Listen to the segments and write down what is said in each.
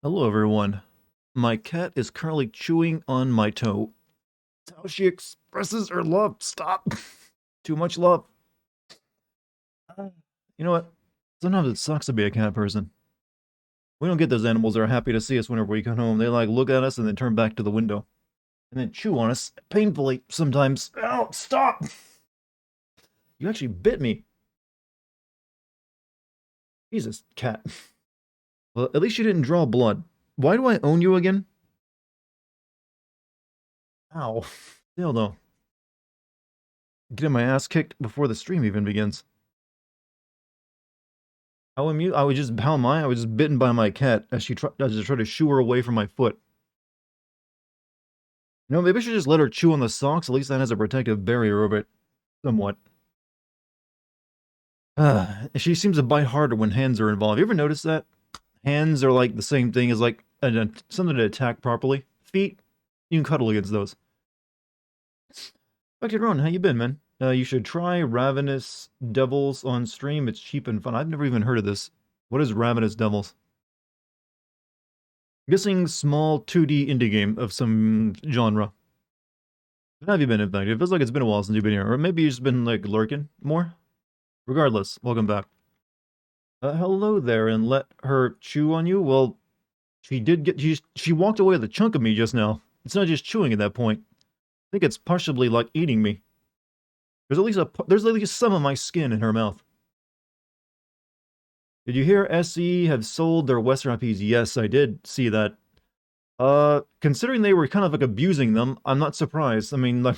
Hello, everyone. My cat is currently chewing on my toe. That's how she expresses her love. Stop. Too much love. Uh, You know what? Sometimes it sucks to be a cat person. We don't get those animals that are happy to see us whenever we come home. They like look at us and then turn back to the window and then chew on us painfully sometimes. Ow, stop. You actually bit me. Jesus, cat. Well, at least you didn't draw blood. Why do I own you again? Ow. Still though. Getting my ass kicked before the stream even begins. How am you? I was just how am I? I was just bitten by my cat as she tried to shoo her away from my foot. You know, maybe I should just let her chew on the socks. At least that has a protective barrier over it, somewhat. She seems to bite harder when hands are involved. You ever notice that? Hands are like the same thing as like something to attack properly. Feet, you can cuddle against those. Back to your own. How you been, man? You should try Ravenous Devils on stream. It's cheap and fun. I've never even heard of this. What is Ravenous Devils? I'm guessing small 2D indie game of some genre. How have you been, in fact? It feels like it's been a while since you've been here. Or maybe you've just been, like, lurking more? Regardless, welcome back. Hello there, and let her chew on you? Well, she walked away with a chunk of me just now. It's not just chewing at that point. I think it's partially like eating me. There's at least some of my skin in her mouth. Did you hear SE have sold their Western IPs? Yes, I did see that. Considering they were kind of like abusing them, I'm not surprised. I mean, like,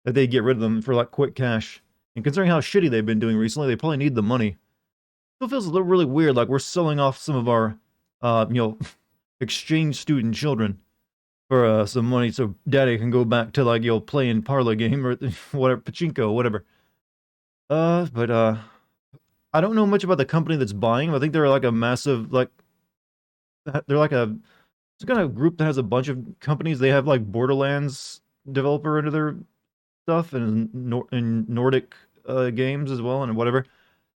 that they get rid of them for like quick cash. And considering how shitty they've been doing recently, they probably need the money. Still feels a little really weird, like we're selling off some of our, exchange student children for some money so daddy can go back to like, playing parlor game or whatever, pachinko, whatever. But I don't know much about the company that's buying them. I think they're like a massive, like, they're like it's kind of group that has a bunch of companies. They have like Borderlands developer into their stuff and Nordic games as well and whatever.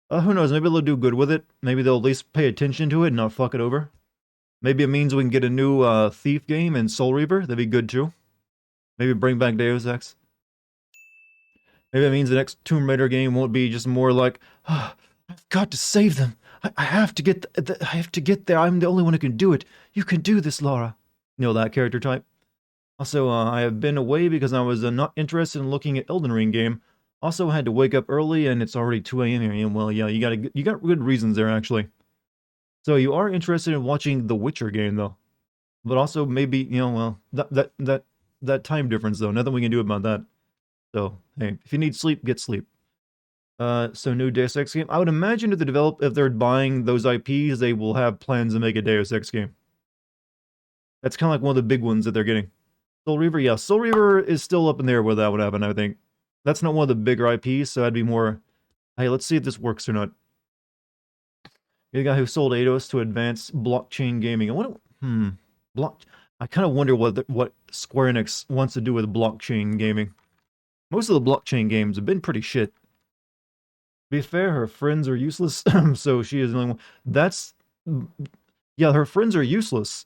Who knows? Maybe they'll do good with it. Maybe they'll at least pay attention to it and not fuck it over. Maybe it means we can get a new Thief game and Soul Reaper. That'd be good too. Maybe bring back Deus Ex. Maybe it means the next Tomb Raider game won't be just more like, oh, I've got to save them. I have to get I have to get there. I'm the only one who can do it. You can do this, Laura. You know that character type. Also, I have been away because I was not interested in looking at Elden Ring game. Also, I had to wake up early, and it's already 2 a.m. here. And well, yeah, you got good reasons there actually. So you are interested in watching the Witcher game though, but also maybe well that time difference though. Nothing we can do about that. So hey, if you need sleep, get sleep. So new Deus Ex game. I would imagine if they're buying those IPs, they will have plans to make a Deus Ex game. That's kind of like one of the big ones that they're getting. Soul Reaver, yeah, Soul Reaver is still up in there where that would happen. I think that's not one of the bigger IPs, so I'd be more. Hey, let's see if this works or not. You're the guy who sold Eidos to advance blockchain gaming. Block. I kind of wonder what Square Enix wants to do with blockchain gaming. Most of the blockchain games have been pretty shit. To be fair, her friends are useless, so she is the only one. That's yeah, her friends are useless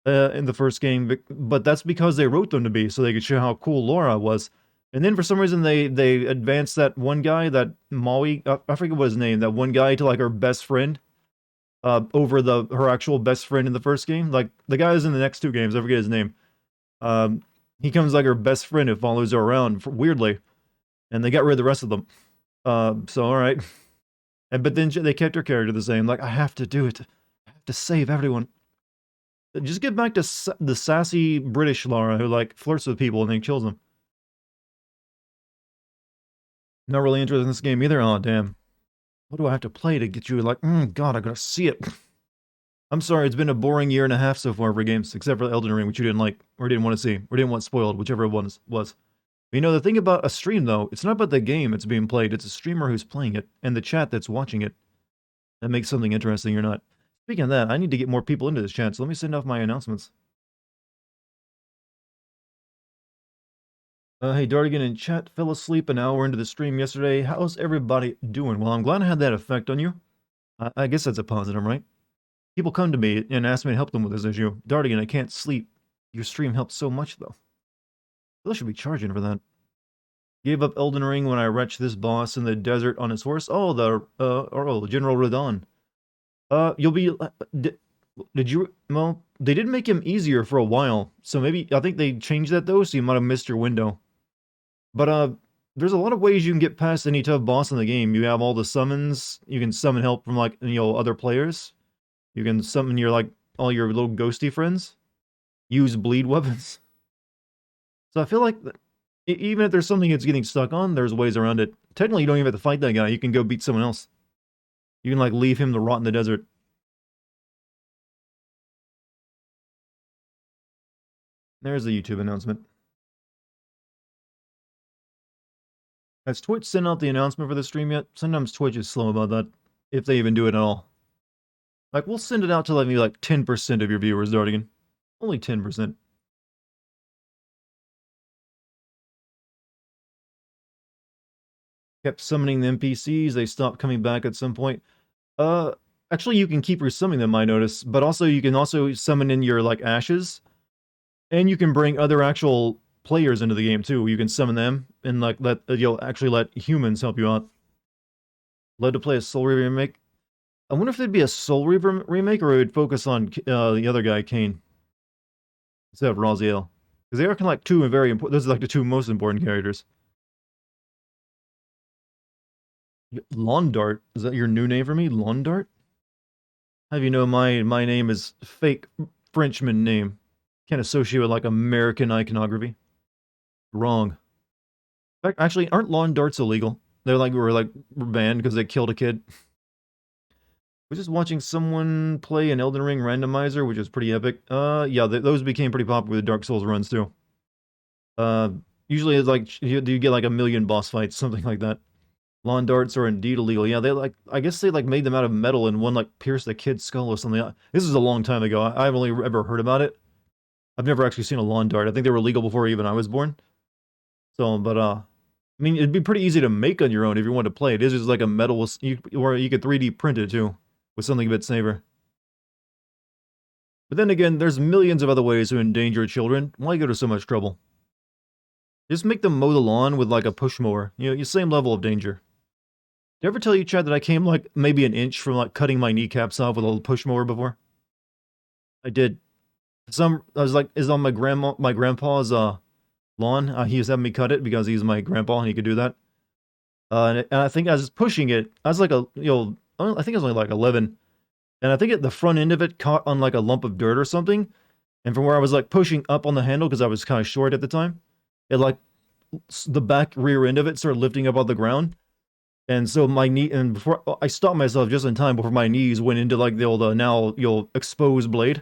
in the first game, but that's because they wrote them to be, so they could show how cool Laura was. And then for some reason they advanced that one guy, that Maui, I forget what his name, that one guy to like her best friend, over her actual best friend in the first game. Like the guy is in the next two games, I forget his name. He comes like her best friend who follows her around weirdly, and they got rid of the rest of them. So all right, but then they kept her character the same. Like I have to do it, I have to save everyone. Just get back to the sassy British Laura who like flirts with people and then kills them. Not really interested in this game either. Oh damn, what do I have to play to get you like? God, I gotta see it. I'm sorry, it's been a boring year and a half so far for games, except for Elden Ring, which you didn't like, or didn't want to see, or didn't want spoiled, whichever one was. But, the thing about a stream, though, it's not about the game that's being played, it's a streamer who's playing it, and the chat that's watching it. That makes something interesting or not. Speaking of that, I need to get more people into this chat, so let me send off my announcements. Hey, Dartigan in chat fell asleep an hour into the stream yesterday. How's everybody doing? Well, I'm glad I had that effect on you. I guess that's a positive, right? People come to me and ask me to help them with this issue. Dartigan, I can't sleep. Your stream helped so much, though. I should be charging for that. Gave up Elden Ring when I wrenched this boss in the desert on his horse. Oh, General Radon. You'll be. Did you? Well, they did make him easier for a while, so maybe I think they changed that though, so you might have missed your window. But there's a lot of ways you can get past any tough boss in the game. You have all the summons. You can summon help from like other players. You can summon your like all your little ghosty friends. Use bleed weapons. So I feel like even if there's something it's getting stuck on, there's ways around it. Technically, you don't even have to fight that guy. You can go beat someone else. You can like leave him to rot in the desert. There's the YouTube announcement. Has Twitch sent out the announcement for the stream yet? Sometimes Twitch is slow about that, if they even do it at all. Like, we'll send it out to maybe like 10% of your viewers, Dartigan. Only 10%. Kept summoning the NPCs, they stopped coming back at some point. Actually, you can keep resummoning them, I notice, but also you can also summon in your, like, ashes, and you can bring other actual players into the game, too. You can summon them, and, like, you'll actually let humans help you out. Love to play a Soul Reaver remake. I wonder if there'd be a Soul Reaver remake, or it would focus on the other guy, Kane, instead of Raziel. Because they are kind of like two very important, those are like the two most important characters. Lawn Dart? Is that your new name for me? Lawn Dart? Have you know my name is fake Frenchman name. Can't associate with like American iconography. Wrong. In fact, actually, aren't lawn darts illegal? They're like we're banned because they killed a kid. Was just watching someone play an Elden Ring randomizer, which is pretty epic. Yeah, those became pretty popular with Dark Souls runs too. Usually it's like you get like a million boss fights, something like that. Lawn darts are indeed illegal. Yeah, I guess they like made them out of metal and one like pierced the kid's skull or something. This is a long time ago. I've only ever heard about it. I've never actually seen a lawn dart. I think they were legal before even I was born. So, but I mean, it'd be pretty easy to make on your own if you wanted to play it. It is just like a metal, or you could 3D print it too, with something a bit safer. But then again, there's millions of other ways to endanger children. Why go to so much trouble? Just make them mow the lawn with like a push mower. You know, same level of danger. Did I ever tell you, Chad, that I came like maybe an inch from like cutting my kneecaps off with a little push mower before? I did. I was like, is on my grandpa's lawn. He was having me cut it because he's my grandpa and he could do that. And I think I was just pushing it. I was like I think I was only like 11. And I think the front end of it caught on like a lump of dirt or something. And from where I was like pushing up on the handle because I was kind of short at the time, it like the back rear end of it started lifting up on the ground. And so my knee, and before I stopped myself just in time before my knees went into like the old now exposed blade.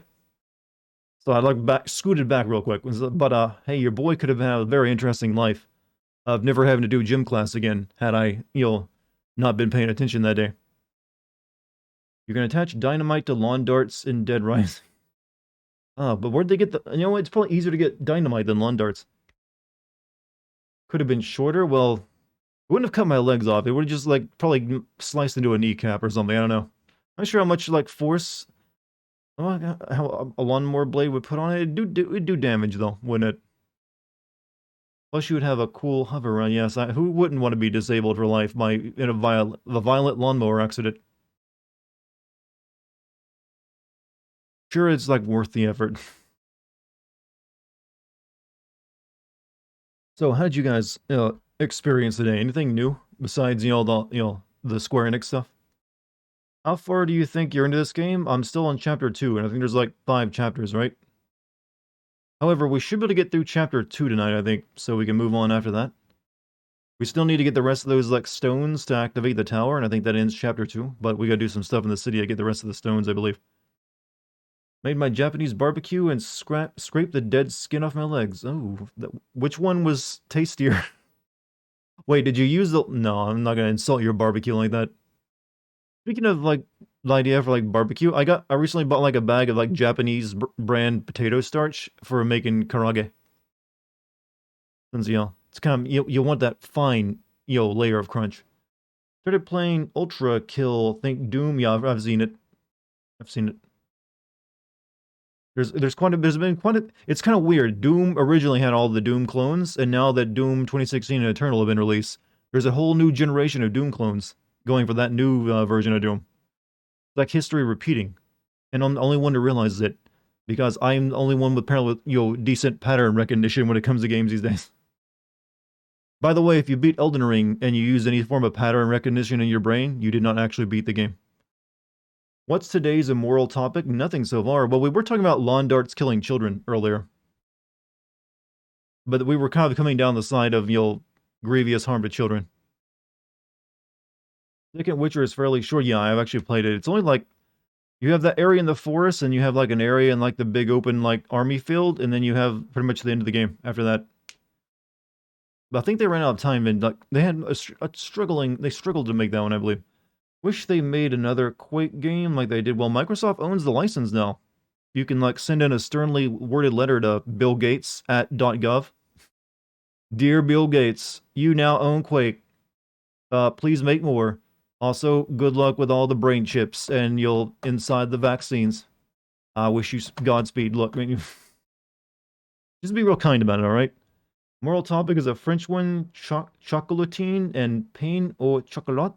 So I like scooted back real quick. But hey, your boy could have had a very interesting life of never having to do gym class again had I not been paying attention that day. You can attach dynamite to lawn darts in Dead Rising. Oh, but where'd they get the? It's probably easier to get dynamite than lawn darts. Could have been shorter. Well, it wouldn't have cut my legs off. It would have just like probably sliced into a kneecap or something. I don't know. I'm not sure how much like force how a lawnmower blade would put on it. It'd do damage though, wouldn't it? Plus, you would have a cool hover run. Yes, who wouldn't want to be disabled for life in a violent lawnmower accident? Sure, it's like worth the effort. So, how did you guys experience today? Anything new besides the Square Enix stuff? How far do you think you're into this game? I'm still on chapter 2, and I think there's like 5 chapters, right? However, we should be able to get through chapter 2 tonight, I think, so we can move on after that. We still need to get the rest of those like stones to activate the tower, and I think that ends chapter 2, but we gotta do some stuff in the city to get the rest of the stones, I believe. Made my Japanese barbecue and scraped the dead skin off my legs. Oh, which one was tastier? Wait, did you use the... No, I'm not gonna insult your barbecue like that. Speaking of, like, the idea for, like, barbecue, I recently bought, like, a bag of, like, Japanese brand potato starch for making karage. Since, it's kind of... You want that fine, layer of crunch. Started playing Ultra Kill, think Doom. Yeah, I've seen it. I've seen it. There's been quite a, it's kind of weird. Doom originally had all the Doom clones, and now that Doom 2016 and Eternal have been released, there's a whole new generation of Doom clones going for that new version of Doom. It's like history repeating, and I'm the only one to realize it because I'm the only one with apparently decent pattern recognition when it comes to games these days. By the way, if you beat Elden Ring and you use any form of pattern recognition in your brain, you did not actually beat the game. What's today's immoral topic? Nothing so far. Well, we were talking about lawn darts killing children earlier. But we were kind of coming down the side of, grievous harm to children. Second Witcher is fairly short. Yeah, I've actually played it. It's only like, you have that area in the forest, and you have like an area in like the big open like army field, and then you have pretty much the end of the game after that. But I think they ran out of time, and like they had they struggled to make that one, I believe. Wish they made another Quake game like they did. Well, Microsoft owns the license now. You can like send in a sternly worded letter to Bill Gates at .gov. Dear Bill Gates, you now own Quake. Please make more. Also, good luck with all the brain chips and you'll inside the vaccines. I wish you Godspeed. Look, I mean, just be real kind about it, all right? Moral topic is a French one, chocolatine and pain au chocolat.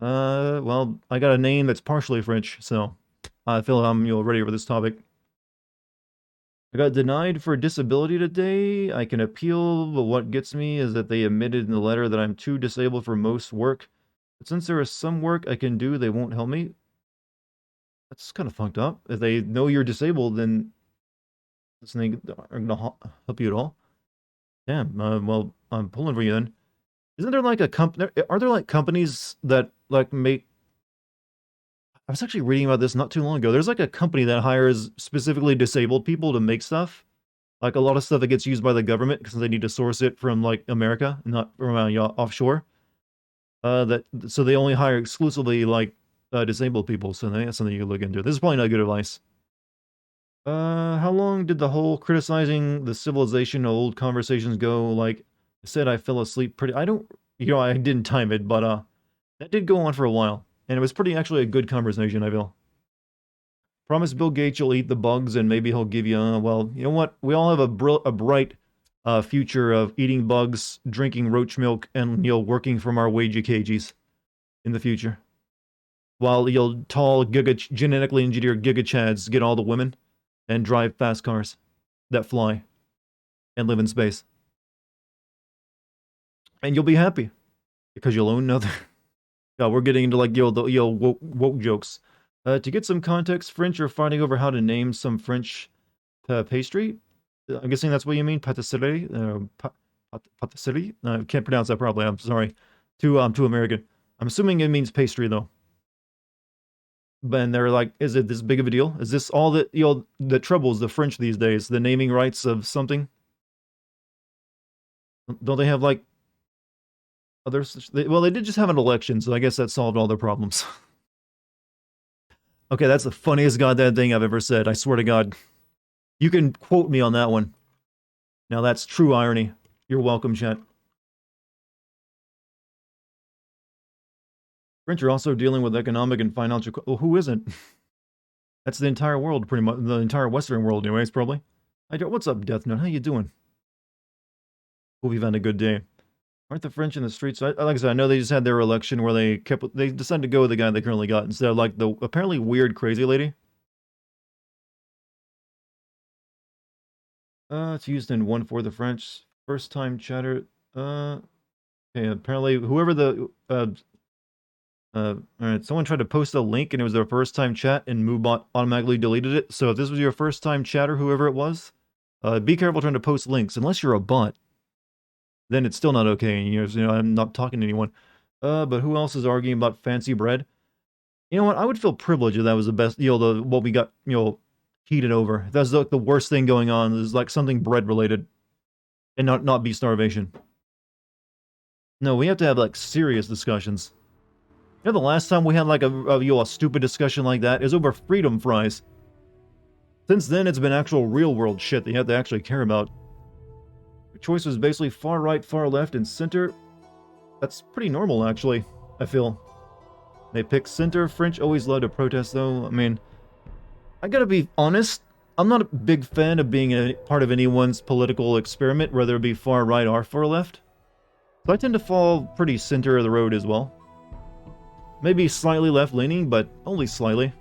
Well, I got a name that's partially French, so I feel I'm ready for this topic. I got denied for disability today. I can appeal, but what gets me is that they admitted in the letter that I'm too disabled for most work. But since there is some work I can do, they won't help me. That's kind of fucked up. If they know you're disabled, then they aren't gonna help you at all. Damn. Well, I'm pulling for you then. Isn't there like a company? Are there like companies that like make? I was actually reading about this not too long ago. There's like a company that hires specifically disabled people to make stuff, like a lot of stuff that gets used by the government because they need to source it from like America, not from offshore. So they only hire exclusively like disabled people. So that's something you can look into. This is probably not good advice. How long did the whole criticizing the civilization old conversations go? Like I said, I fell asleep pretty. I don't, I didn't time it, but that did go on for a while, and it was pretty actually a good conversation. I feel. Promise Bill Gates you'll eat the bugs, and maybe he'll give you. Well, you know what? We all have a bright future of eating bugs, drinking roach milk, and working from our wagey cages in the future. While tall genetically engineered giga chads get all the women and drive fast cars that fly and live in space. And you'll be happy because you'll own nothing. Yeah, we're getting into like woke jokes. To get some context, French are fighting over how to name some French pastry. I'm guessing that's what you mean, patisserie. Patisserie. I can't pronounce that properly. I'm sorry. Too American. I'm assuming it means pastry though. And they're like, is it this big of a deal? Is this all that that troubles the French these days? The naming rights of something? Don't they have like others? Well, they did just have an election, so I guess that solved all their problems. Okay, that's the funniest goddamn thing I've ever said. I swear to God. You can quote me on that one. Now that's true irony. You're welcome, chat. French are also dealing with economic and financial. Well, who isn't? That's the entire world, pretty much. The entire Western world, anyways, probably. What's up, Death Note? How you doing? Hope you've had a good day. Aren't the French in the streets? Like I said, I know they just had their election where they decided to go with the guy they currently got instead of like the apparently weird crazy lady. It's used in 1/4 the French. First time chatter. Okay, apparently whoever the alright, someone tried to post a link and it was their first time chat and MooBot automatically deleted it. So if this was your first time chatter, whoever it was, be careful trying to post links. Unless you're a bot, then it's still not okay. I'm not talking to anyone. But who else is arguing about fancy bread? You know what? I would feel privileged if that was the best, what we got, heated over. If that's like the worst thing going on, is like something bread related and not be starvation. No, we have to have like serious discussions. The last time we had like a stupid discussion like that is over freedom fries. Since then, it's been actual real world shit that you have to actually care about. The choice was basically far right, far left, and center. That's pretty normal, actually, I feel. They pick center. French always love to protest, though. I mean, I gotta be honest, I'm not a big fan of being a part of anyone's political experiment, whether it be far right or far left. So I tend to fall pretty center of the road as well. Maybe slightly left-leaning, but only slightly.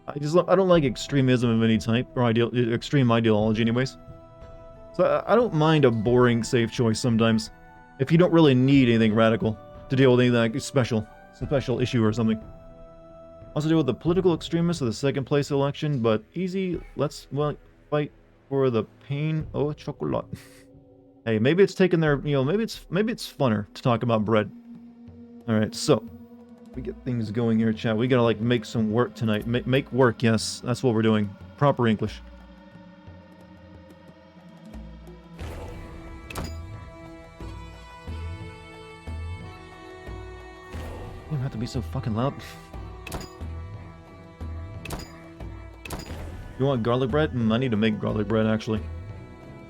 I don't like extremism of any type, or extreme ideology anyways. So I don't mind a boring, safe choice sometimes, if you don't really need anything radical to deal with anything like special issue or something. Also deal with the political extremists of the second place election, but easy, let's, well, fight for the pain au chocolat. Hey, maybe it's taking their, maybe it's funner to talk about bread. Alright, so, we get things going here, chat. We gotta, like, make some work tonight. Make work, yes, that's what we're doing. Proper English. You don't have to be so fucking loud. You want garlic bread? I need to make garlic bread, actually.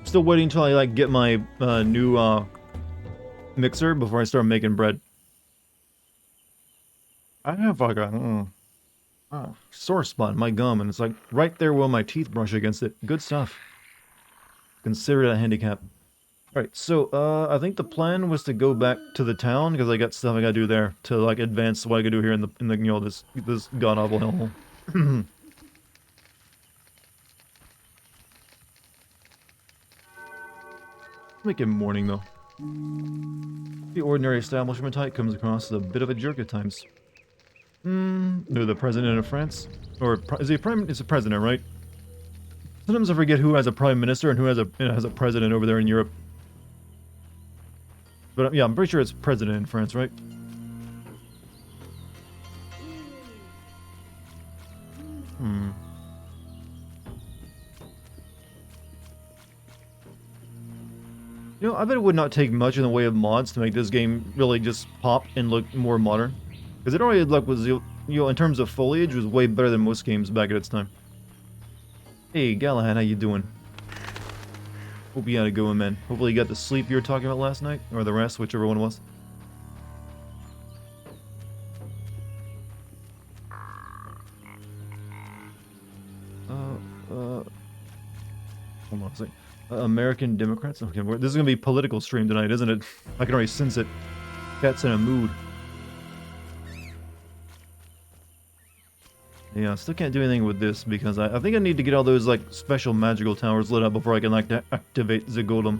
Still waiting until I, like, get my new mixer before I start making bread. I have, like, a sore spot in my gum, and it's, like, right there where my teeth brush against it. Good stuff. Consider it a handicap. Alright, so, I think the plan was to go back to the town, because I got stuff I gotta do there to, like, advance what I could do here in the this god-awful hellhole. Make it morning, though. The ordinary establishment type comes across as a bit of a jerk at times. No, the president of France? Or, is he it's a president, right? Sometimes I forget who has a prime minister and who has a president over there in Europe. But, yeah, I'm pretty sure it's president in France, right? You know, I bet it would not take much in the way of mods to make this game really just pop and look more modern. Because it already looked was, in terms of foliage, was way better than most games back at its time. Hey, Galahad, how you doing? Hope you had a good one, man. Hopefully you got the sleep you were talking about last night, or the rest, whichever one it was. Hold on a second. American Democrats? Okay, this is gonna be a political stream tonight, isn't it? I can already sense it. Cat's in a mood. Yeah, I still can't do anything with this because I think I need to get all those, like, special magical towers lit up before I can, like, activate the golem.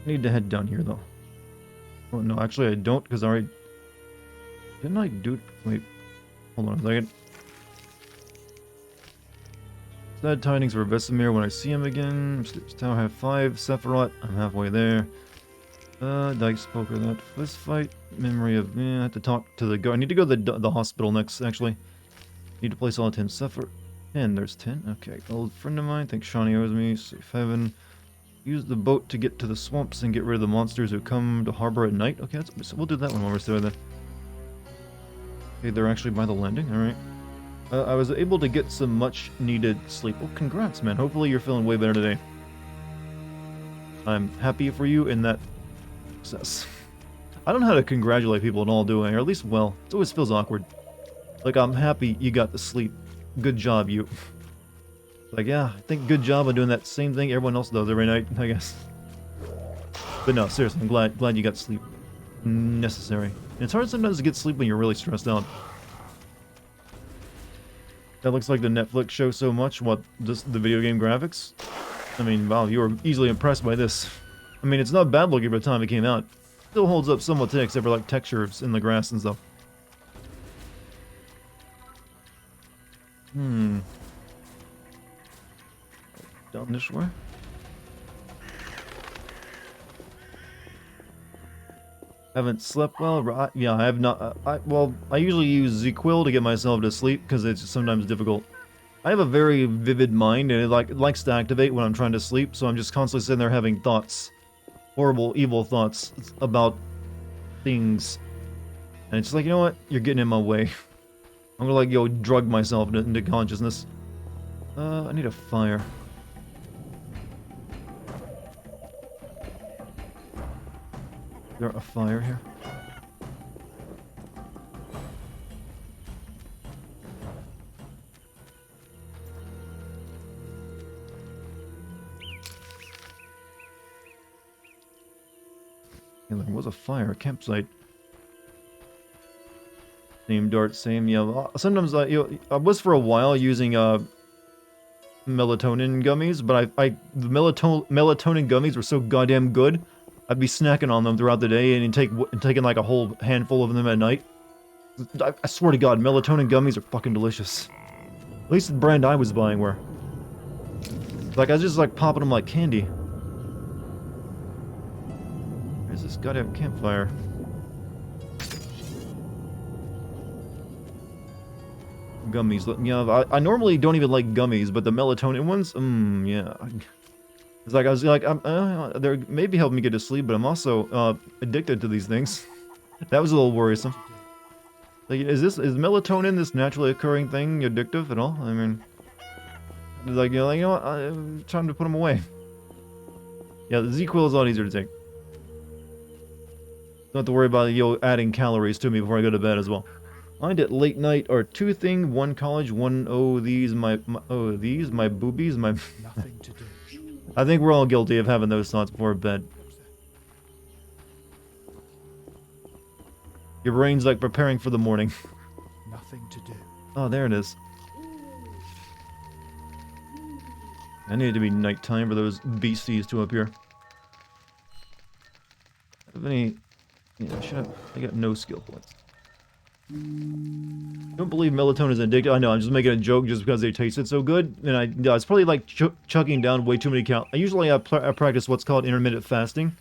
I need to head down here, though. Oh, no, actually I don't, because I already... Didn't I do... Wait. Hold on a second. Sad tidings for Vesemir when I see him again. Sleeps Tower, I have 5. Sephiroth, I'm halfway there. Dykes poker, that fist fight. Memory of, I have to talk to the guard. I need to go to the hospital next, actually. Need to place all 10 Sephiroth. 10, there's 10. Okay, old friend of mine, think Shawnee owes me. Safe heaven. Use the boat to get to the swamps and get rid of the monsters who come to harbor at night. Okay, so we'll do that one while we're still there. Okay, they're actually by the landing, alright. I was able to get some much-needed sleep. Oh, congrats, man. Hopefully you're feeling way better today. I'm happy for you in that success. I don't know how to congratulate people at all, do I? Or at least, well, it always feels awkward. Like, I'm happy you got to sleep. Good job, you. Like, yeah, I think good job on doing that same thing everyone else does every night, I guess. But no, seriously, I'm glad you got sleep. Necessary. And it's hard sometimes to get sleep when you're really stressed out. That looks like the Netflix show so much. What, just the video game graphics? I mean, wow, you were easily impressed by this. I mean, it's not bad looking by the time it came out. Still holds up somewhat today, except for, like, textures in the grass and stuff. Down this way? Haven't slept well? Yeah, I have not. Well, I usually use Z-Quill to get myself to sleep because it's sometimes difficult. I have a very vivid mind and it likes to activate when I'm trying to sleep, so I'm just constantly sitting there having thoughts. Horrible, evil thoughts about things. And it's like, you know what? You're getting in my way. I'm gonna, like, drug myself into consciousness. I need a fire. Is there a fire here? Yeah, there was a fire, a campsite. Same dart, same, yeah. Sometimes I was for a while using melatonin gummies, but the melatonin gummies were so goddamn good. I'd be snacking on them throughout the day and taking like a whole handful of them at night. I swear to God, melatonin gummies are fucking delicious. At least the brand I was buying were. Like, I was just like popping them like candy. There's this goddamn campfire. Gummies. Yeah, I normally don't even like gummies, but the melatonin ones, yeah. It's like I was like, they're maybe helping me get to sleep, but I'm also addicted to these things. That was a little worrisome. Like, is melatonin this naturally occurring thing addictive at all? I mean, like, you know what? Time to put them away. Yeah, the Z-Quil is a lot easier to take. Don't have to worry about adding calories to me before I go to bed as well. Mind at late night are two things: one college, one these my boobies, my. Nothing to do. I think we're all guilty of having those thoughts before bed. Your brain's like preparing for the morning. Nothing to do. Oh, there it is. I need it to be nighttime for those beasties to appear. Have any? Yeah, shut up. I got no skill points. Don't believe melatonin is addictive. I know, I'm just making a joke just because they tasted so good. And it's probably like chucking down way too many calories. I usually I practice what's called intermittent fasting.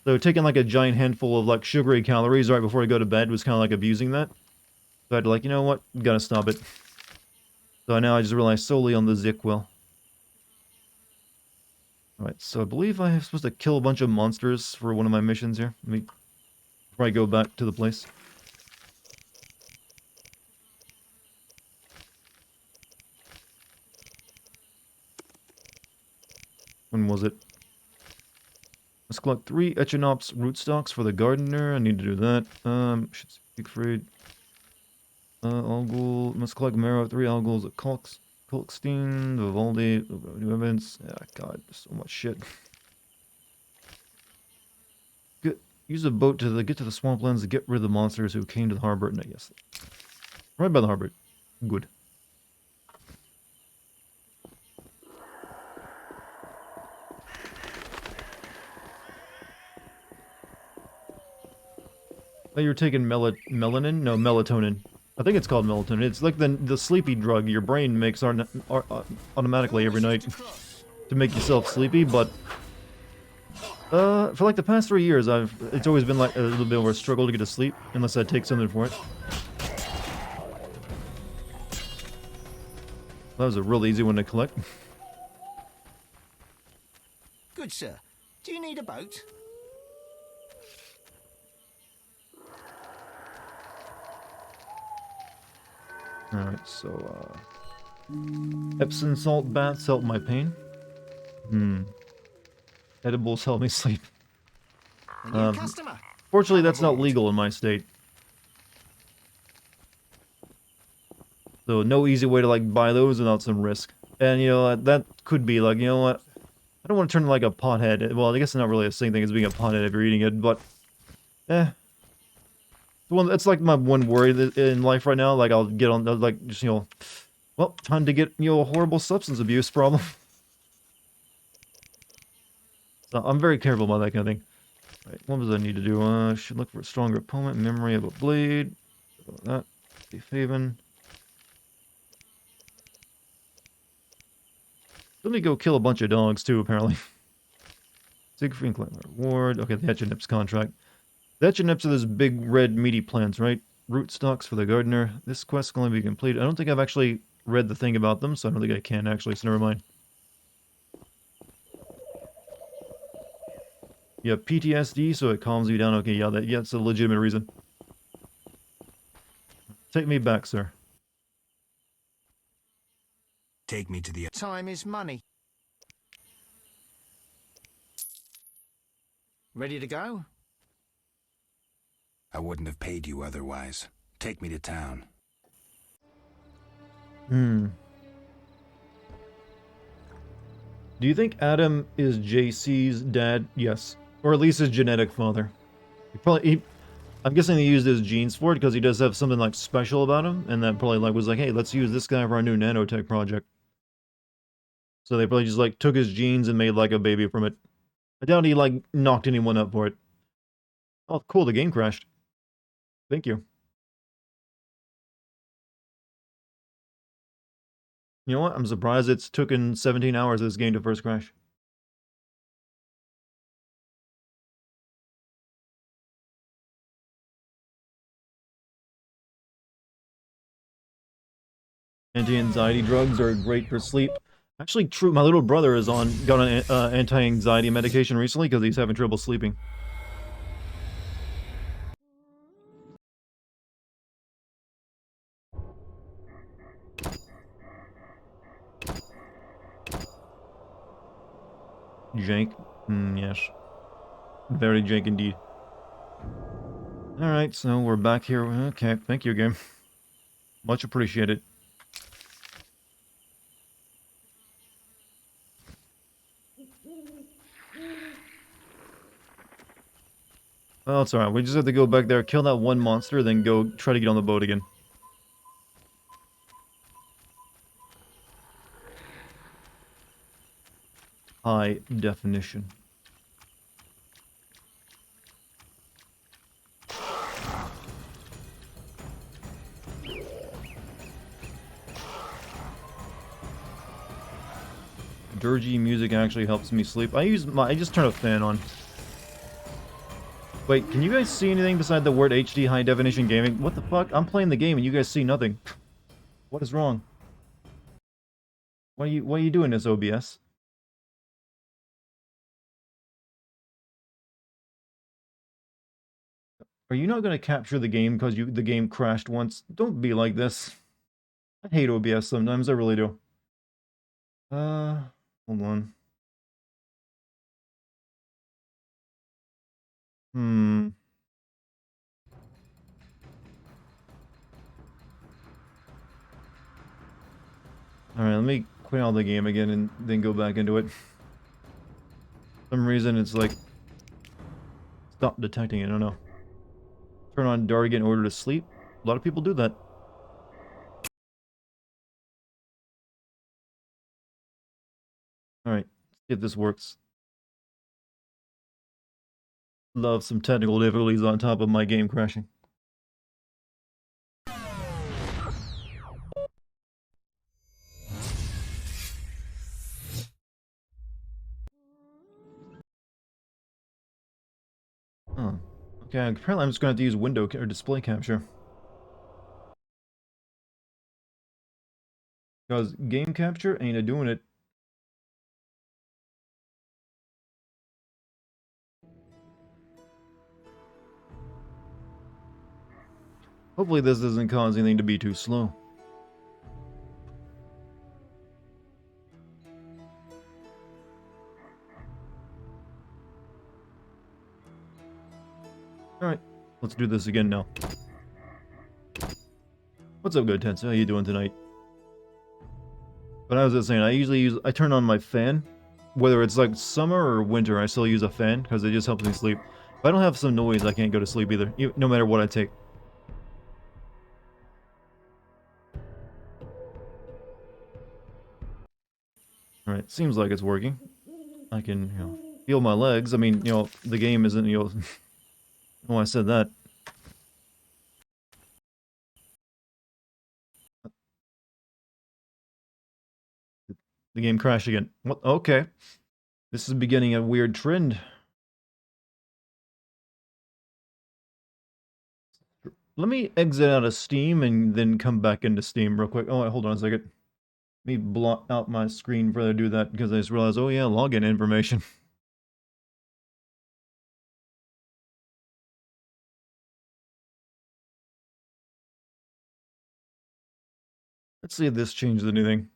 So taking like a giant handful of like sugary calories right before I go to bed was kind of like abusing that. So I had to like, you know what? Gotta stop it. So now I just rely solely on the Z-Quil. Alright, so I believe I'm supposed to kill a bunch of monsters for one of my missions here. Let me probably go back to the place. When was it? Let's collect 3 Echinops rootstocks for the gardener. I need to do that. Should speak Freed. Algol. Must collect marrow. 3 algols at Kolkstein, Vivaldi, new events. Yeah, God, so much shit. Use a boat to get to the swamplands to get rid of the monsters who came to the harbor. No, yes. Right by the harbor. Good. Oh, you're taking melanin? No, melatonin. I think it's called melatonin. It's like the sleepy drug your brain makes automatically every night to make yourself sleepy, but for like the past 3 years, it's always been like a little bit of a struggle to get to sleep unless I take something for it. That was a real easy one to collect. Good sir. Do you need a boat? Alright, so, Epsom salt baths help my pain. Edibles help me sleep. Fortunately, that's not legal in my state. So, no easy way to, like, buy those without some risk. And, you know, that could be, like, you know what? I don't want to turn like a pothead. Well, I guess it's not really the same thing as being a pothead if you're eating it, but... Well, it's like my one worry in life right now. Like, I'll get on, like, just, you know... Well, time to get, you know, a horrible substance abuse problem. So, I'm very careful about that kind of thing. Right, what does I need to do? Should look for a stronger opponent, memory of a blade. That. Safe haven. Let me go kill a bunch of dogs, too, apparently. Siegfried claim reward. Okay, the Echinops contract. The Echinops are those big, red, meaty plants, right? Rootstocks for the gardener. This quest can only be completed. I don't think I've actually read the thing about them, so I don't think I can, actually, so never mind. You have PTSD, so it calms you down. Okay, yeah, that's a legitimate reason. Take me back, sir. Take me to the... Time is money. Ready to go? I wouldn't have paid you otherwise. Take me to town. Do you think Adam is JC's dad? Yes. Or at least his genetic father. I'm guessing they used his genes for it because he does have something like special about him, and that probably like was like, hey, let's use this guy for our new nanotech project. So they probably just like took his genes and made like a baby from it. I doubt he like knocked anyone up for it. Oh, cool, the game crashed. Thank you. You know what? I'm surprised it's taken 17 hours this game to first crash. Anti-anxiety drugs are great for sleep. Actually, true. My little brother is got on anti-anxiety medication recently because he's having trouble sleeping. Jank. Yes. Very jank indeed. Alright, so we're back here. Okay, thank you, game. Much appreciated. Well, it's alright. We just have to go back there, kill that one monster, then go try to get on the boat again. High definition. Dirgy music actually helps me sleep. I just turn a fan on. Wait, can you guys see anything beside the word HD high definition gaming? What the fuck? I'm playing the game and you guys see nothing. What is wrong? Why are you doing this, OBS? Are you not going to capture the game because the game crashed once? Don't be like this. I hate OBS sometimes, I really do. Hold on. Alright, let me quit out the game again and then go back into it. For some reason it's like... Stop detecting it, I don't know. Turn on Dartigan in order to sleep. A lot of people do that. Alright, see if this works. Love some technical difficulties on top of my game crashing. Oh. Okay, apparently I'm just gonna have to use window or display capture. Because game capture ain't a doing it. Hopefully this doesn't cause anything to be too slow. Alright, let's do this again now. What's up, good Tetsu? How you doing tonight? But I was just saying, I turn on my fan. Whether it's like summer or winter, I still use a fan because it just helps me sleep. If I don't have some noise, I can't go to sleep either, no matter what I take. Alright, seems like it's working. I can, feel my legs. I mean, the game isn't, oh, I said that. The game crashed again. What? Okay. This is beginning a weird trend. Let me exit out of Steam and then come back into Steam real quick. Oh, wait, hold on a second. Let me blot out my screen before I do that because I just realized, oh yeah, login information. Let's see if this changes anything.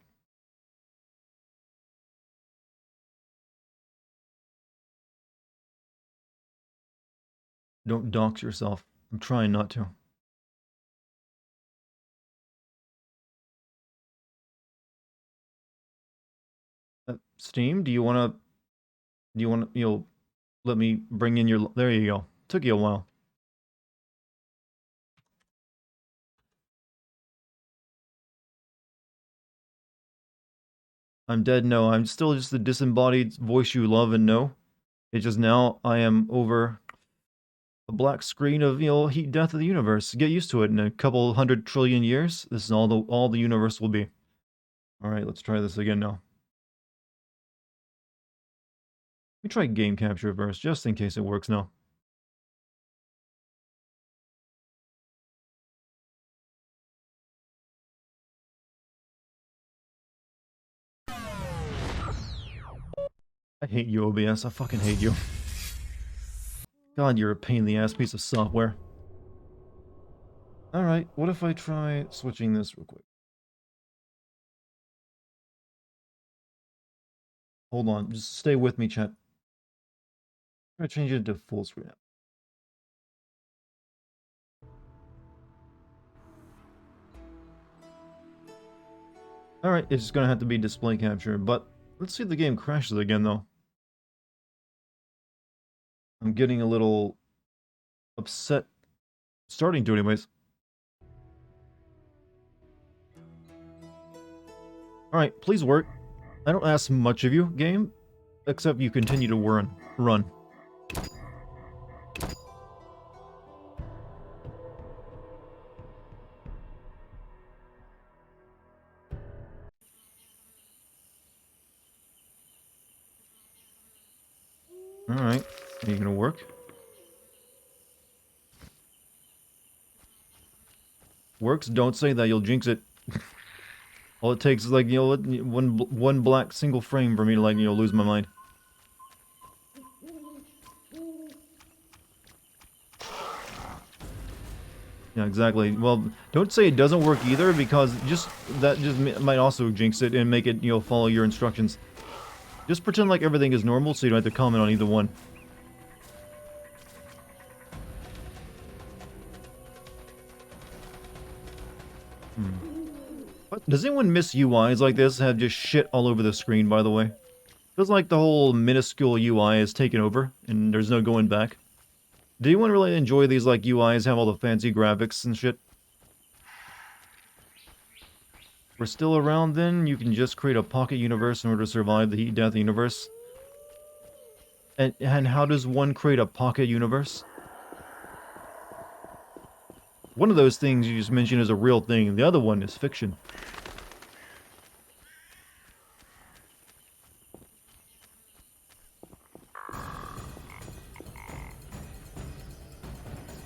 Don't dox yourself. I'm trying not to. Steam, do you want to, let me bring in your, there you go. Took you a while. I'm dead, no. I'm still just the disembodied voice you love and know. It's just now I am over a black screen of, heat death of the universe. Get used to it. In a couple 100 trillion years, this is all the universe will be. Alright, let's try this again now. Let me try game capture first, just in case it works now. I hate you, OBS. I fucking hate you. God, you're a pain in the ass piece of software. Alright, what if I try switching this real quick? Hold on, just stay with me, chat. I'm gonna change it to full screen. Alright, it's gonna have to be display capture, but let's see if the game crashes again, though. I'm getting a little upset. Starting to, anyways. Alright, please work. I don't ask much of you, game, except you continue to run. Alright, are you gonna work? Works? Don't say that, you'll jinx it. All it takes is like, one black single frame for me to, like, lose my mind. Yeah, exactly. Well, don't say it doesn't work either, because that might also jinx it and make it, follow your instructions. Just pretend like everything is normal so you don't have to comment on either one. What? Does anyone miss UIs like this have just shit all over the screen, by the way? Feels like the whole minuscule UI is taken over, and there's no going back. Do anyone really enjoy these, like, UIs, have all the fancy graphics and shit? We're still around then? You can just create a pocket universe in order to survive the heat death universe? And how does one create a pocket universe? One of those things you just mentioned is a real thing, the other one is fiction.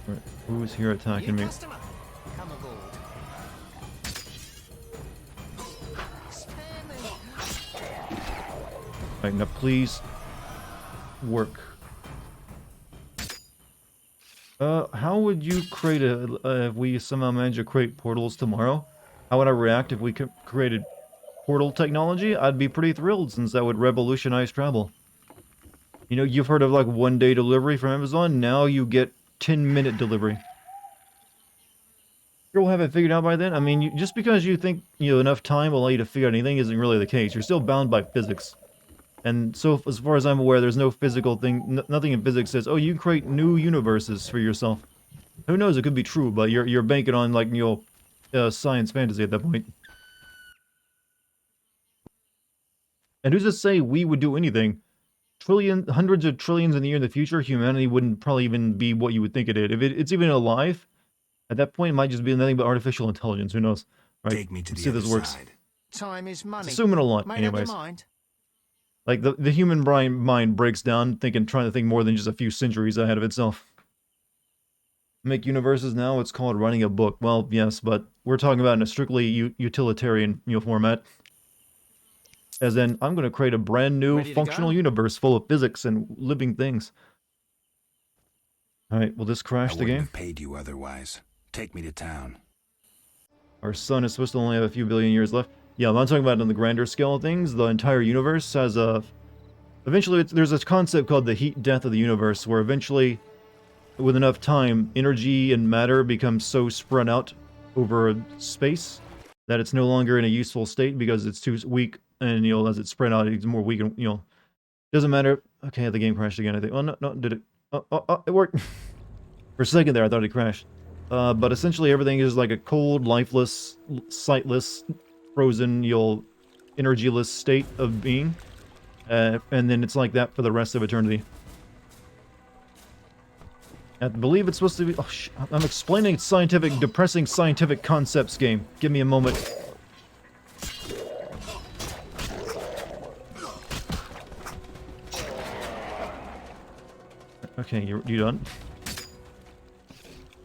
Right, who is here attacking me? Customer, come aboard. Spare me. Alright, now please work. How would you create if we somehow manage to create portals tomorrow? How would I react if we created portal technology? I'd be pretty thrilled, since that would revolutionize travel. You've heard of, like, 1-day delivery from Amazon? Now you get 10-minute delivery. You'll have it figured out by then? I mean, just because you think, enough time will allow you to figure out anything isn't really the case. You're still bound by physics. And so, as far as I'm aware, there's no physical thing, nothing in physics says, oh, you can create new universes for yourself. Who knows, it could be true, but you're banking on, like, science fantasy at that point. And who's to say we would do anything? Hundreds of trillions in the year in the future, humanity wouldn't probably even be what you would think it is. If it's even alive, at that point, it might just be nothing but artificial intelligence. Who knows? Right? Take me to Let's the see if other this works. side. Time is money. Assuming a lot, Made anyways. up your mind? Like, the human mind breaks down, trying to think more than just a few centuries ahead of itself. Make universes now, it's called writing a book. Well, yes, but we're talking about in a strictly utilitarian, format. As in, I'm going to create a brand new Ready to functional go? universe full of physics and living things. Alright, will this I crash the wouldn't game? have paid you otherwise. Take me to town. Our sun is supposed to only have a few billion years left. Yeah, I'm not talking about on the grander scale of things. The entire universe has a... Eventually, there's a concept called the heat death of the universe, where eventually, with enough time, energy and matter become so spread out over space that it's no longer in a useful state because it's too weak, and, as it's spread out, it's more weak, and, doesn't matter. Okay, the game crashed again, I think. Oh, no, did it? Oh, it worked. For a second there, I thought it crashed. But essentially everything is like a cold, lifeless, sightless, frozen, energyless state of being. And then it's like that for the rest of eternity. I believe it's supposed to be... Oh, I'm explaining scientific, depressing scientific concepts game. Give me a moment. Okay, you done?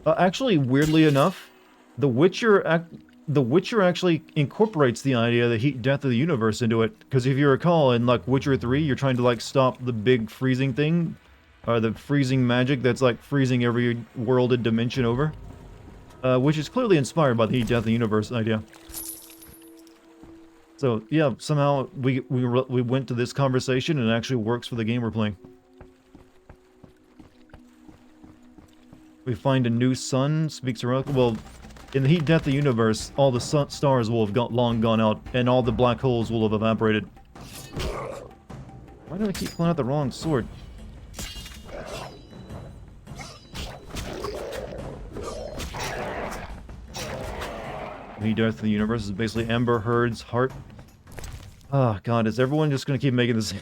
Actually, weirdly enough, The Witcher actually incorporates the idea of the heat death of the universe into it. Because if you recall, in like Witcher 3, you're trying to like stop the big freezing thing, or the freezing magic that's like freezing every world and dimension over, which is clearly inspired by the heat death of the universe idea. So yeah, somehow we went to this conversation and it actually works for the game we're playing. We find a new sun, speaks around. Well, in the heat death of the universe, all the stars will have long gone out, and all the black holes will have evaporated. Why do I keep pulling out the wrong sword? The heat death of the universe is basically Amber Heard's heart. Oh god, is everyone just gonna keep making this?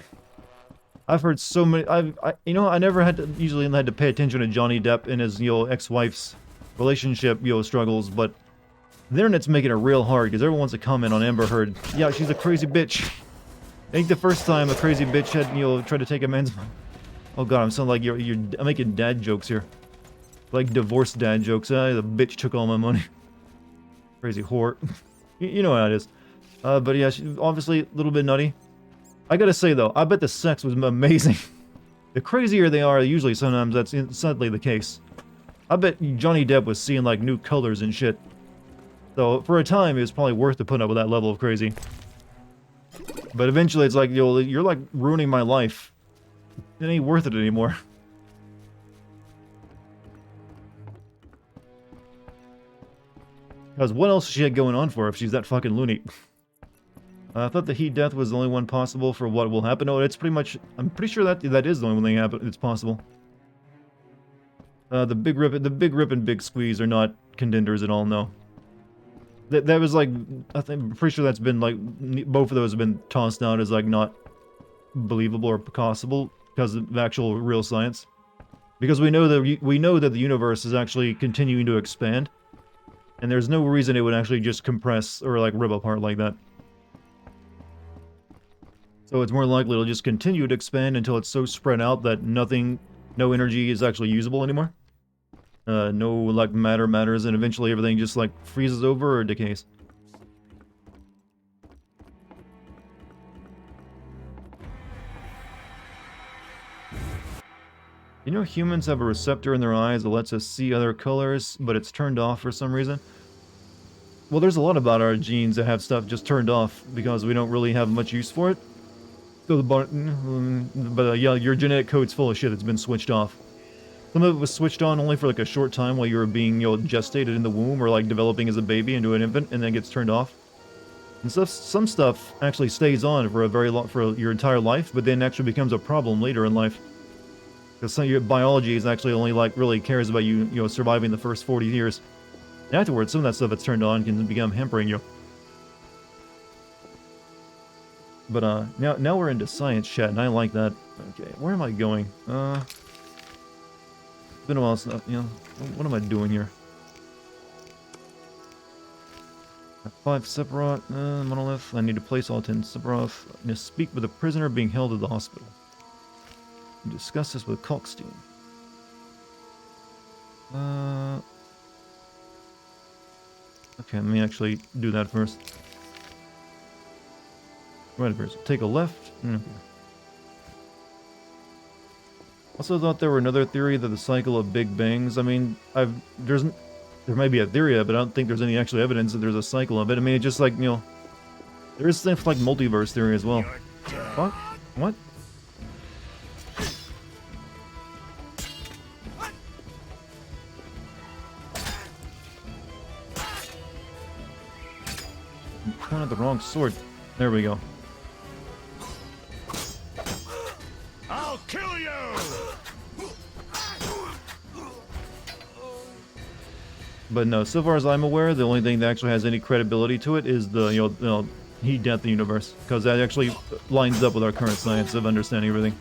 I've heard so many. You know, I never usually had to pay attention to Johnny Depp and his, ex-wife's relationship, struggles, but the internet's making it real hard because everyone wants to comment on Amber Heard. Yeah, she's a crazy bitch. I think the first time a crazy bitch had, tried to take a man's money. Oh god, I'm sounding like I'm making dad jokes here. Like divorced dad jokes. The bitch took all my money. Crazy whore. You know how it is. But yeah, she's obviously a little bit nutty. I gotta say though, I bet the sex was amazing. The crazier they are, usually sometimes that's sadly the case. I bet Johnny Depp was seeing like new colors and shit. So for a time, it was probably worth to put up with that level of crazy. But eventually, it's like, you're like ruining my life. It ain't worth it anymore. Because what else does she have going on for her if she's that fucking loony? I thought the heat death was the only one possible for what will happen. No, it's pretty much... I'm pretty sure that is the only thing that's possible. The big rip and big squeeze are not contenders at all, no. That was like... I'm pretty sure that's been like... Both of those have been tossed out as like not believable or possible because of actual real science. Because we know that the universe is actually continuing to expand. And there's no reason it would actually just compress or like rip apart like that. So it's more likely it'll just continue to expand until it's so spread out that no energy is actually usable anymore. No like matter matters, and eventually everything just like freezes over or decays. You know, humans have a receptor in their eyes that lets us see other colors, but it's turned off for some reason. Well, there's a lot about our genes that have stuff just turned off because we don't really have much use for it. So yeah, your genetic code's full of shit that's been switched off. Some of it was switched on only for like a short time while you were being, gestated in the womb or like developing as a baby into an infant, and then gets turned off. And some stuff actually stays on for for your entire life, but then actually becomes a problem later in life. Because some of your biology is actually only like really cares about you, surviving the first 40 years. And afterwards, some of that stuff that's turned on can become hampering you. But now we're into science chat, and I like that. Okay, where am I going? It's been a while since, what am I doing here? 5 Sephiroth, Monolith. I need to place all 10 Sephiroth. I need to speak with a prisoner being held at the hospital. Discuss this with Kalkstein. Okay, let me actually do that first. Right first. Take a left. Okay. Also thought there were another theory that the cycle of Big Bangs. I mean, there may be a theory, but I don't think there's any actual evidence that there's a cycle of it. I mean, it's just like, there is stuff like multiverse theory as well. Fuck? What? I'm pulling out the wrong sword. There we go. I'll kill you! But no, so far as I'm aware, the only thing that actually has any credibility to it is the, heat death the universe, because that actually lines up with our current science of understanding everything.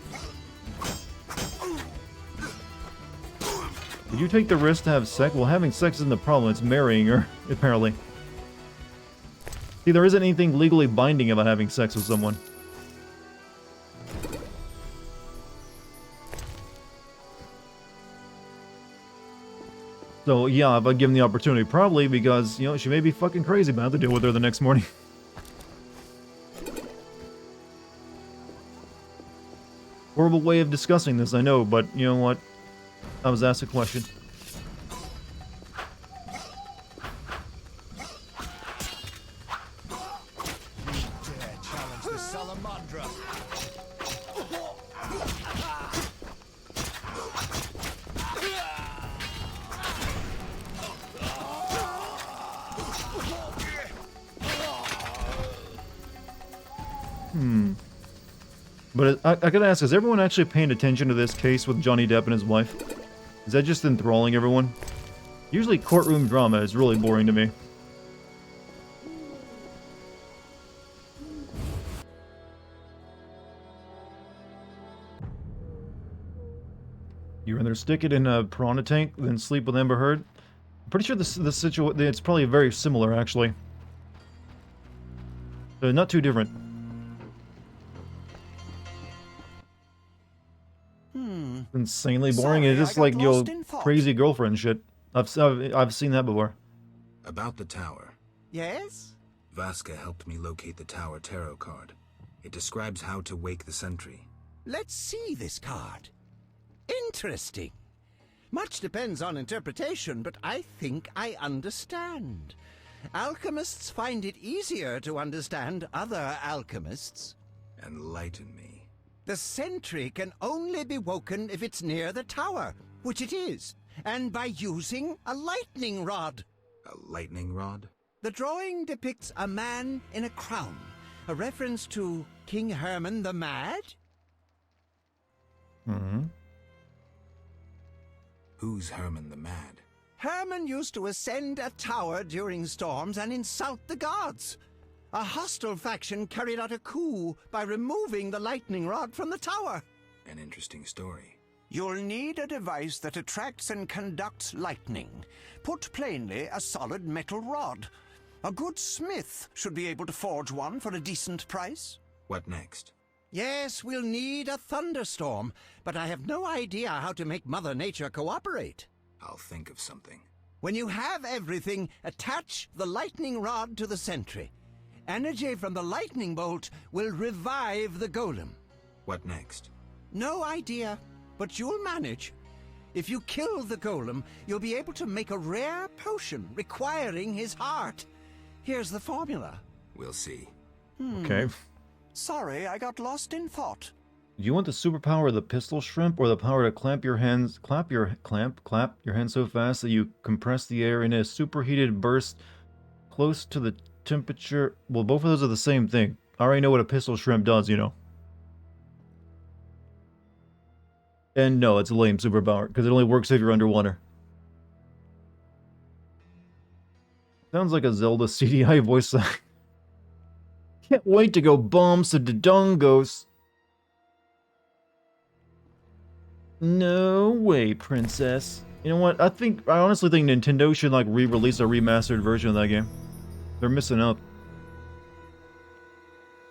Would you take the risk to have sex? Well, having sex isn't the problem, it's marrying her, apparently. See, there isn't anything legally binding about having sex with someone. So, yeah, if I give him the opportunity, probably because, you know, she may be fucking crazy, but I have to deal with her the next morning. Horrible way of discussing this, I know, but you know what? I was asked a question. Dare challenge the salamandra. But I gotta ask, is everyone actually paying attention to this case with Johnny Depp and his wife? Is that just enthralling everyone? Usually courtroom drama is really boring to me. You'd rather stick it in a piranha tank than sleep with Amber Heard? I'm pretty sure the situation, it's probably very similar, actually. Not too different. Insanely boring. Sorry, It's I just got like your lost in thought. crazy girlfriend shit. I've seen that before. About the tower. Yes? Vasca helped me locate the tower tarot card. It describes how to wake the sentry. Let's see this card. Interesting. Much depends on interpretation, but I think I understand. Alchemists find it easier to understand other alchemists. Enlighten me. The sentry can only be woken if it's near the tower, which it is, and by using a lightning rod. A lightning rod? The drawing depicts a man in a crown, a reference to King Herman the Mad? Who's Herman the Mad? Herman used to ascend a tower during storms and insult the gods. A hostile faction carried out a coup by removing the lightning rod from the tower. An interesting story. You'll need a device that attracts and conducts lightning. Put plainly, a solid metal rod. A good smith should be able to forge one for a decent price. What next? Yes, we'll need a thunderstorm, but I have no idea how to make Mother Nature cooperate. I'll think of something. When you have everything, attach the lightning rod to the sentry. Energy from the lightning bolt will revive the golem. What next? No idea, but you'll manage. If you kill the golem, you'll be able to make a rare potion requiring his heart. Here's the formula. We'll see. Okay. Sorry, I got lost in thought. Do you want the superpower of the pistol shrimp or the power to clap your hands so fast that you compress the air in a superheated burst close to the temperature? Well, both of those are the same thing. I already know what a pistol shrimp does, you know. And no, it's a lame superpower, because it only works if you're underwater. Sounds like a Zelda CDI voice line. Can't wait to go bomb some Dodongos. No way, princess. You know what? I honestly think Nintendo should like re-release a remastered version of that game. They're missing out.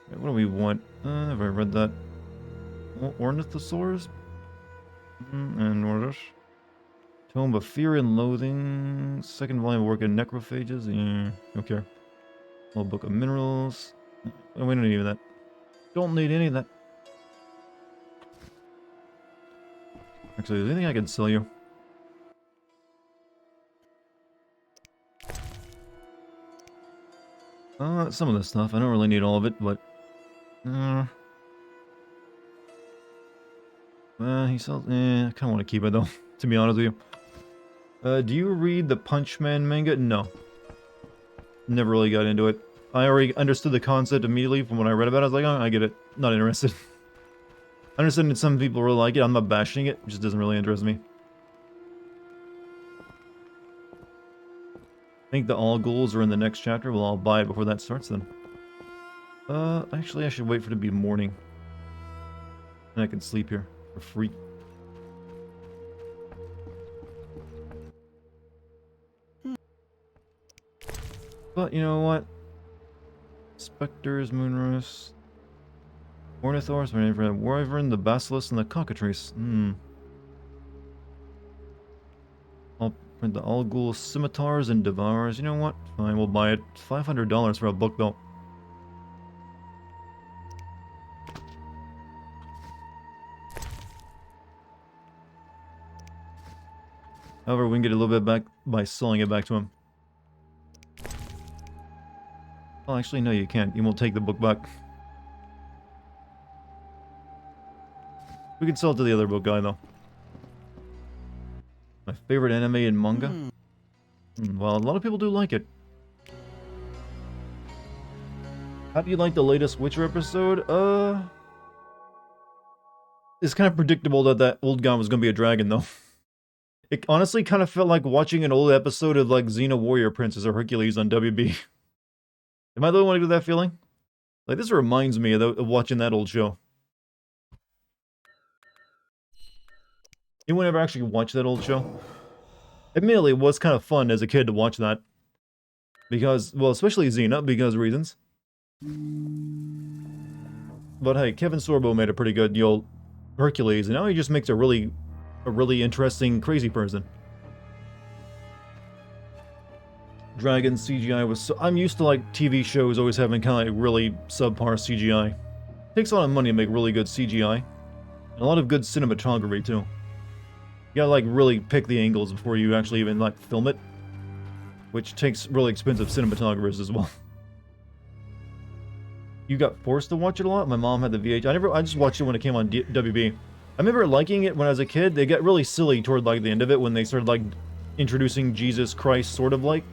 What do we want? Have I read that? Ornithosaurs? And Ordish. Tome of Fear and Loathing. Second volume of work in Necrophages. Yeah, okay. Little Book of Minerals. Oh, we don't need any of that. Don't need any of that. Actually, is there anything I can sell you? Some of this stuff. I don't really need all of it, but... he sells... I kind of want to keep it, though, to be honest with you. Do you read the Punch Man manga? No. Never really got into it. I already understood the concept immediately from when I read about it. I was like, oh, I get it. Not interested. I understand that some people really like it. I'm not bashing it. It just doesn't really interest me. I think the all ghouls are in the next chapter. Well, I'll buy it before that starts then. Actually, I should wait for it to be morning. And I can sleep here for free. But you know what? Spectres, Moonroost, Ornithors, Wyvern, the Basilisk, and the Cockatrice. I'll print the Algul Scimitars and Devourers. You know what? Fine, we'll buy it. $500 for a book belt. However, we can get a little bit back by selling it back to him. Well, actually, no, you can't. You won't take the book back. We can sell it to the other book guy, though. My favorite anime and manga? Well, a lot of people do like it. How do you like the latest Witcher episode? It's kind of predictable that that old guy was going to be a dragon, though. It honestly kind of felt like watching an old episode of, like, Xena Warrior Princess or Hercules on WB. Am I the only one to get that feeling? Like, this reminds me of watching that old show. Anyone ever actually watch that old show? Admittedly, it was kind of fun as a kid to watch that. Because, well, especially Xena, because of reasons. But hey, Kevin Sorbo made a pretty good, Hercules, and now he just makes a really interesting, crazy person. Dragon CGI was so... I'm used to, like, TV shows always having kind of, like, really subpar CGI. It takes a lot of money to make really good CGI. And a lot of good cinematography, too. You gotta, like, really pick the angles before you actually even, like, film it. Which takes really expensive cinematographers as well. You got forced to watch it a lot? My mom had the VH. I just watched it when it came on WB. I remember liking it when I was a kid. They got really silly toward, like, the end of it when they started, like, introducing Jesus Christ, sort of like.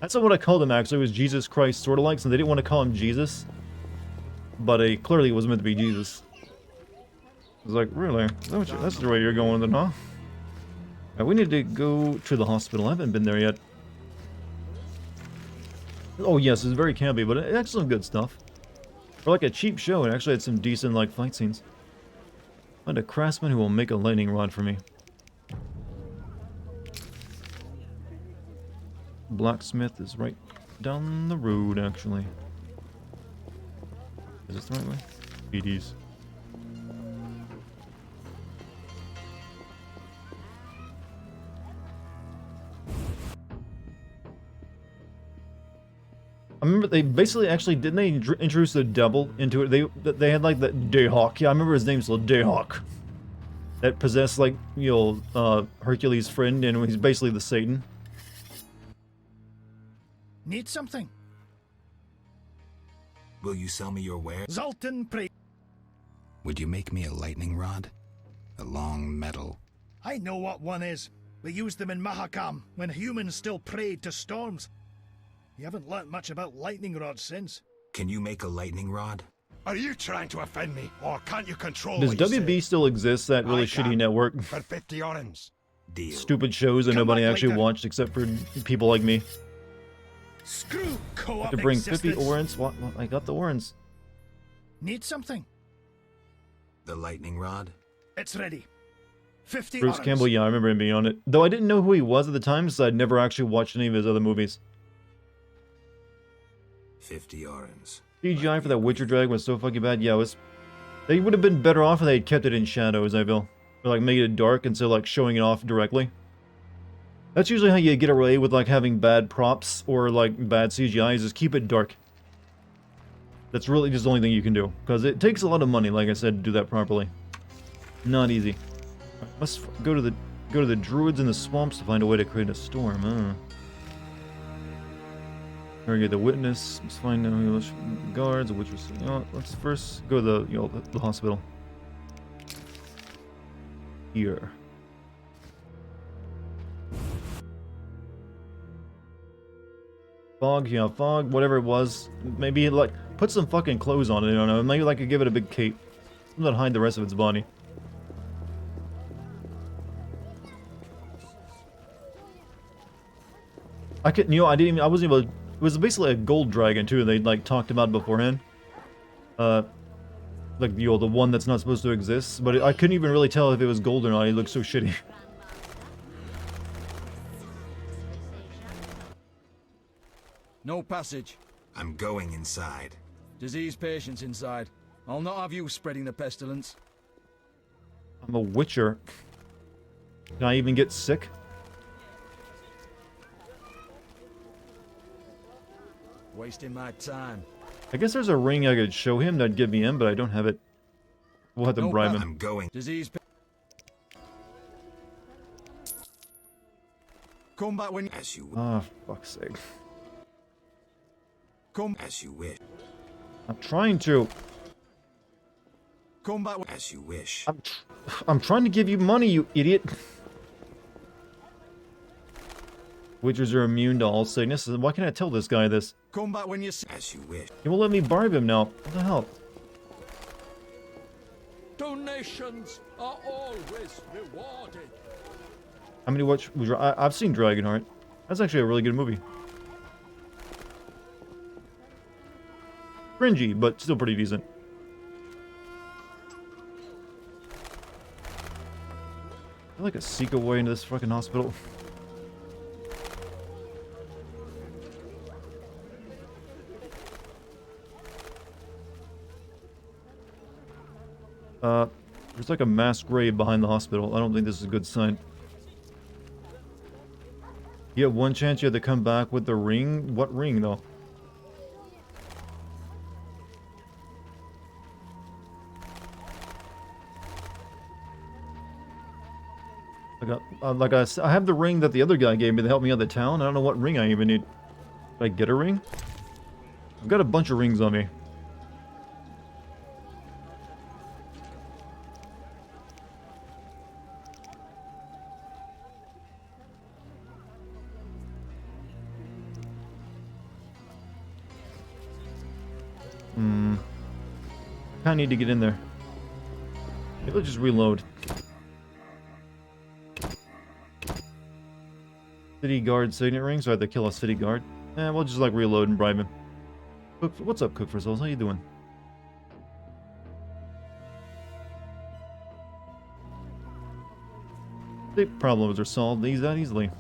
That's not what I called him, actually. It was Jesus Christ, sort of like, so they didn't want to call him Jesus. But clearly it was meant to be Jesus. I was like, really? That's the way you're going then, huh? Right, we need to go to the hospital. I haven't been there yet. Oh yes, it's very campy, but it had some good stuff. For like a cheap show, it actually had some decent, like, fight scenes. Find a craftsman who will make a lightning rod for me. Blacksmith is right down the road, actually. Is this the right way? BDs. I remember they basically actually didn't they introduce the devil into it? They had like that Dayhawk. Yeah, I remember his name's still Dayhawk. That possessed like Hercules' friend, and he's basically the Satan. Need something? Will you sell me your ware? Zoltan Pre. Would you make me a lightning rod? A long metal. I know what one is. We used them in Mahakam when humans still prayed to storms. You haven't learnt much about lightning rods since. Can you make a lightning rod? Are you trying to offend me, or can't you control Does what you WB say? still exist? That really I shitty can. network. For 50 orens. Deal. Stupid shows that Come nobody back actually later. watched except for people like me. Screw co-op To bring 50 existence. orens? What? I got the orens. Need something? The lightning rod? It's ready. 50 Bruce orens. Campbell, yeah, I remember him being on it. Though I didn't know who he was at the time, so I'd never actually watched any of his other movies. 50 orens. CGI for that Witcher drag was so fucking bad. Yeah, it was... They would have been better off if they had kept it in shadows, I feel. Or like made it dark instead of like showing it off directly. That's usually how you get away with like having bad props or like bad CGI, is just keep it dark. That's really just the only thing you can do. Because it takes a lot of money, like I said, to do that properly. Not easy. Right, must go to the druids in the swamps to find a way to create a storm, huh? Interrogate the witness. Let's find out the guards, which was. Let's first go to the hospital. Here. Fog, yeah, fog, whatever it was. Maybe like put some fucking clothes on it. I don't know. Maybe like give it a big cape. Not hide the rest of its body. I wasn't able to was basically a gold dragon too. They like talked about beforehand. Like the one that's not supposed to exist. But I couldn't even really tell if it was gold or not. He looked so shitty. No passage. I'm going inside. Disease patients inside. I'll not have you spreading the pestilence. I'm a witcher. Can I even get sick? Wasting my time. I guess there's a ring I could show him that'd give me in, but I don't have it. We'll have to No bribe him. I'm going. Disease. Come back when. As you Ah, fuck's sake. Come. as you wish. I'm trying to. Come back when. As you wish. I'm trying to give you money, you idiot. Witchers are immune to all sickness. Why can't I tell this guy this? Come back when you. As you wish. He won't let me bribe him now. What the hell? Donations are always rewarded. How many watch? I've seen Dragonheart. That's actually a really good movie. Cringy, but still pretty decent. I like a seek a way into this fucking hospital. There's like a mass grave behind the hospital. I don't think this is a good sign. You have one chance you have to come back with the ring? What ring, though? I have the ring that the other guy gave me to help me out of the town. I don't know what ring I even need. Did I get a ring? I've got a bunch of rings on me. I need to get in there. Maybe I'll just reload. City guard signet ring, so I have to kill a city guard. We'll just like reload and bribe him. Cook, what's up, Cook for Souls? How you doing? The problems are solved that easily.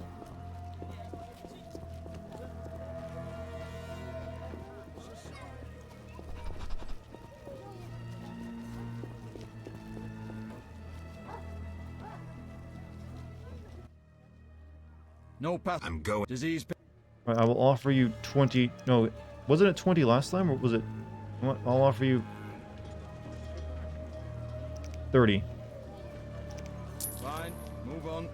No path. I'm going. Disease. Alright, I will offer you 20... No, wasn't it 20 last time, or was it... What? I'll offer you... 30. Fine. Move on.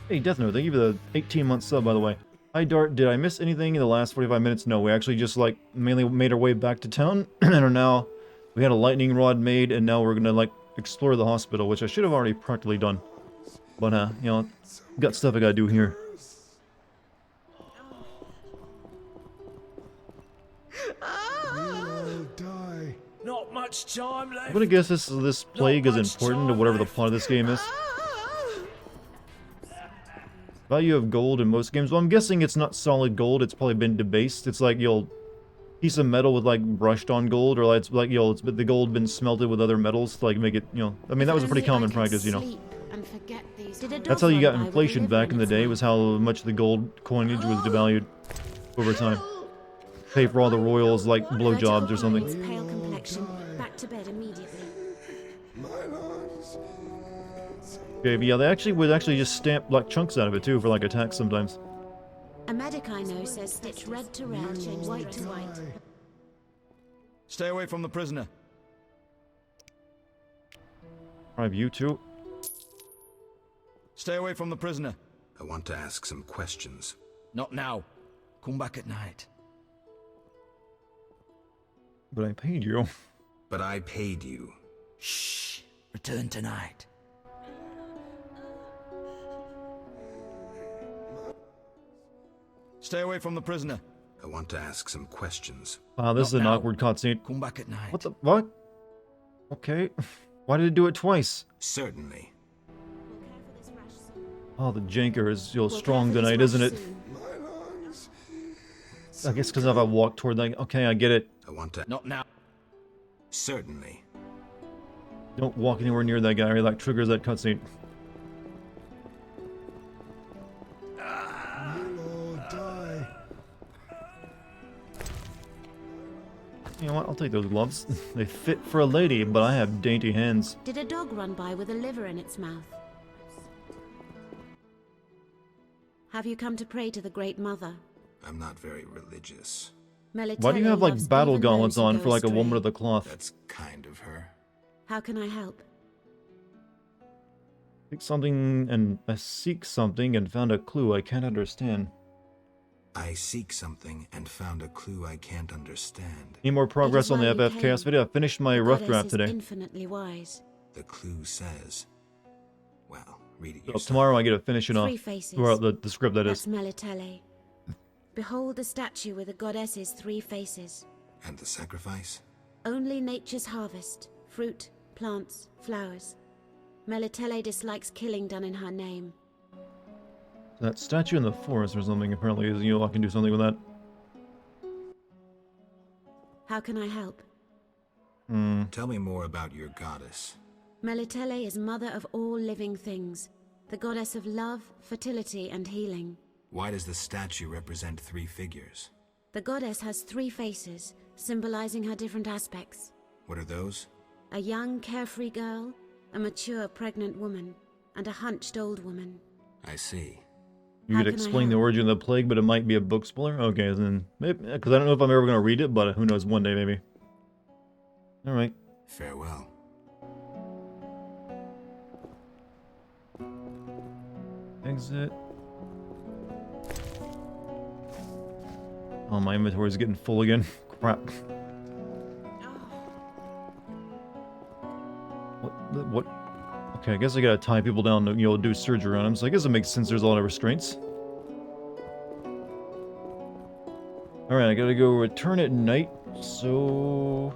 Hey, Death Note, thank you for the 18-month sub, by the way. Hi, Dart. Did I miss anything in the last 45 minutes? No, we actually just, like, mainly made our way back to town, and are now... We had a lightning rod made, and now we're gonna, like, explore the hospital, which I should have already practically done. But, you know, got stuff I gotta do here. Not much time left. I'm gonna guess this plague is important to whatever the plot of this game is. Value of gold in most games. Well, I'm guessing it's not solid gold. It's probably been debased. It's like you'll piece of metal with like brushed on gold, or it's like it's the gold been smelted with other metals to like make it. I mean that was a pretty common practice. That's how you got inflation back in the day. Was how much the gold coinage was devalued over time. Pay for all the royals like blowjobs or something. Pale complexion. Back to bed immediately. Okay, but yeah, they would just stamp like chunks out of it too for like attacks sometimes. A medic I know says stitch red to red, white to white. Stay away from the prisoner. Alright, you too. Stay away from the prisoner. I want to ask some questions. Not now. Come back at night. But I paid you. But I paid you. Shh. Return tonight. Stay away from the prisoner. I want to ask some questions. Wow, this is an awkward cutscene. Come back at night. What the what? Okay. Why did it do it twice? Certainly. Oh, the janker is strong tonight, isn't it? I guess because if I walk toward that... Okay, I get it. I want to... Not now. Certainly. Don't walk anywhere near that guy or that triggers that cutscene. Die. You know what? I'll take those gloves. They fit for a lady, but I have dainty hands. Did a dog run by with a liver in its mouth? Have you come to pray to the Great Mother? I'm not very religious. Why do you have like battle gauntlets on for like a woman of the cloth? That's kind of her. How can I help? I seek something and found a clue I can't understand. I seek something and found a clue I can't understand. Any more progress on the FF Chaos video? I finished my rough draft today. Infinitely wise. The clue says... Well, read it So yourself. tomorrow I get to finish it off. 3 faces. Or the script that That's is. Melitele. Behold the statue with the goddess's 3 faces. And the sacrifice? Only nature's harvest. Fruit, plants, flowers. Melitele dislikes killing done in her name. That statue in the forest or something apparently is, I can do something with that. How can I help? Tell me more about your goddess. Melitele is mother of all living things, the goddess of love, fertility, and healing. Why does the statue represent 3 figures? The goddess has 3 faces, symbolizing her different aspects. What are those? A young, carefree girl, a mature, pregnant woman, and a hunched old woman. I see. You How could can I explain the help? origin of the plague, but it might be a book spoiler? Okay, then maybe, because I don't know if I'm ever going to read it, but who knows, one day maybe. Alright. Farewell. Exit. Oh, my inventory is getting full again. Crap. What? Okay, I guess I gotta tie people down to, do surgery on them, so I guess it makes sense there's a lot of restraints. Alright, I gotta go return at night, so...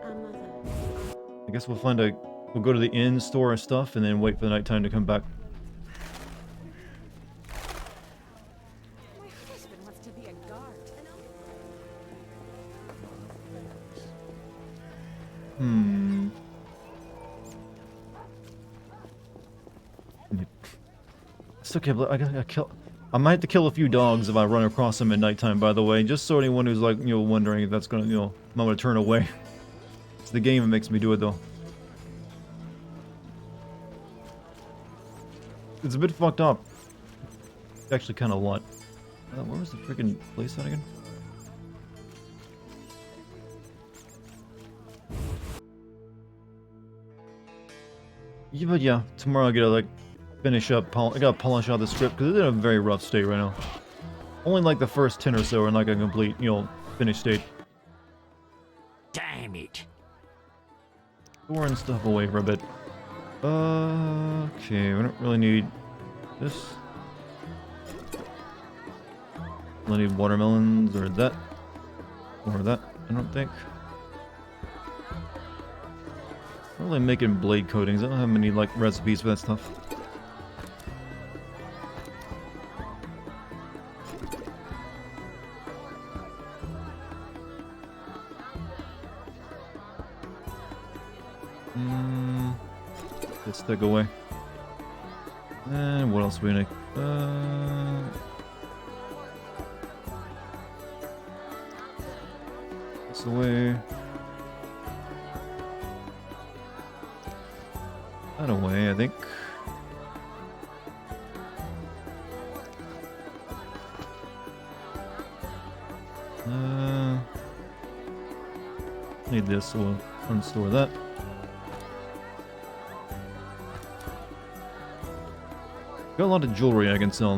Our mother. I guess we'll go to the inn, store our stuff, and then wait for the nighttime to come back. My husband wants to be a guard. Still can't believe I gotta kill... I might have to kill a few dogs if I run across them at nighttime, by the way, just so anyone who's like, wondering if that's gonna, I'm gonna turn away. It's the game that makes me do it, though. It's a bit fucked up. It's actually kind of a lot. Where was the freaking place at again? Yeah, but yeah, tomorrow I gotta finish up. I gotta polish out the script because it's in a very rough state right now. Only like the first 10 or so are in like a complete, finished state. Damn it. Storing stuff away for a bit. Okay, we don't really need this. We don't need watermelons or that. Or that, I don't think. I'm really making blade coatings. I don't have many recipes for that stuff. Get stick away. And what else we need? This away. That away, I think. Need this, so we'll unstore that. Got a lot of jewelry I can sell.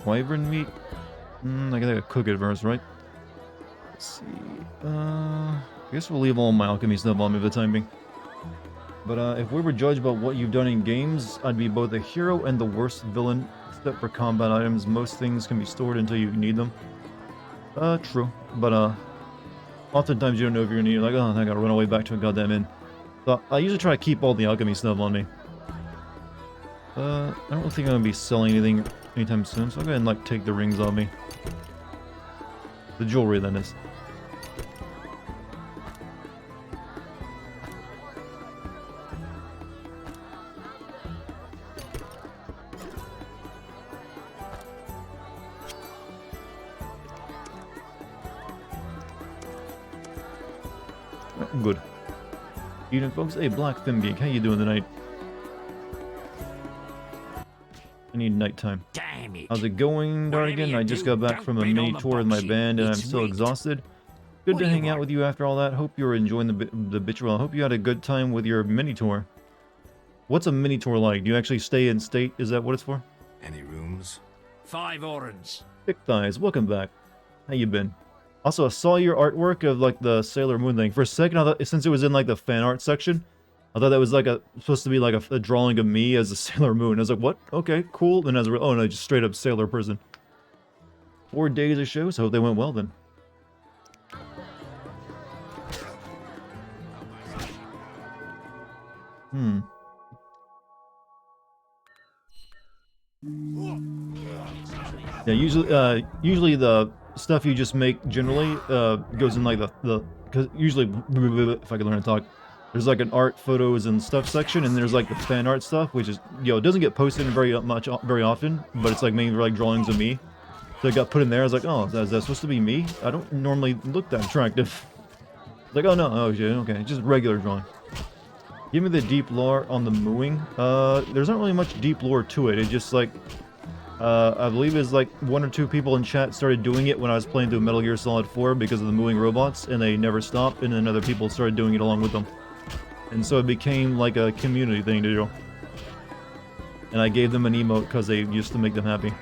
Wyvern meat? I gotta cook it first, right? Let's see. I guess we'll leave all my alchemy stuff on me for the time being. But if we were judged by what you've done in games, I'd be both a hero and the worst villain. Except for combat items, most things can be stored until you need them. True. But oftentimes you don't know if you're gonna need it. Like, oh, I gotta run away back to a goddamn inn. So I usually try to keep all the alchemy stuff on me. I don't think I'm gonna be selling anything anytime soon, so I'll go ahead and take the rings on me. The jewelry, that is. Good. Evening, folks. Hey, Black Fim Geek, how you doing tonight? I need nighttime. Damn it. How's it going, Dartigan? I just got back from a mini tour with my band, and I'm still exhausted. Good to hang out with you after all that. Hope you were enjoying the Bitchwell. Hope you had a good time with your mini tour. What's a mini tour like? Do you actually stay in state? Is that what it's for? Any rooms? 5 orange. Thick Thighs, welcome back. How you been? Also, I saw your artwork of like the Sailor Moon thing. For a second, I thought, since it was in like the fan art section, I thought that was like supposed to be like a drawing of me as a Sailor Moon. I was like, what? Okay, cool. And oh no, just straight up Sailor person. 4 days of shows. Hope they went well then. Yeah, usually the stuff you just make generally goes in like because usually, if I can learn to talk, there's like an art, photos, and stuff section, and there's like the fan art stuff, which is, it doesn't get posted very often, but it's like mainly like drawings of me. So it got put in there. I was like, oh, is that supposed to be me? I don't normally look that attractive. Like, oh no, oh shit, okay, just regular drawing. Give me the deep lore on the mooing. There's not really much deep lore to it. It just like, I believe it's like 1 or 2 people in chat started doing it when I was playing through Metal Gear Solid 4 because of the mooing robots, and they never stopped, and then other people started doing it along with them. And so it became like a community thing to do. And I gave them an emote because they used to make them happy.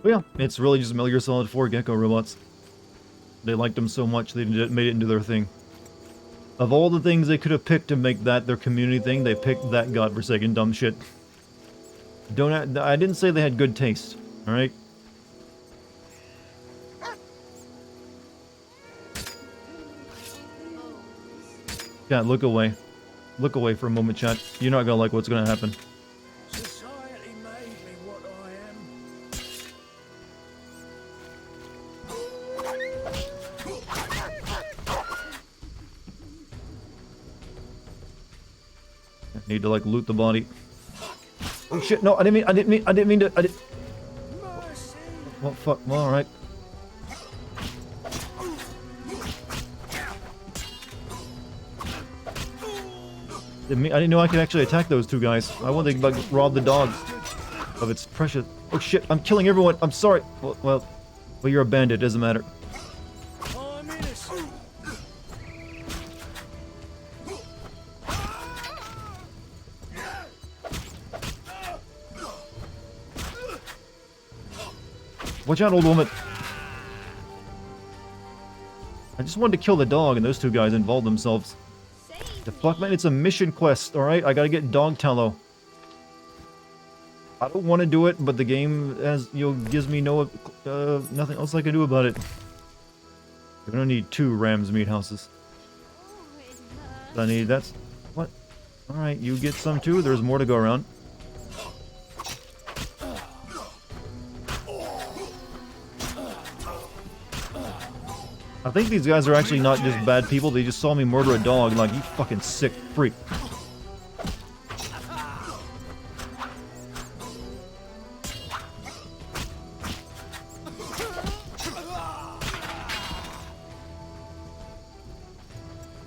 But yeah, it's really just Metal Gear Solid 4 Gecko robots. They liked them so much they made it into their thing. Of all the things they could have picked to make that their community thing, they picked that godforsaken dumb shit. I didn't say they had good taste, alright? Chat, look away. Look away for a moment, chat. You're not gonna like what's gonna happen. Society made me what I am. I need to like loot the body. Oh shit! No, I didn't mean to. Well, fuck. Well, all right. I didn't know I could actually attack those 2 guys. I wanted to like rob the dog of its precious. Oh shit! I'm killing everyone. I'm sorry. Well, you're a bandit. Doesn't matter. I'm innocent. Watch out, old woman. I just wanted to kill the dog, and those 2 guys involved themselves. The fuck, man? It's a mission quest, alright? I gotta get dog tallow. I don't want to do it, but the game gives me nothing else I can do about it. We're gonna need 2 ram's meat houses. That's... What? Alright, you get some too. There's more to go around. I think these guys are actually not just bad people, they just saw me murder a dog and like, you fucking sick freak.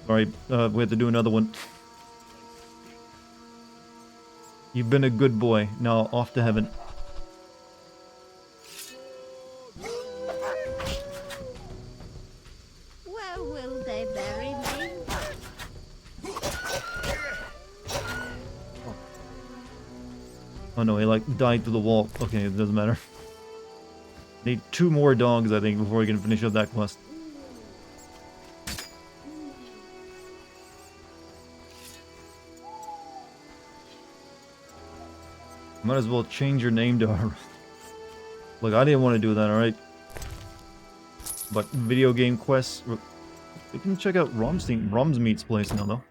Alright, we have to do another one. You've been a good boy, now off to heaven. Oh no, he like died through the wall. Okay, it doesn't matter. Need 2 more dogs, I think, before we can finish up that quest. Might as well change your name to her. Look, I didn't want to do that, alright? But video game quests... We can check out Rom's Meat's place now, though.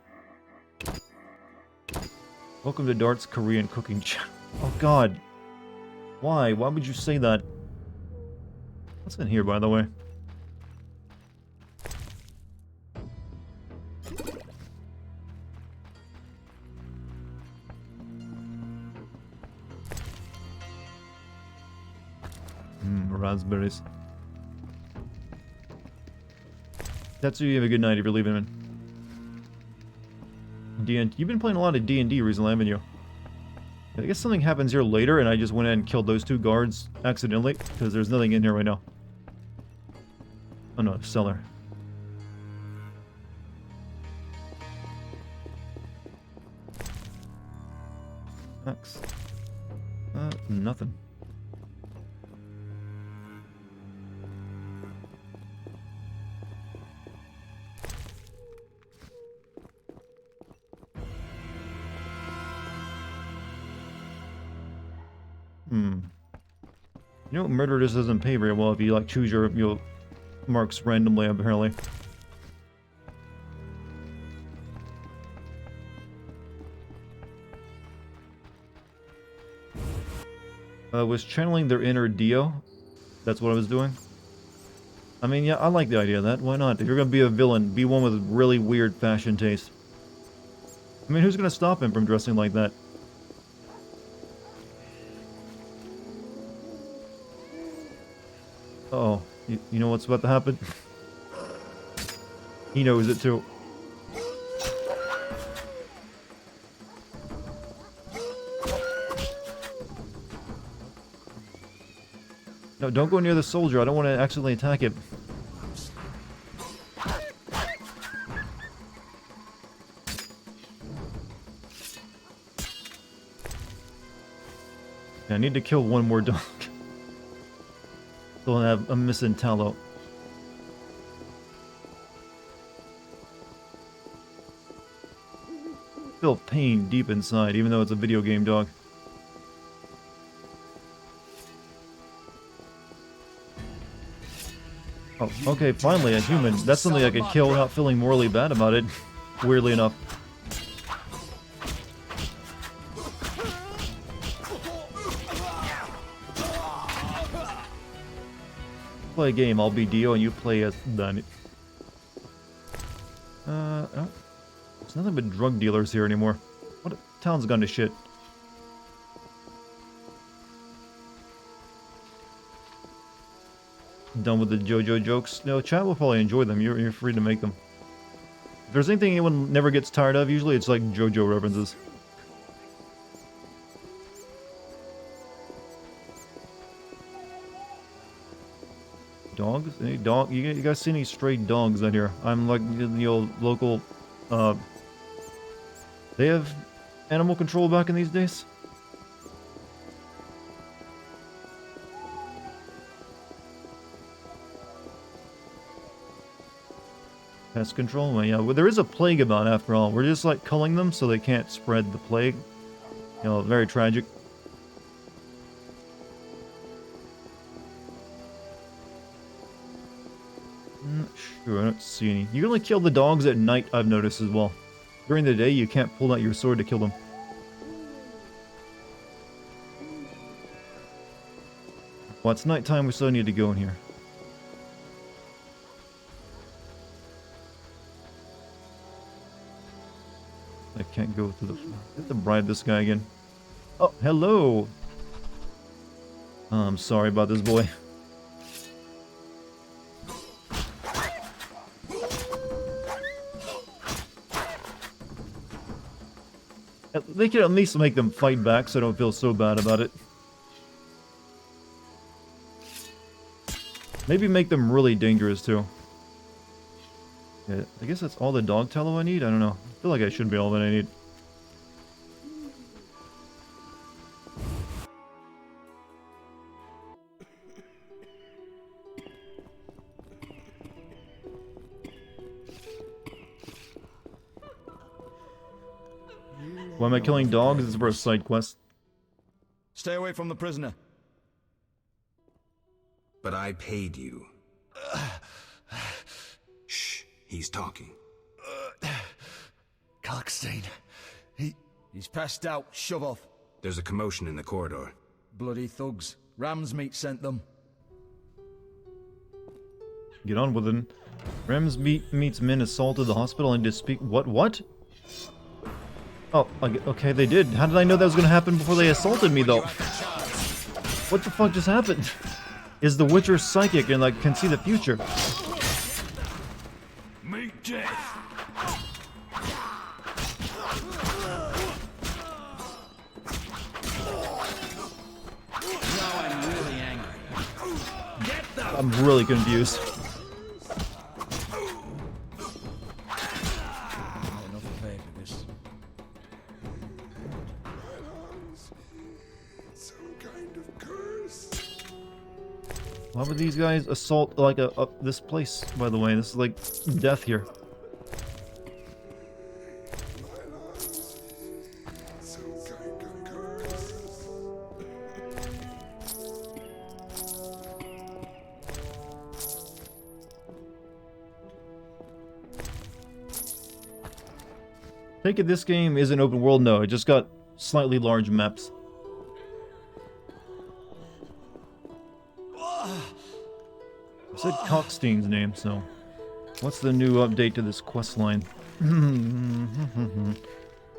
Welcome to Dart's Korean cooking channel. Oh god. Why? Why would you say that? What's in here, by the way? Raspberries. That's you have a good night if you're leaving, man. You've been playing a lot of D&D recently, haven't you? I guess something happens here later, and I just went in and killed those two guards accidentally, because there's nothing in here right now. Oh no, cellar. X. Nothing. You know, murder just doesn't pay very well if you, like, choose your marks randomly, apparently. Was channeling their inner Dio. That's what I was doing. I mean, yeah, I like the idea of that. Why not? If you're gonna be a villain, be one with really weird fashion taste. I mean, who's gonna stop him from dressing like that? Uh-oh. You know what's about to happen? He knows it too. No, don't go near the soldier. I don't want to accidentally attack him. Yeah, I need to kill one more dog. Still have a missing tallow. Feel pain deep inside, even though it's a video game dog. Oh, okay, finally a human. That's something I could kill without feeling morally bad about it. Weirdly enough. Play a game, I'll be Dio and you play as Danny. Oh. There's nothing but drug dealers here anymore. What a town's gone to shit. Done with the JoJo jokes. No, chat will probably enjoy them. You're free to make them. If there's anything anyone never gets tired of, usually it's like JoJo references. Dogs? Any dog? You guys see any stray dogs out here? I'm like the old local. They have animal control back in these days. Pest control? Well, yeah, well, there is a plague about after all. We're just like culling them so they can't spread the plague. You know, very tragic. Sure, I don't see any. You can only kill the dogs at night, I've noticed as well. During the day, you can't pull out your sword to kill them. Well, it's nighttime, we still need to go in here. I can't go through the... I have to bribe this guy again. Oh, hello! Oh, I'm sorry about this boy. They could at least make them fight back so I don't feel so bad about it. Maybe make them really dangerous too. Yeah, I guess that's all the dog tallow I need? I don't know. I feel like I should be all that I need. Why am I killing dogs? This is for a side quest. Stay away from the prisoner. But I paid you. Shh, he's talking. Kalkstein, He's passed out. Shove off. There's a commotion in the corridor. Bloody thugs. Ram's meat sent them. Get on with it. Rems meets men assaulted the hospital and to speak. What? Oh, okay, they did. How did I know that was going to happen before they assaulted me, though? What the fuck just happened? Is the Witcher psychic and, like, can see the future? Meet death. Now I'm really angry. I'm really confused. Enough of that for this. Why would these guys assault, like, this place, by the way? This is, like, death here. Take it this game is an open world? No, it just got slightly large maps. I said Cockstein's name, so... What's the new update to this quest line?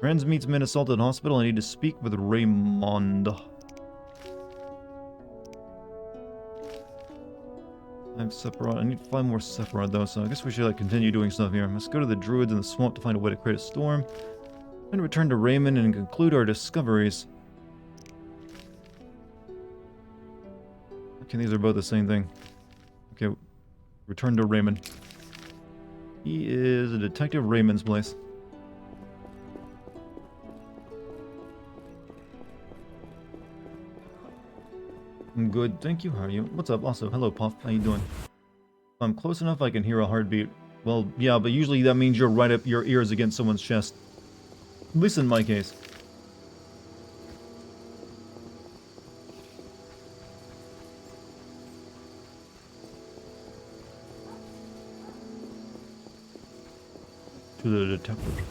Renz meets men assaulted at hospital. I need to speak with Raymond. I'm Sephiroth. I need 5 more Sephiroth though, so I guess we should continue doing stuff here. Let's go to the druids in the swamp to find a way to create a storm. And return to Raymond and conclude our discoveries. Okay, these are both the same thing. Okay, return to Raymond. He is a detective. Raymond's place. I'm good, thank you. How are you? What's up? Also, hello, Puff. How you doing? If I'm close enough, I can hear a heartbeat. Well, yeah, but usually that means you're right up your ears against someone's chest. At least in my case. To the detective.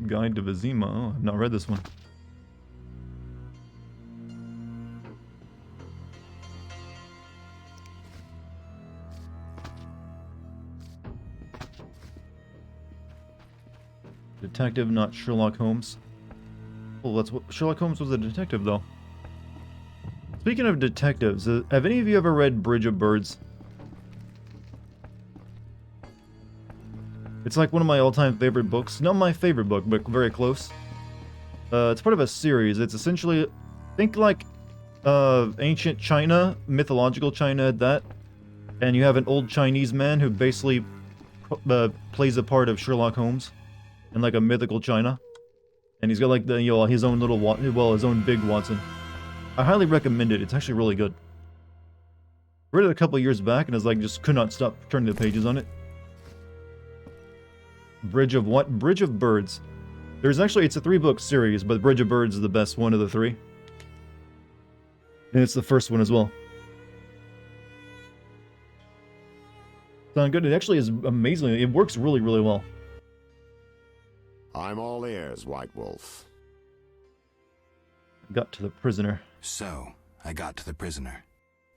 Guide to Vizima. Oh, I've not read this one. Detective, not Sherlock Holmes. Well, that's what Sherlock Holmes was a detective, though. Speaking of detectives, have any of you ever read Bridge of Birds? It's like one of my all-time favorite books. Not my favorite book, but very close. It's part of a series. It's essentially, think like ancient China, mythological China at that. And you have an old Chinese man who basically plays the part of Sherlock Holmes in like a mythical China. And he's got like the, his own little, his own big Watson. I highly recommend it. It's actually really good. Read it a couple years back and I was like, just could not stop turning the pages on it. Bridge of what? Bridge of Birds. There's actually, it's a 3-book series, but Bridge of Birds is the best one of the 3. And it's the first one as well. Sound good? It actually is amazingly, it works really, really well. I'm all ears, White Wolf. Got to the prisoner. So, I got to the prisoner.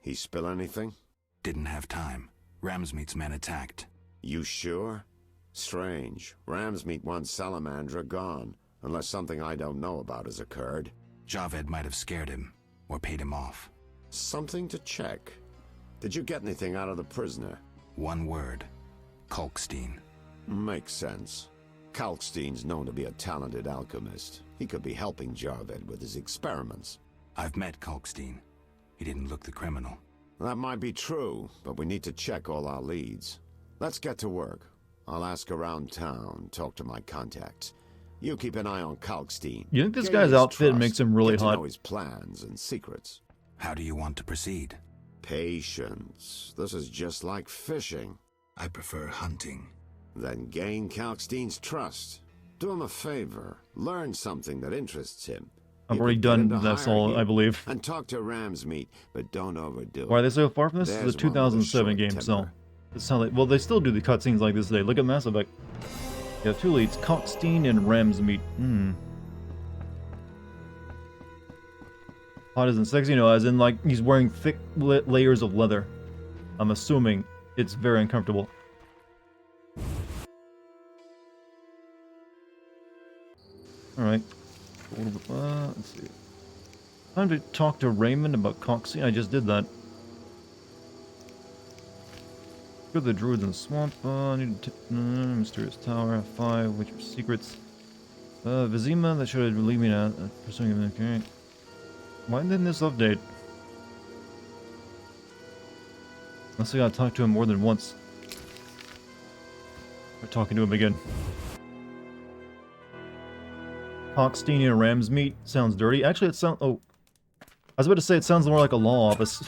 He spill anything? Didn't have time. Ramsmeet's men attacked. You sure? Strange. Ramsmeet wants Salamandra gone, unless something I don't know about has occurred. Javed might have scared him, or paid him off. Something to check. Did you get anything out of the prisoner? 1 word. Kalkstein. Makes sense. Kalkstein's known to be a talented alchemist. He could be helping Javed with his experiments. I've met Kalkstein. He didn't look the criminal. That might be true, but we need to check all our leads. Let's get to work. I'll ask around town, talk to my contacts. You keep an eye on Kalkstein. You think this Gain guy's his outfit trust. makes him really Get to hot? know his plans and secrets. How do you want to proceed? Patience. This is just like fishing. I prefer hunting. Then gain Kalkstein's trust. Do him a favor. Learn something that interests him. I've You already could get done him to that's hire all, you. I believe. And talk to Ramsmeet, but don't overdo it. Why are they so far from this? This There's is a one with a 2007 short game, so... temper. It's how they, well, they still do the cutscenes like this today. Look at Mass Effect. Yeah, 2 leads. Kalkstein and Ramsmeet. Hot isn't sexy, no, as in like he's wearing thick layers of leather. I'm assuming it's very uncomfortable. Alright. Let's see. Time to talk to Raymond about Coxie. I just did that. Go to the druids in the swamp. Need to mysterious tower. 5. Which are secrets. Vizima, that should leave me now. Pursuing him. Okay. Why didn't this update? Unless I gotta talk to him more than once. We're talking to him again. Cockstein and ram's meat sounds dirty. Actually, it sounds. Oh, I was about to say it sounds more like a law office.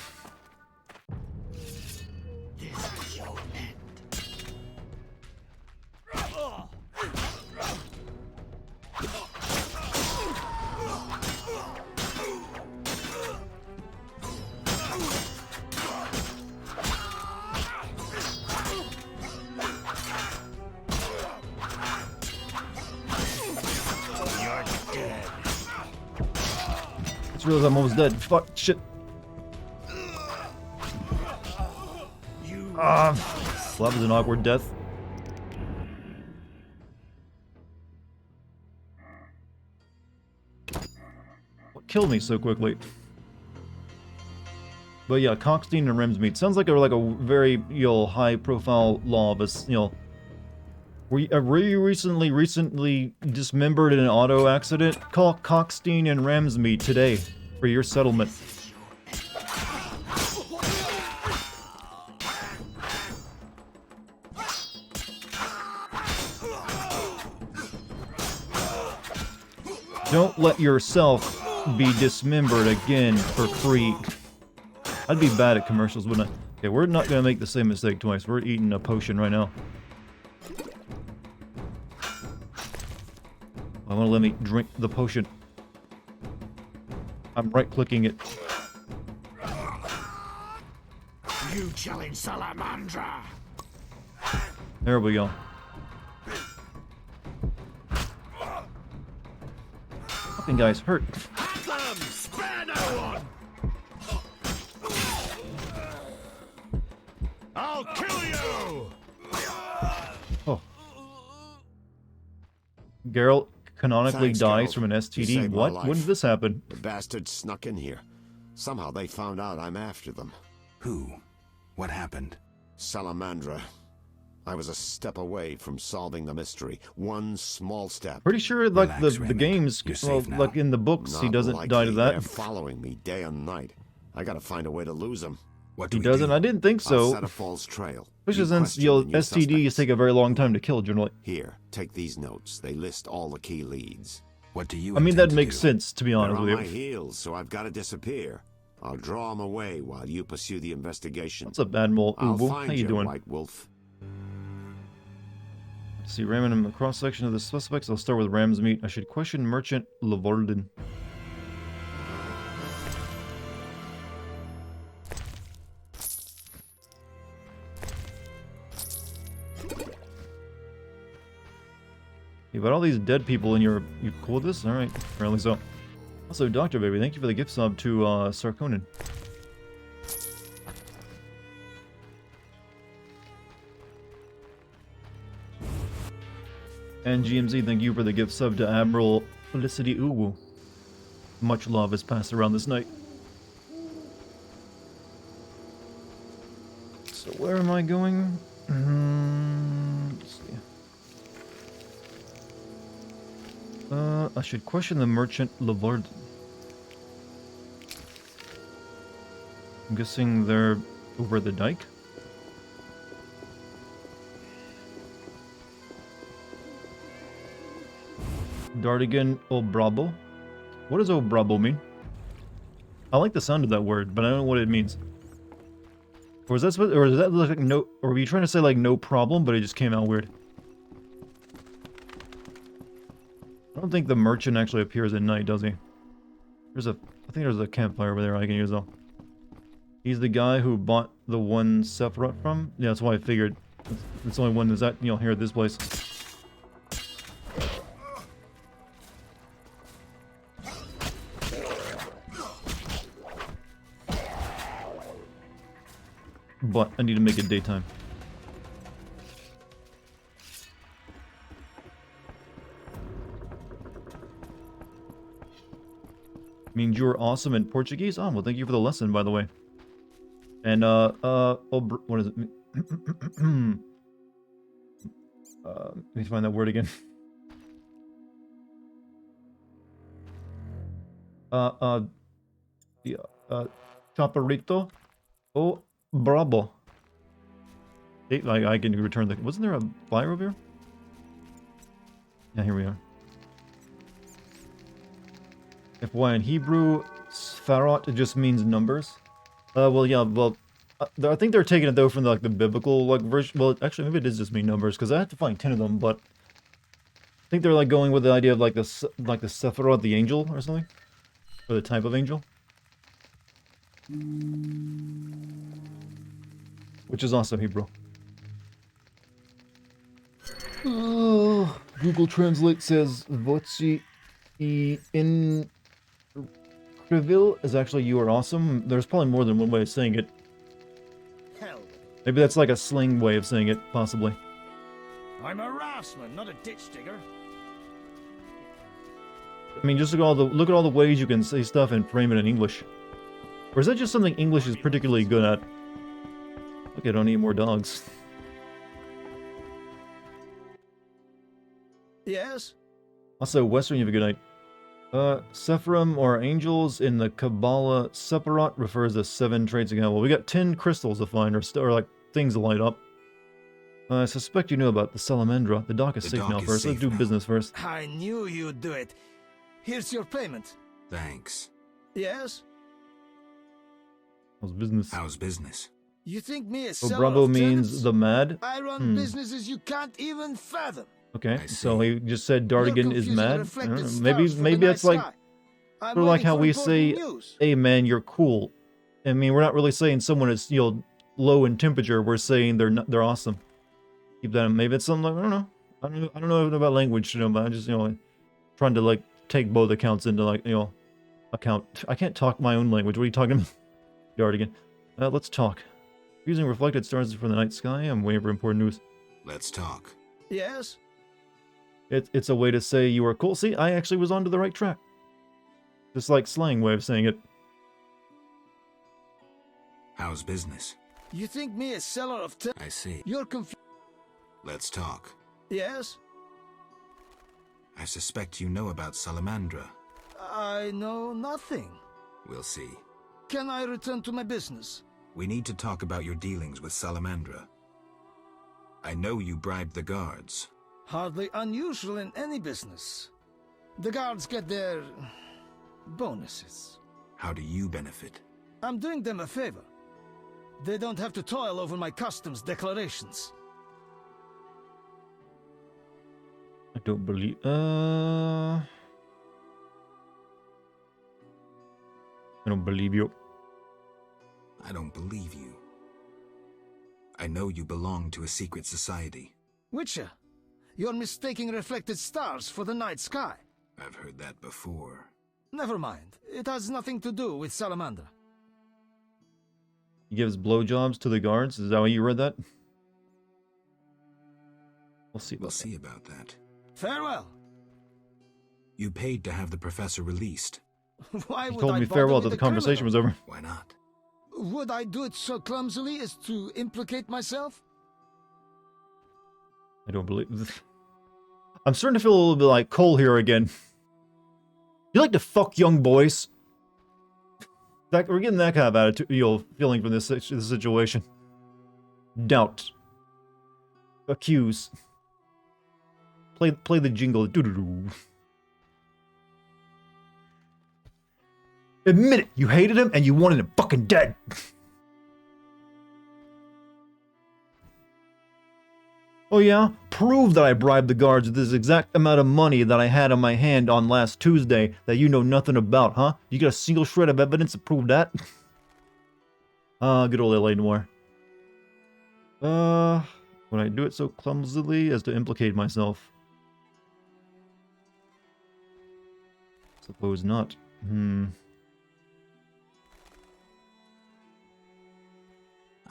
I realize I'm almost dead. Fuck, shit. Well, that was an awkward death. What killed me so quickly? But yeah, Cockstein and Remsmeat sounds like a very high-profile law of us. Were you recently dismembered in an auto accident? Call Cockstein and Ramsmeat today for your settlement. Don't let yourself be dismembered again for free. I'd be bad at commercials, wouldn't I? Okay, we're not gonna make the same mistake twice. We're eating a potion right now. I want to let me drink the potion. I'm right-clicking it. You challenge Salamandra! There we go. Fucking guy's hurt. Spare no one! I'll kill you! Oh. Geralt canonically Thanks, dies Geralt. from an You STD. saved my What? life. When did this happen? The bastards snuck in here. Somehow they found out I'm after them. Who? What happened? Salamandra. I was a step away from solving the mystery. One small step. Pretty sure, like, Relax, the Raymond. games, You're well, safe now. like in the books, he Not doesn't likely. die to They're that. following me day and night. I gotta find a way to lose them. What do He we doesn't? do? I didn't think I'll so. set a false trail. Especially You since, question the new STDs suspects. take a very long time to kill, generally. Here, take these notes. They list all the key leads. What do you I mean, intend that to makes do? sense, to be They're honest on with my you. heels, so I've got to disappear. I'll draw them away while you pursue the investigation. What's up, Admiral I'll Ubu? find How you doing? White Wolf. Let's see, Raymond in the cross-section of the suspects. I'll start with Ramsmeat. I should question Merchant Lavorden. You got all these dead people in your... You cool with this? Alright, apparently so. Also, Dr. Baby, thank you for the gift sub to Sarkonin. And GMZ, thank you for the gift sub to Admiral Felicity Uwu. Much love is passed around this night. So where am I going? Let's see. I should question the merchant Lavard. I'm guessing they're over the dike. Dartigan Obrabo. What does Obrabo mean? I like the sound of that word, but I don't know what it means. Or is that supposed, or is that like no? Or were you trying to say like no problem, but it just came out weird? I don't think the merchant actually appears at night, does he? I think there's a campfire over there I can use though. He's the guy who bought the one Sephiroth from? Yeah, that's why I figured. It's the only one that's at, here at this place. but I need to make it daytime. Means you were awesome in Portuguese? Oh, well, thank you for the lesson, by the way. And, what is it? Let me find that word again. Yeah, Chaparrito. Oh, bravo. Hey, like, I can return the... Wasn't there a flyer over here? Yeah, here we are. FY in Hebrew, Sfarot, it just means numbers. Well, yeah, well, I think they're taking it, though, from, like, the biblical, like, version. Well, actually, maybe it does just mean numbers, because I have to find 10 of them, but... I think they're, like, going with the idea of, like, the Sephiroth, the angel, or something? Or the type of angel? Which is also Hebrew. Google Translate says, Voci in... Creville is actually you are awesome. There's probably more than one way of saying it. Hell, Maybe that's like a slang way of saying it, possibly. I'm a raftsman, not a ditch digger. I mean, just look at all the ways you can say stuff and frame it in English. Or is that just something English is particularly good at? Okay, I don't need more dogs. Yes? Also, Western, you have a good night. Sephirim, or angels, in the Kabbalah, Sephiroth refers to 7 traits again. Well, we got 10 crystals to find, or like, things to light up. I suspect you know about the Salamandra. The dock is safe now first. Let's do business first. I knew you'd do it. Here's your payment. Thanks. Yes? How's business? How's business? You think me a So seller Bravo of means turnips? the mad? I run businesses you can't even fathom. Okay, so he just said Dartigan is confusing mad. I reflected don't know. stars Maybe for the maybe night it's like sky. I'm sort of like waiting how for we important say, news. "Hey man, you're cool." I mean, we're not really saying someone is, you know, low in temperature. We're saying they're awesome. Keep that in. Maybe it's something like, I don't know. I don't know about language, you know, but I just, you know, trying to like take both accounts into, like, you know, account. I can't talk my own language. What are you talking about? Dartigan. Let's talk. Using reflected stars for the night sky. I'm waiting for important news. Let's talk. Yes? It's a way to say you are cool. See, I actually was onto the right track. Just like slang way of saying it. How's business? You think me a seller of turnips? I see. You're confused. Let's talk. Yes? I suspect you know about Salamandra. I know nothing. We'll see. Can I return to my business? We need to talk about your dealings with Salamandra. I know you bribed the guards. Hardly unusual in any business. The guards get their bonuses. How do you benefit? I'm doing them a favor. They don't have to toil over my customs declarations. I don't believe. I don't believe you. I don't believe you. I know you belong to a secret society. Witcher, you're mistaking reflected stars for the night sky. I've heard that before. Never mind. It has nothing to do with Salamandra. He gives blowjobs to the guards. Is that how you read that? We'll see. We'll see about that. Farewell. You paid to have the professor released. Why He would told I me bother farewell with till the a conversation was criminal? over. Why not? Would I do it so clumsily as to implicate myself? I don't believe. I'm starting to feel a little bit like Cole here again. You like to fuck young boys? We're getting that kind of attitude, you know, feeling from this situation. Doubt. Accuse. Play the jingle. Doo-doo-doo. Admit it, you hated him and you wanted him fucking dead. Oh yeah? Prove that I bribed the guards with this exact amount of money that I had on my hand on last Tuesday that you know nothing about, huh? You got a single shred of evidence to prove that? Good old L.A. Noire. When I do it so clumsily as to implicate myself. Suppose not.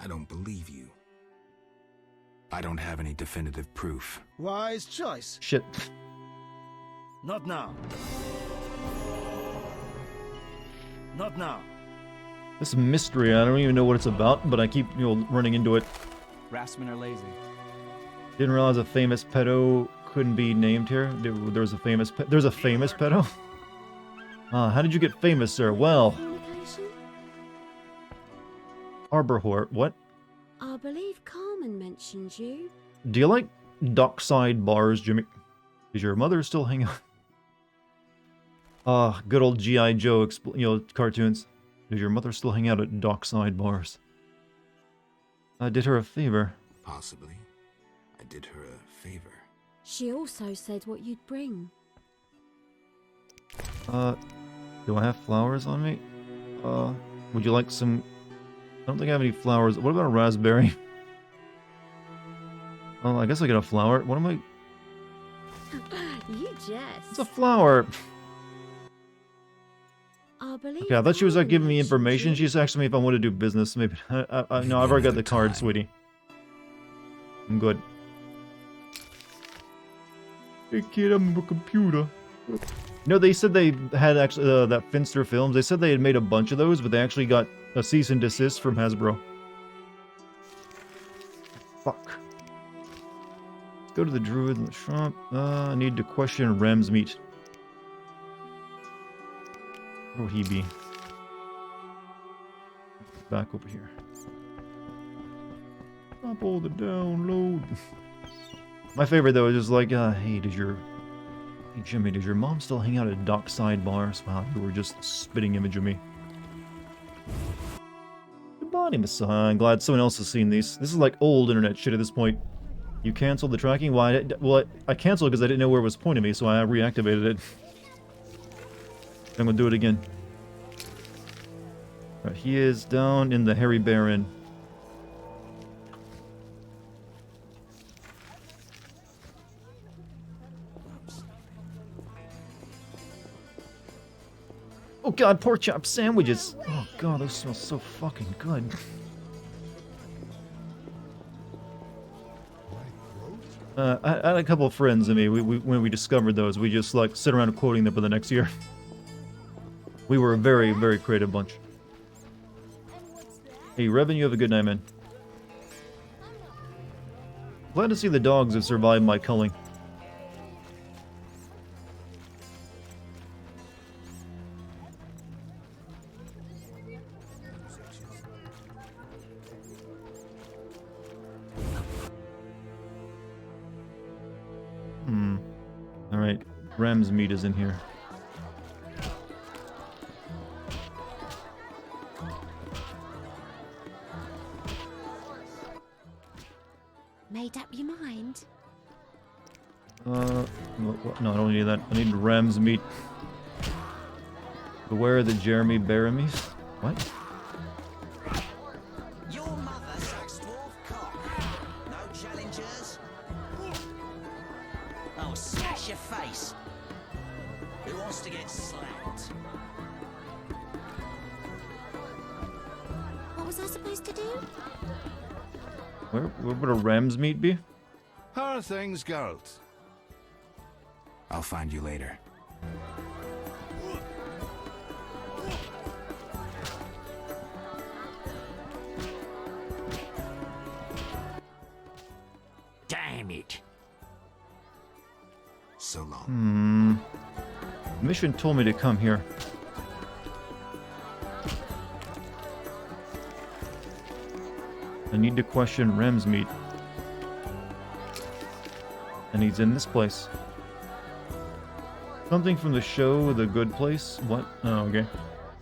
I don't believe you. I don't have any definitive proof. Wise choice. Shit. Not now. Not now. This mystery, I don't even know what it's about, but I keep, running into it. Rasmen are lazy. Didn't realize a famous pedo couldn't be named here. There's a famous pedo? How did you get famous, sir? Well, Arborhort, what? I believe Carmen mentioned you. Do you like dockside bars, Jimmy? Does your mother still hang out? Good old G.I. Joe, cartoons. Does your mother still hang out at dockside bars? I did her a favor. Possibly. I did her a favor. She also said what you'd bring. Do I have flowers on me? Would you like some... I don't think I have any flowers. What about a raspberry? Oh, I guess I got a flower. What am I... You jest. It's a flower! I believe Okay, I thought she was like giving me information. She just asked me if I want to do business. Maybe... No, I've already got the card, sweetie. I'm good. Hey kid, I'm a computer. No, they said they had actually, that Finster Films, they said they had made a bunch of those, but they actually got a cease and desist from Hasbro. Fuck. Let's go to the druid in the shop. I need to question Rem's meat. Where will he be? Back over here. Stop all the download. My favorite though is just like, hey, Hey Jimmy, does your mom still hang out at dockside bars? Wow, you were just spitting image of me. Good body massage. I'm glad someone else has seen these. This is like old internet shit at this point. You canceled the tracking? Why? Well, I canceled because I didn't know where it was pointing me, so I reactivated it. I'm gonna do it again. Right, he is down in the Hairy Baron. Oh god, pork chop sandwiches! Oh god, those smell so fucking good. I had a couple of friends, when we discovered those, we just like sit around quoting them for the next year. We were a very, very creative bunch. Hey, Revan, you have a good night, man. Glad to see the dogs have survived my culling. Alright, Rem's meat is in here. Made up your mind? No, I don't need that. I need Rem's meat. Beware the Jeremy Baramies. What? Your mother sucks dwarf cock. No challengers? I'll smash your face. Who wants to get slapped? What was I supposed to do? Where would a Rem's meat be? How are things, girls? I'll find you later. Damn it. So long. The mission told me to come here. I need to question Rem's meat. And he's in this place. Something from the show The Good Place? What? Oh, okay.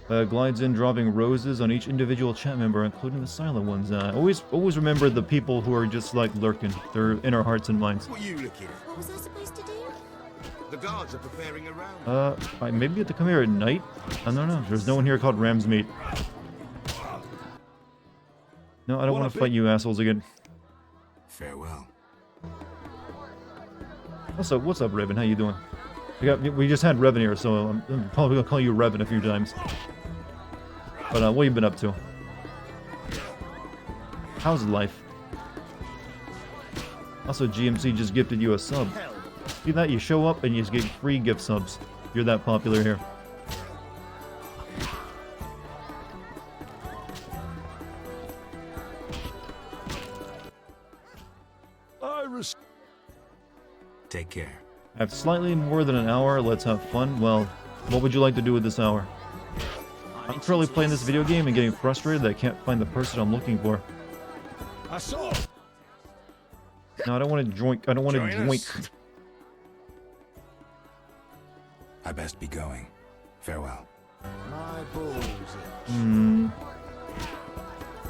Glides in dropping roses on each individual chat member, including the silent ones. Always remember the people who are just like lurking. They're in our hearts and minds. What are you looking at? What was I supposed to do? The guards are preparing a round. I maybe have to come here at night? I don't know. There's no one here called Rem's meat. No, I don't want to fight you assholes again. Farewell. Also, what's up, Revan? How you doing? We just had Revan here, so I'm probably gonna call you Revan a few times. But what have you been up to? How's life? Also, GMC just gifted you a sub. See that? You show up and you just get free gift subs. You're that popular here. Take care. I have slightly more than an hour. Let's have fun. Well, what would you like to do with this hour? I'm currently playing this video game and getting frustrated that I can't find the person I'm looking for. I saw. No, I don't want to joink. I don't want to drink. I best be going. Farewell. My balls.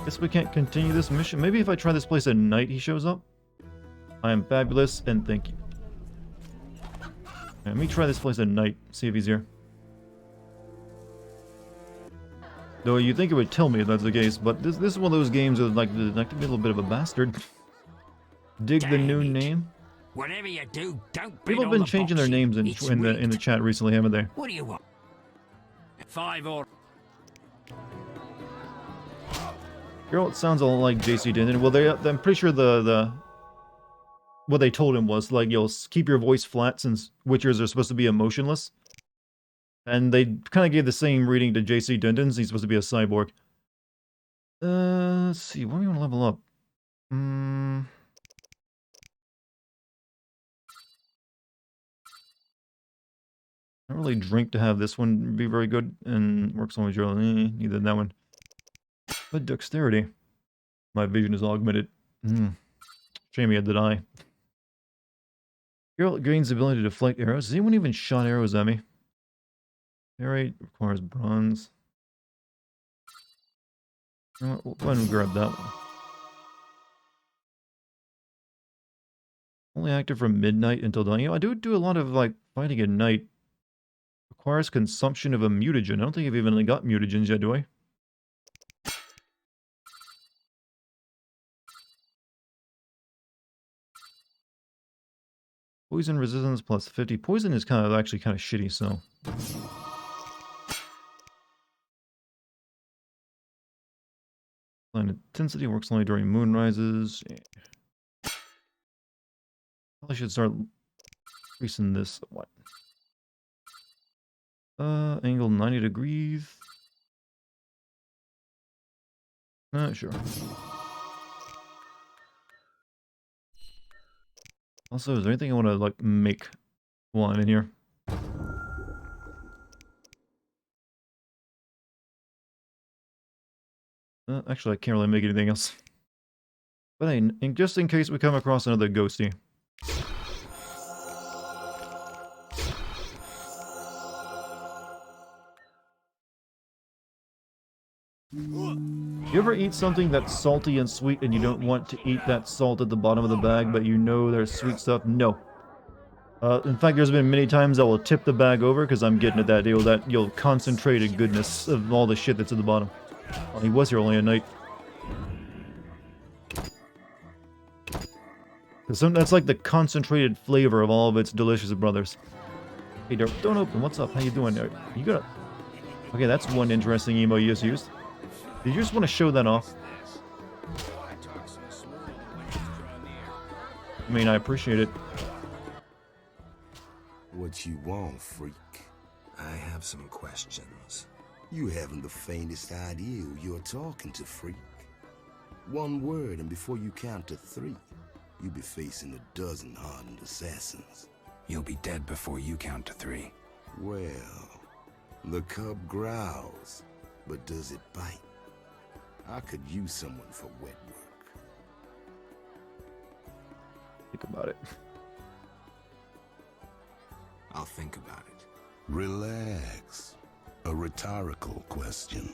Guess we can't continue this mission. Maybe if I try this place at night, he shows up. I am fabulous, and thank you. Okay, let me try this place at night. See if he's here. Though you think it would tell me if that's the case, but this is one of those games that like to be a little bit of a bastard. Dig the new name. Whatever you do, don't People have been changing their names in the chat recently, haven't they? What do you want? 5 or... Girl, it sounds a lot like JC Dindon. Well, I'm pretty sure what they told him was like, you'll keep your voice flat since Witchers are supposed to be emotionless. And they kind of gave the same reading to JC Dindon's. He's supposed to be a cyborg. Let's see. What do we want to level up? I don't really drink to have this one be very good, and works only drill. Neither that one. But dexterity. My vision is augmented. Shame he had that eye. Girl gains the ability to deflect arrows. Has anyone even shot arrows at me? Parry requires bronze. We'll go ahead and grab that one. Only active from midnight until dawn. You know, I do a lot of like fighting at night. Requires consumption of a mutagen. I don't think I've even got mutagens yet, do I? Poison resistance plus 50. Poison is actually kind of shitty, so. Line intensity works only during moon rises. Yeah. Probably should start increasing this. What? Angle 90 degrees. Not sure. Also, is there anything I want to like make while I'm in here? Actually, I can't really make anything else. But hey, just in case we come across another ghosty. You ever eat something that's salty and sweet and you don't want to eat that salt at the bottom of the bag, but you know there's sweet stuff? No. In fact, there's been many times I will tip the bag over because I'm getting at that deal, that you'll concentrated goodness of all the shit that's at the bottom. Well, he was here only at night. That's like the concentrated flavor of all of its delicious brothers. Hey, don't open. What's up? How you doing? You got Okay, that's one interesting emo you just used. Did you just want to show that off? I mean, I appreciate it. What you want, freak? I have some questions. You haven't the faintest idea who you're talking to, freak. One word, and before you count to 3, you'll be facing a dozen hardened assassins. You'll be dead before you count to 3. Well, the cub growls, but does it bite? I could use someone for wet work. Think about it. I'll think about it. Relax. A rhetorical question.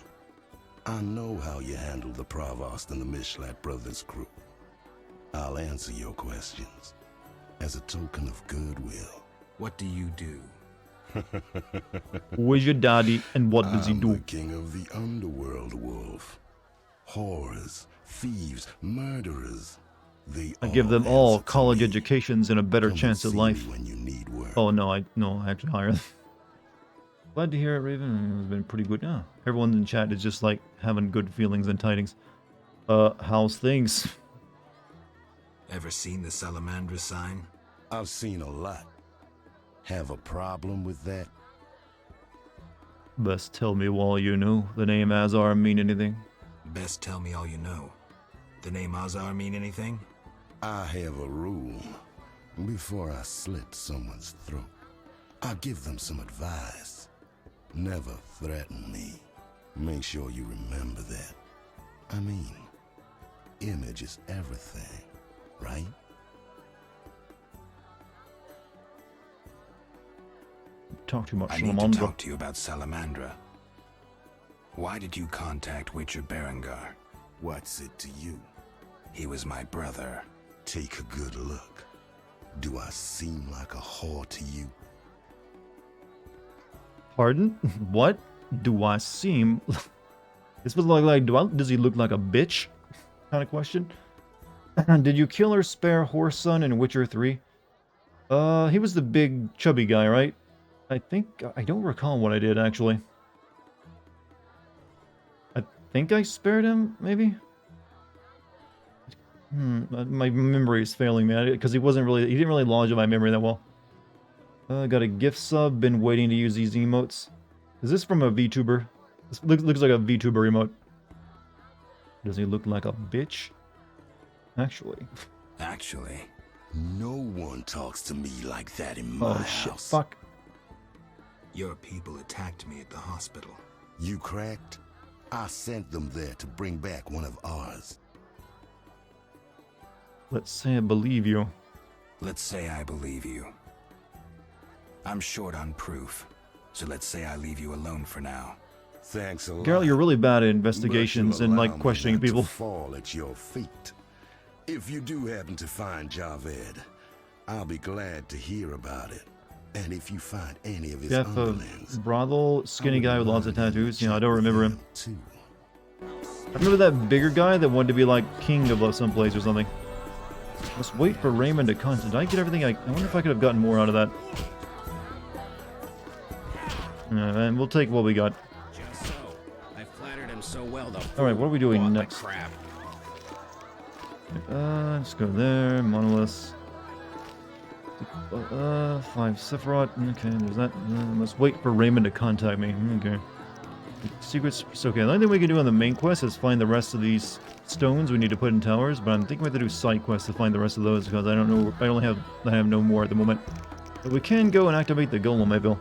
I know how you handled the Provost and the Mishlat brothers' crew. I'll answer your questions as a token of goodwill. What do you do? Who is your daddy and what does he do? I'm the king of the underworld, Wolf. Horrors, thieves, murderers. I give them all college educations and a better chance at life. When you need work. Oh no, I actually hire them. Glad to hear it, Raven. It's been pretty good. Yeah, everyone in chat is just like having good feelings and tidings. How's things? Ever seen the Salamandra sign? I've seen a lot. Have a problem with that? Best tell me all you know. The name Azar mean anything? Best tell me all you know. The name Azar mean anything? I have a rule. Before I slit someone's throat, I give them some advice. Never threaten me. Make sure you remember that. I mean, image is everything, right? Talk too much. I need to talk to you about Salamandra. Why did you contact Witcher Berengar? What's it to you? He was my brother. Take a good look. Do I seem like a whore to you? Pardon? What? Do I seem... This was like does he look like a bitch? Kind of question. Did you kill or spare Horse Son in Witcher 3? He was the big chubby guy, right? I don't recall what I did, actually. I think I spared him, maybe? My memory is failing me, because he didn't really lodge in my memory that well. Got a gift sub, been waiting to use these emotes. Is this from a VTuber? This looks like a VTuber emote. Does he look like a bitch? Actually. No one talks to me like that in my Oh shit, house. fuck. Your people attacked me at the hospital. You cracked? I sent them there to bring back one of ours. Let's say I believe you. Let's say I believe you. I'm short on proof, so let's say I leave you alone for now. Thanks a lot. Geralt, you're really bad at investigations and like questioning people. Fall at your feet. If you do happen to find Javed, I'll be glad to hear about it. And if you find any of his underlings, brothel, skinny guy with lots of tattoos. I don't remember him. I remember that bigger guy that wanted to be like king of some place or something. Let's wait for Raymond to contact. Did I get everything? I wonder if I could have gotten more out of that. And we'll take what we got. Just so. I flattered him so well, though. Alright, what are we doing next? Crap. Let's go there. Monoliths. 5 Sephiroth. Okay, there's that. Let's wait for Raymond to contact me. Okay. Secrets. Okay, the only thing we can do on the main quest is find the rest of these stones we need to put in towers, but I'm thinking we have to do side quests to find the rest of those because I don't know. I have no more at the moment. But we can go and activate the golem, I feel.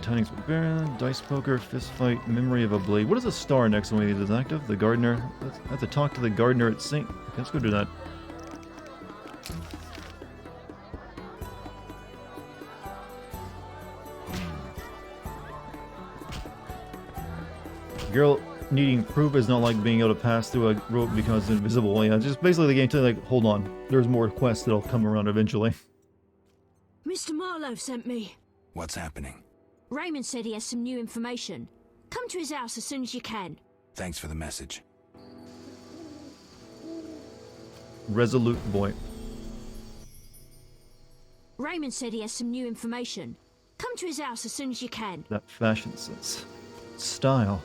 Tidings from Baron, Dice Poker, Fist Fight, Memory of a Blade. What is a star next to one of these is active? The Gardener. I have to talk to the Gardener at St. Okay, let's go do that. Girl needing proof is not like being able to pass through a rope because it's invisible. Yeah, just basically the game telling like, hold on, there's more quests that'll come around eventually. Mr. Marlowe sent me. What's happening? Raymond said he has some new information. Come to his house as soon as you can. Thanks for the message. Resolute boy. Raymond said he has some new information. Come to his house as soon as you can. That fashion sense. Style.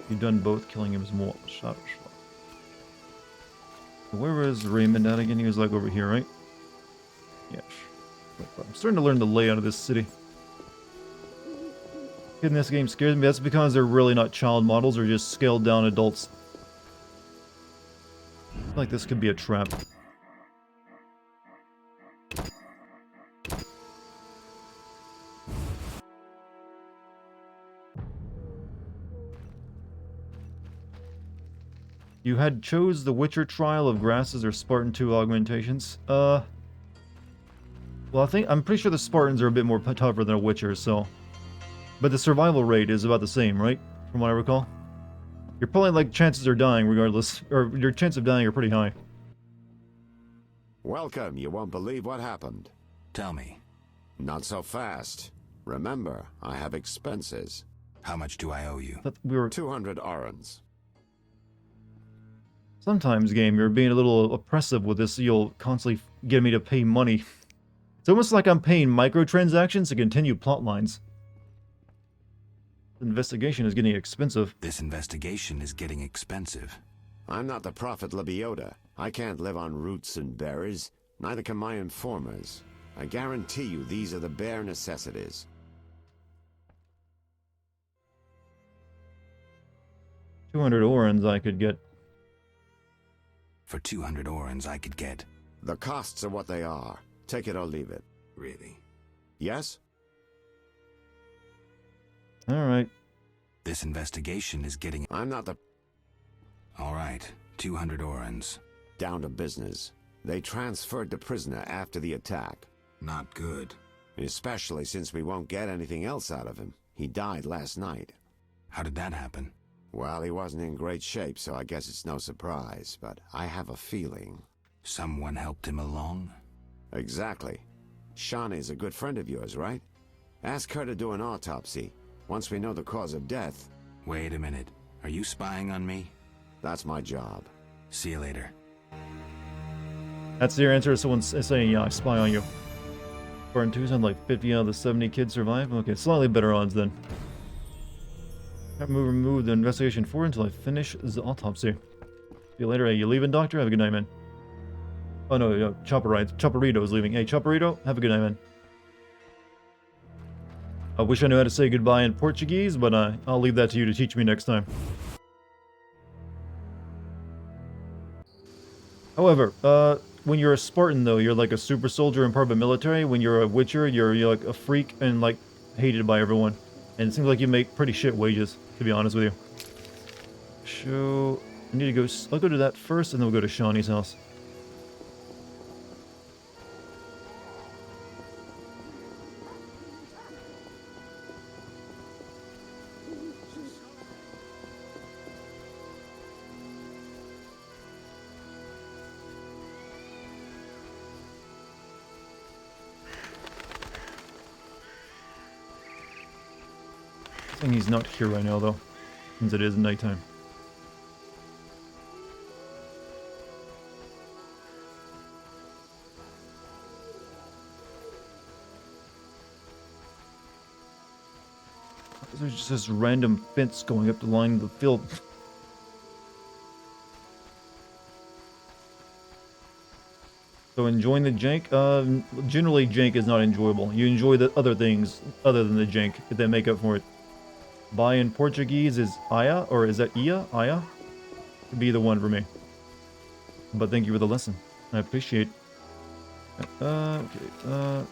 You've done both, killing him is more shot. Where was Raymond at again? He was like over here, right? Yeah. I'm starting to learn the layout of this city. In this game scares me. That's because they're really not child models or just scaled down adults. I feel like this could be a trap. You had chose the Witcher trial of grasses or Spartan 2 augmentations. Well, I'm pretty sure the Spartans are a bit more tougher than a Witcher, so... But the survival rate is about the same, right? From what I recall. You're probably like chances are dying regardless, or your chance of dying are pretty high. Welcome. You won't believe what happened. Tell me. Not so fast. Remember, I have expenses. How much do I owe you? But we were 200 orens. Sometimes, game, you're being a little oppressive with this. You'll constantly get me to pay money. It's almost like I'm paying microtransactions to continue plot lines. Investigation is getting expensive. This investigation is getting expensive. I'm not the Prophet Lebioda. I can't live on roots and berries. Neither can my informers. I guarantee you these are the bare necessities. $200 orans I could get. For 200 orans I could get. The costs are what they are. Take it or leave it. Really? Yes? Alright. This investigation is getting... I'm not the... Alright, 200 orans. Down to business. They transferred the prisoner after the attack. Not good. Especially since we won't get anything else out of him. He died last night. How did that happen? Well, he wasn't in great shape, so I guess it's no surprise, but I have a feeling. Someone helped him along? Exactly. Shawnee's a good friend of yours, right? Ask her to do an autopsy. Once we know the cause of death... Wait a minute. Are you spying on me? That's my job. See you later. That's your answer to someone saying, yeah, I spy on you. According to Tucson, like 50 out of the 70 kids survive? Okay, slightly better odds then. Can't remove the investigation forward until I finish the autopsy. See you later. Hey, you leaving, doctor? Have a good night, man. Oh no, no, Chopperito is leaving. Hey, Chopperito, have a good night, man. I wish I knew how to say goodbye in Portuguese, but I'll leave that to you to teach me next time. However, when you're a Spartan, though, you're like a super soldier and part of the military. When you're a Witcher, you're like a freak and like hated by everyone. And it seems like you make pretty shit wages, to be honest with you. So, I need to go... I'll go to that first, and then we'll go to Shawnee's house. I think he's not here right now, though, since it is nighttime. There's just this random fence going up the line of the field. So enjoying the jank? Generally jank is not enjoyable. You enjoy the other things other than the jank, if they make up for it. Bye in Portuguese is Aya, or is that Ia? Aya? Could be the one for me. But thank you for the lesson. I appreciate it. Okay,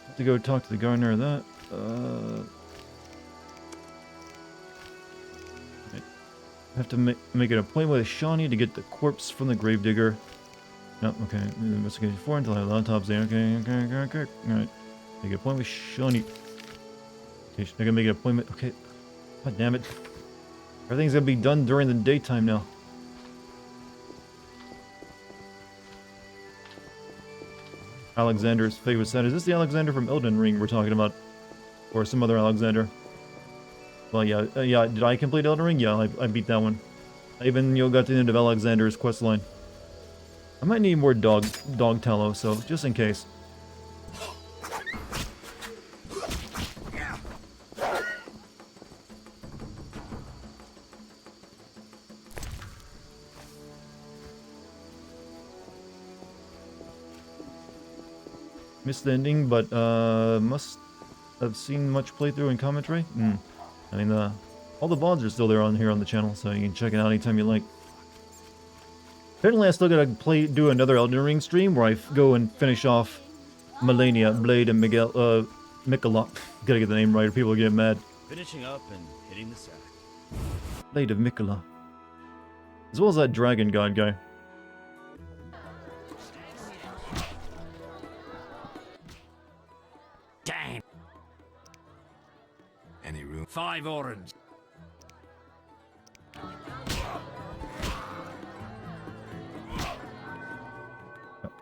have to go talk to the gardener of that. I have to make an appointment with Shawnee to get the corpse from the gravedigger. No, okay. Investigation 4 until I have the autopsy. Okay. Alright. Make an appointment with Shawnee. Okay, I gotta make an appointment. Okay. God damn it. Everything's gonna be done during the daytime now. Alexander's favorite set. Is this the Alexander from Elden Ring we're talking about? Or some other Alexander? Well, yeah, did I complete Elden Ring? Yeah, I beat that one. I even, got to the end of Alexander's questline. I might need more dog tallow, so just in case. Missed the ending, but must have seen much playthrough and commentary. I mean, all the VODs are still there on here on the channel, so you can check it out anytime you like. Apparently, I still gotta do another Elden Ring stream where I go and finish off Melania, Blade, and Mikaela. Gotta get the name right, or people get mad. Finishing up and hitting the sack. Blade of Mikaela. As well as that dragon god guy. Damn. Any room? 5 orange.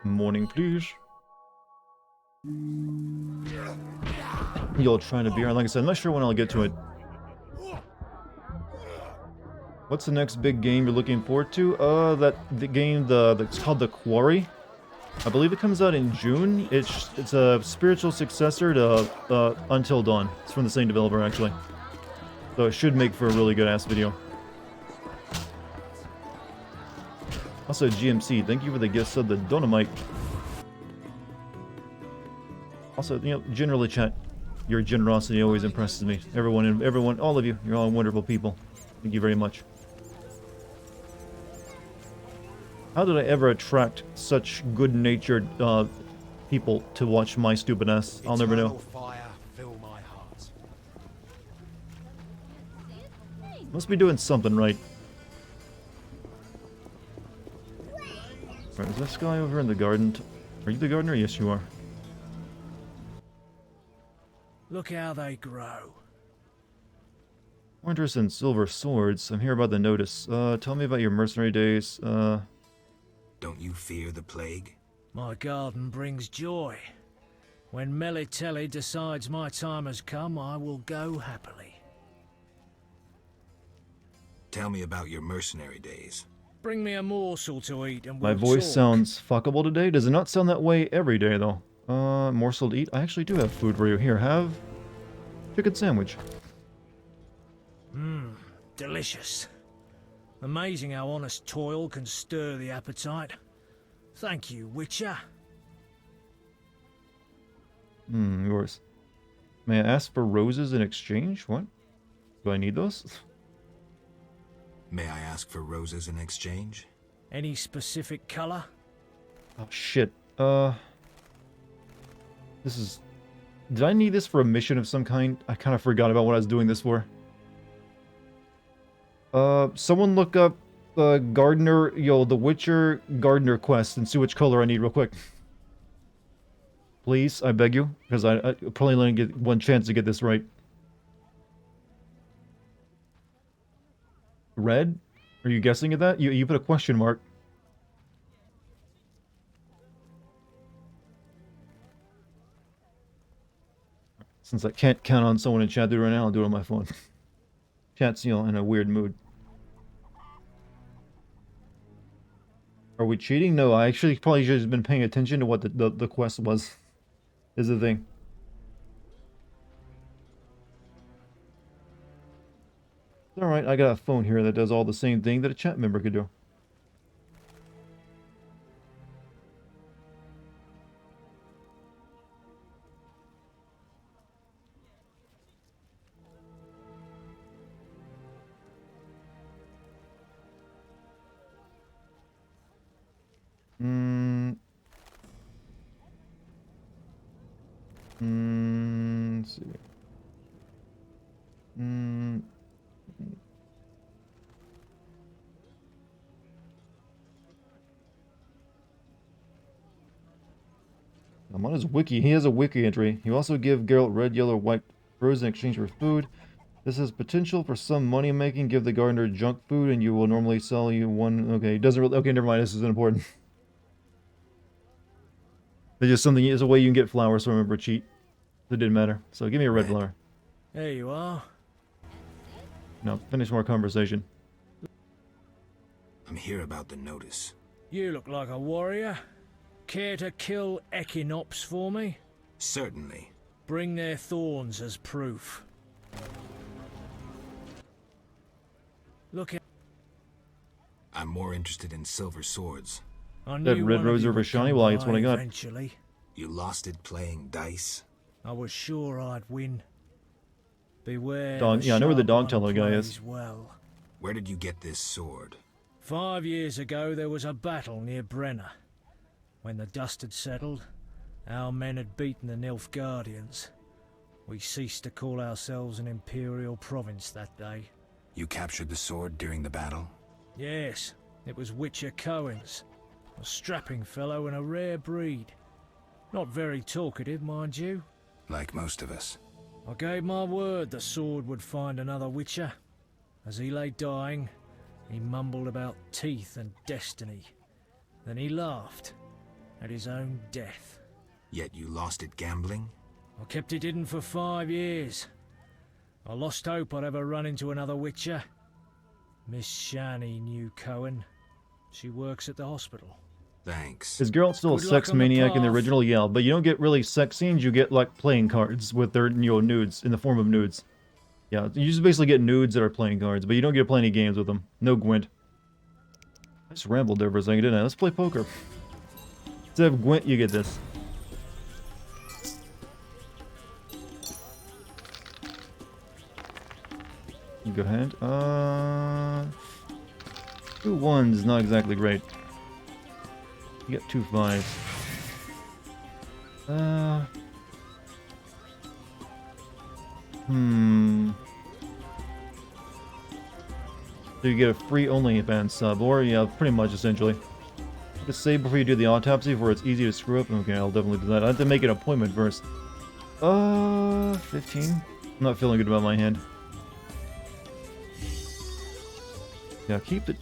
Morning, please. You'll try to beer. Like I said, I'm not sure when I'll get to it. What's the next big game you're looking forward to? The game that's called The Quarry. I believe it comes out in June. It's a spiritual successor to Until Dawn. It's from the same developer actually, so it should make for a really good ass video. Also, GMC, thank you for the gifts of the Donamite. Also, you know, generally, chat, your generosity always impresses me. Everyone, all of you, you're all wonderful people. Thank you very much. How did I ever attract such good-natured people to watch my stupid ass? I'll never know. Must be doing something right. Right, is this guy over in the garden? Are you the gardener? Yes, you are. Look how they grow. More interest in silver swords. I'm here about the notice. Tell me about your mercenary days. Don't you fear the plague? My garden brings joy. When Melitele decides my time has come, I will go happily. Tell me about your mercenary days. Bring me a morsel to eat and My we'll voice talk. sounds fuckable today. Does it not sound that way every day, though? Morsel to eat? I actually do have food for you. Here, have chicken sandwich. Mmm, delicious. Amazing how honest toil can stir the appetite. Thank you, Witcher. Yours. May I ask for roses in exchange? What? Do I need those? May I ask for roses in exchange? Any specific color? Oh, shit. This is... Did I need this for a mission of some kind? I kind of forgot about what I was doing this for. Someone look up Gardener, the Witcher Gardener quest and see which color I need real quick. Please, I beg you, because I probably only get one chance to get this right. Red? Are you guessing at that? You put a question mark. Since I can't count on someone in chat to do it right now, I'll do it on my phone. Chat's, in a weird mood. Are we cheating? No, I actually probably should have been paying attention to what the quest was. Is the thing. Alright, I got a phone here that does all the same thing that a chat member could do. Let's see. I'm on his wiki. He has a wiki entry. You also give Geralt red, yellow, white rose in exchange for food. This has potential for some money making. Give the gardener junk food and you will normally sell you one. Okay, doesn't really. Okay, never mind. This isn't important. It's just something. It's a way you can get flowers. So remember, cheat. It didn't matter. So give me a red flower. There you are. No, finish more conversation. I'm here about the notice. You look like a warrior. Care to kill Echinops for me? Certainly. Bring their thorns as proof. Look at... I'm more interested in silver swords. That red rose over shiny? Well, it's what I got. Eventually. You lost it playing dice? I was sure I'd win. Beware. Yeah, I know where the dog teller guy is. Well. Where did you get this sword? 5 years ago there was a battle near Brenna. When the dust had settled, our men had beaten the Nilfgaardians. We ceased to call ourselves an imperial province that day. You captured the sword during the battle? Yes, it was Witcher Cohen's. A strapping fellow and a rare breed. Not very talkative, mind you. Like most of us. I gave my word the sword would find another Witcher. As he lay dying, he mumbled about teeth and destiny. Then he laughed at his own death. Yet you lost it gambling? I kept it hidden for 5 years. I lost hope I'd ever run into another Witcher. Miss Shani knew Cohen. She works at the hospital. Thanks. Is Geralt still a Good luck sex on the maniac in the path. original? Yeah, but you don't get really sex scenes. You get like playing cards with their nudes in the form of nudes. Yeah, you just basically get nudes that are playing cards, but you don't get to play any games with them. No Gwent. I just rambled there for a second, didn't I? Let's play poker. Instead of Gwent, you get this. You go ahead. 2 1s, not exactly great. You got 2 5s. So you get a free OnlyFans sub, or yeah, pretty much essentially. Just save before you do the autopsy, where it's easy to screw up. Okay, I'll definitely do that. I have to make an appointment first. 15. I'm not feeling good about my hand. Yeah, keep it.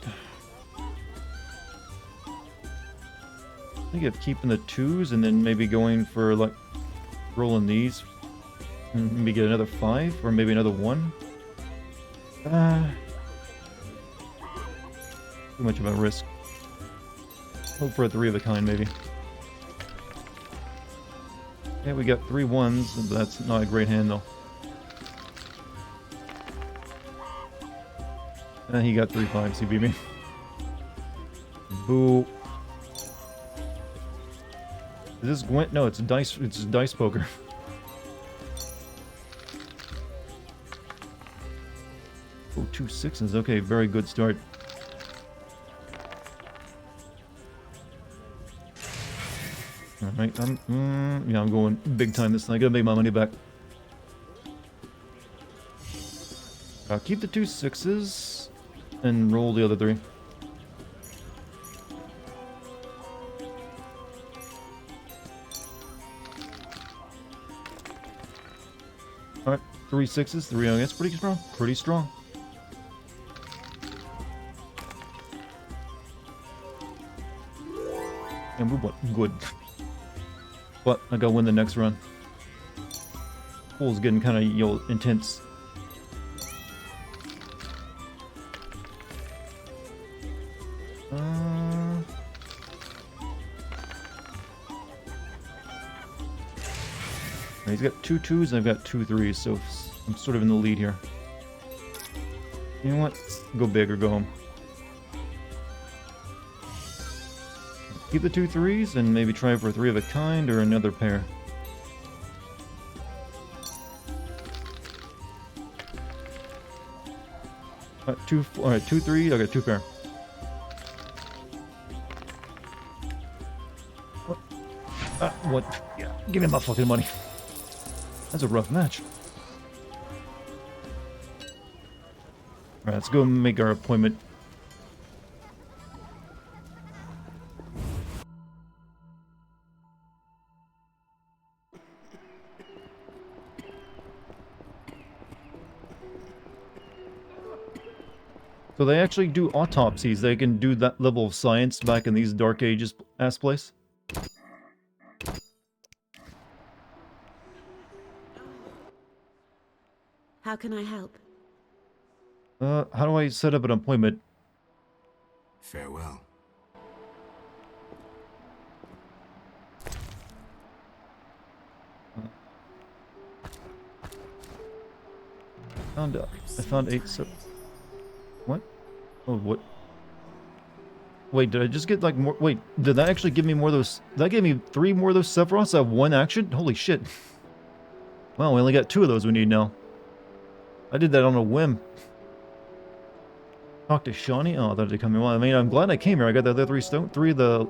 I think of keeping the 2s and then maybe going for like rolling these. And maybe get another 5 or maybe another 1. Too much of a risk. Hope for a 3 of a kind maybe. Yeah, we got 3 1s, but that's not a great hand though. And he got 3 5s, he beat me. Boo. Is this Gwent? No, it's dice poker. Oh, 2 6s. Okay, very good start. Alright, yeah, I'm going big time this time. I gotta make my money back. I'll keep the 2 6s and roll the other 3. Alright, 3 6s, 3 young. That's pretty strong. Pretty strong. And we won. Good. But I gotta win the next run. Pool's getting kind of, you know, intense. He's got 2 2s and I've got 2 3s, so I'm sort of in the lead here. You know what? Go big or go home. Keep the 2 3s and maybe try for a 3 of a kind or another pair. Alright, 2 3, I got 2 pair. What? Yeah, give me my fucking money. That's a rough match. Alright, let's go make our appointment. So they actually do autopsies. They can do that level of science back in these Dark Ages ass place. How can I help? How do I set up an appointment? Farewell. I found 8 What? Oh, what? Wait, did I just get like more? Wait, did that actually give me more of those? That gave me 3 more of those Sephiroths at 1 action? Holy shit. Wow, we only got 2 of those we need now. I did that on a whim. Talk to Shawnee? Oh, I thought they'd come in. Well, I mean, I'm glad I came here. I got the other 3 of the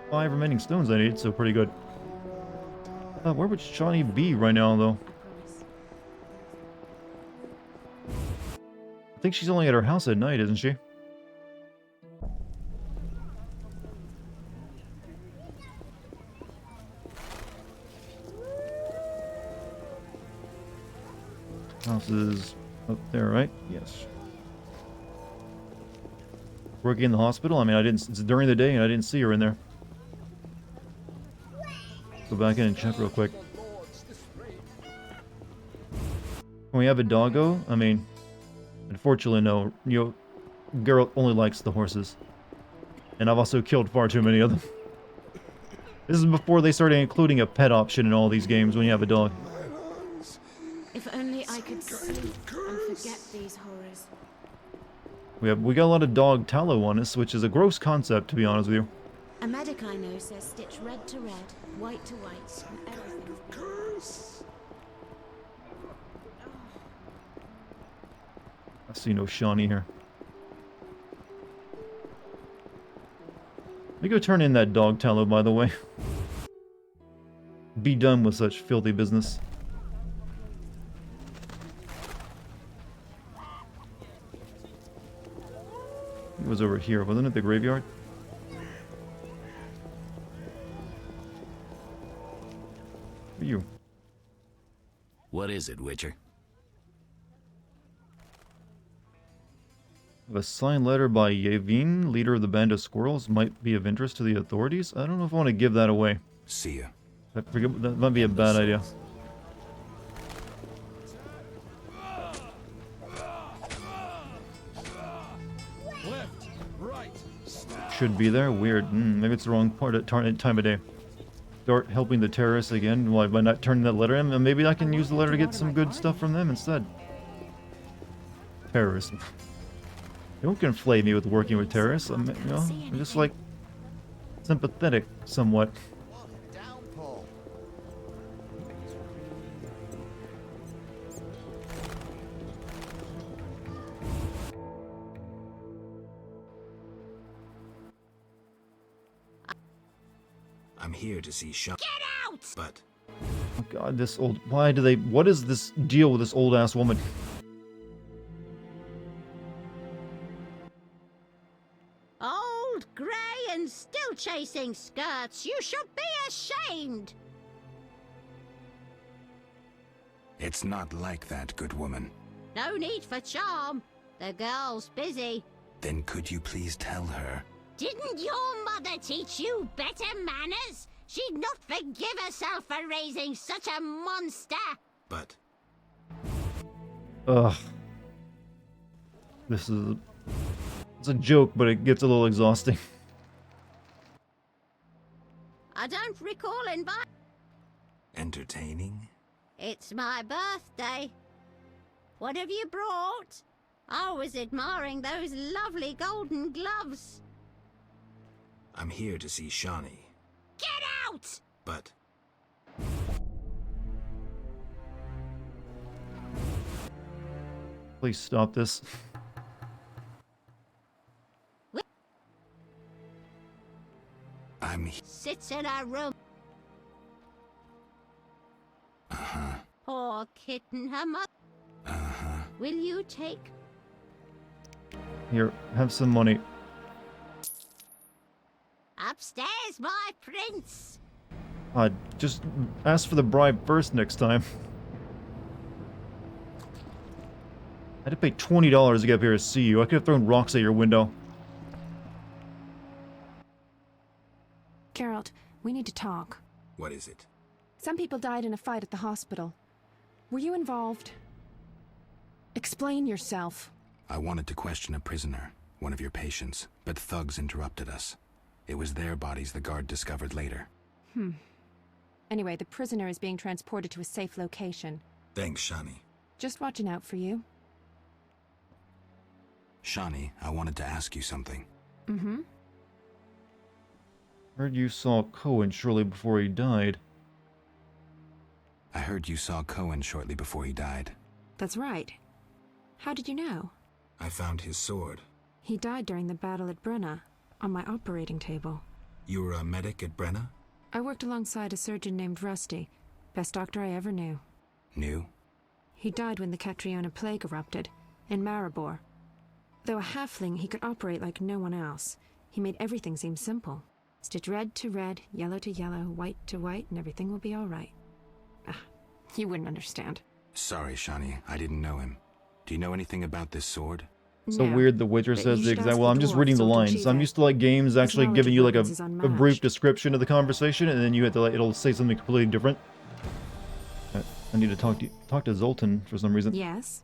5 remaining stones I need, so pretty good. Where would Shawnee be right now, though? I think she's only at her house at night, isn't she? House is up there, right? Yes. Working in the hospital? I mean, it's during the day and I didn't see her in there. Go back in and check real quick. When we have a doggo, I mean, unfortunately, no. You know, Geralt only likes the horses. And I've also killed far too many of them. This is before they started including a pet option in all these games when you have a dog. If only I could sleep and forget these horrors. We got a lot of dog tallow on us, which is a gross concept, to be honest with you. A medic I know says stitch red to red, white to white, and everything. I see no Shawnee here. Let me go turn in that dog tallow, by the way. Be done with such filthy business. It was over here, wasn't it? The graveyard? Who are you? What is it, Witcher? A signed letter by Yevine, leader of the band of squirrels, might be of interest to the authorities. I don't know if I want to give that away. See ya. That might be a bad idea. Left, right. Should be there. Weird. Maybe it's the wrong time of day. Start helping the terrorists again. Why, by not turning that letter in? And maybe I can use the letter to get some good stuff from them instead. Terrorists. Don't conflate me with working with terrorists. I'm just like sympathetic somewhat. I'm here to see Sean. Get out! But Oh god, this old... Why do they... What is this deal with this old-ass woman? Old, grey, and still chasing skirts. You should be ashamed. it's not like that, good woman. No need for charm. The girl's busy. Then could you please tell her? Didn't your mother teach you better manners? She'd not forgive herself for raising such a monster. But Ugh. This is... It's a joke, but it gets a little exhausting. I don't recall inviting. entertaining? It's my birthday. What have you brought? I was admiring those lovely golden gloves. I'm here to see Shawnee. Get out! But Please stop this. I'm Sits in her room. Uh-huh. Poor kitten, her mother. Uh-huh. Will you take? Here, have some money. Upstairs, my prince. Just ask for the bribe first next time. I had to pay $20 to get up here to see you. I could have thrown rocks at your window. Geralt, we need to talk. What is it? Some people died in a fight at the hospital. Were you involved? Explain yourself. I wanted to question a prisoner, one of your patients, but thugs interrupted us. It was their bodies the guard discovered later. Anyway, the prisoner is being transported to a safe location. Thanks, Shawnee. Just watching out for you. Shawnee, I wanted to ask you something. Mm-hmm. Heard you saw Cohen shortly before he died. I heard you saw Cohen shortly before he died. That's right. How did you know? I found his sword. He died during the battle at Brenna, on my operating table. You were a medic at Brenna? I worked alongside a surgeon named Rusty, best doctor I ever knew. Knew? He died when the Catriona plague erupted, in Maribor. Though a halfling, he could operate like no one else. He made everything seem simple. Stitch red to red, yellow to yellow, white to white, and everything will be all right. You wouldn't understand. Sorry, Shawnee, I didn't know him. Do you know anything about this sword? So No, weird The Witcher but says you the should exact... ask Well, the I'm just dwarves reading the or lines. I'm Dolchive. used to like games actually knowledge giving of you like a weapons is brief unmatched. description of the conversation, and then you have to like, it'll say something completely different. I need to talk to Zoltan for some reason. Yes?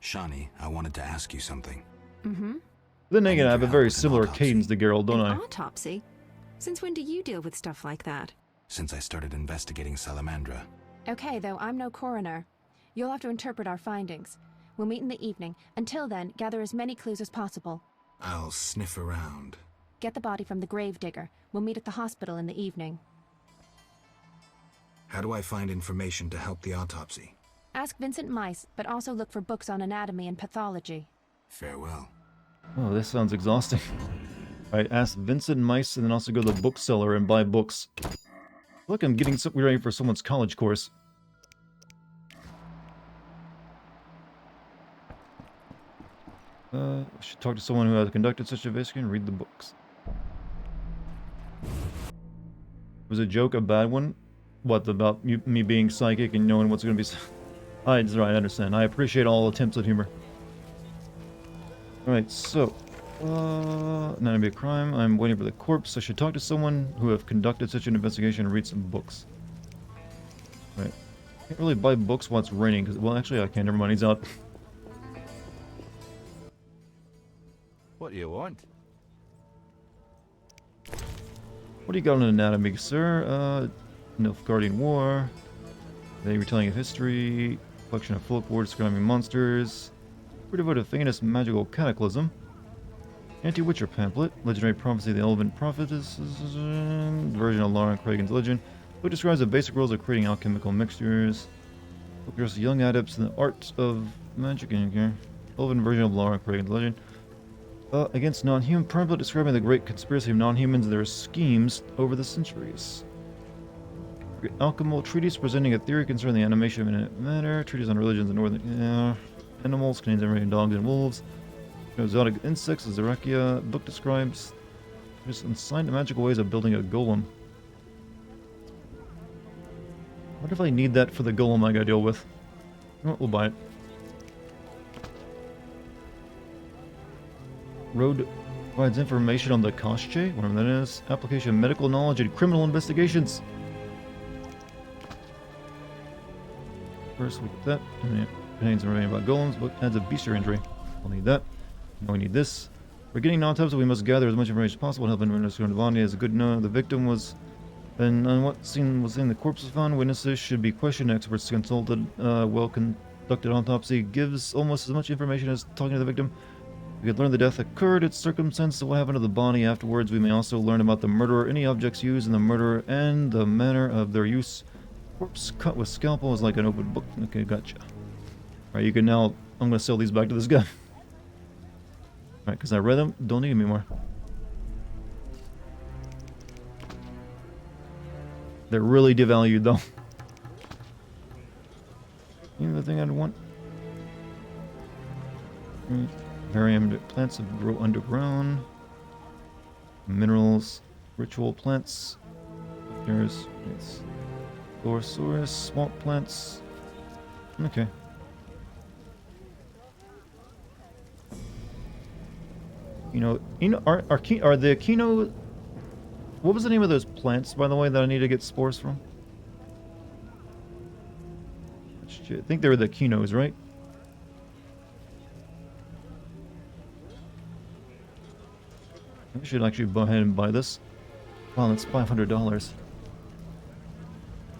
Shani, I wanted to ask you something. Mm-hmm. Then again, I have a very similar cadence to Geralt, don't I? An autopsy? Since when do you deal with stuff like that? Since I started investigating Salamandra. Okay, though, I'm no coroner. You'll have to interpret our findings. We'll meet in the evening. Until then, gather as many clues as possible. I'll sniff around. Get the body from the gravedigger. We'll meet at the hospital in the evening. How do I find information to help the autopsy? Ask Vincent Mice, but also look for books on anatomy and pathology. Farewell. Oh, this sounds exhausting. Alright, ask Vincent Mice and then also go to the bookseller and buy books. Look, I'm getting ready for someone's college course. I should talk to someone who has conducted such a investigation and read the books. Was a joke a bad one? What, about me being psychic and knowing what's going to be... That's right, I understand. I appreciate all attempts at humor. Alright, so... not to be a crime. I'm waiting for the corpse. I should talk to someone who have conducted such an investigation and read some books. Right. Can't really buy books while it's raining, because... Well, actually, I can't. Never mind. He's out. What do you want? What do you got on anatomy, sir? Nilfgaardian War. The retelling of history. Collection of folklore describing monsters. Pretty devoted to famous magical cataclysm. Anti-Witcher pamphlet. Legendary prophecy of the Elven prophetess. Version of Lauren Cragen's legend. Book describes the basic rules of creating alchemical mixtures. Book addresses young adepts in the art of magic in here. Elven version of Lauren Cragen's legend. Against non-human pamphlet describing the great conspiracy of non-humans and their schemes over the centuries. Alchemical treatise presenting a theory concerning the animation of matter. Treatise on religions and northern animals contains everything dogs and wolves. Exotic insects, Zerachia. Book describes just unsigned magical ways of building a golem. What if I need that for the golem I gotta deal with? You know what, we'll buy it. Road provides information on the Koschei, whatever that is. Application of medical knowledge and criminal investigations. First, we get that. And it contains information about golems. Book adds a bestiary injury. We'll need that. Now we need this. For getting an autopsy, we must gather as much information as possible, helping understand the body as a good know. The victim was, and on what scene was in the corpse was found. Witnesses should be questioned. Experts consulted. Well-conducted autopsy gives almost as much information as talking to the victim. We could learn the death occurred, its circumstances, what happened to the body afterwards. We may also learn about the murderer, any objects used in the murder, and the manner of their use. Corpse cut with scalpel is like an open book. Okay, gotcha. Alright, you can now... I'm gonna sell these back to this guy. Alright, because I read them. Don't need them anymore. They're really devalued, though. You know the thing I'd want? Varium plants that grow underground. Minerals. Ritual plants. There's... It's... Lorosaurus, swamp plants. Okay. Are the Kino... What was the name of those plants, by the way, that I need to get spores from? I think they were the Kinos, right? I should actually go ahead and buy this. Wow, that's $500.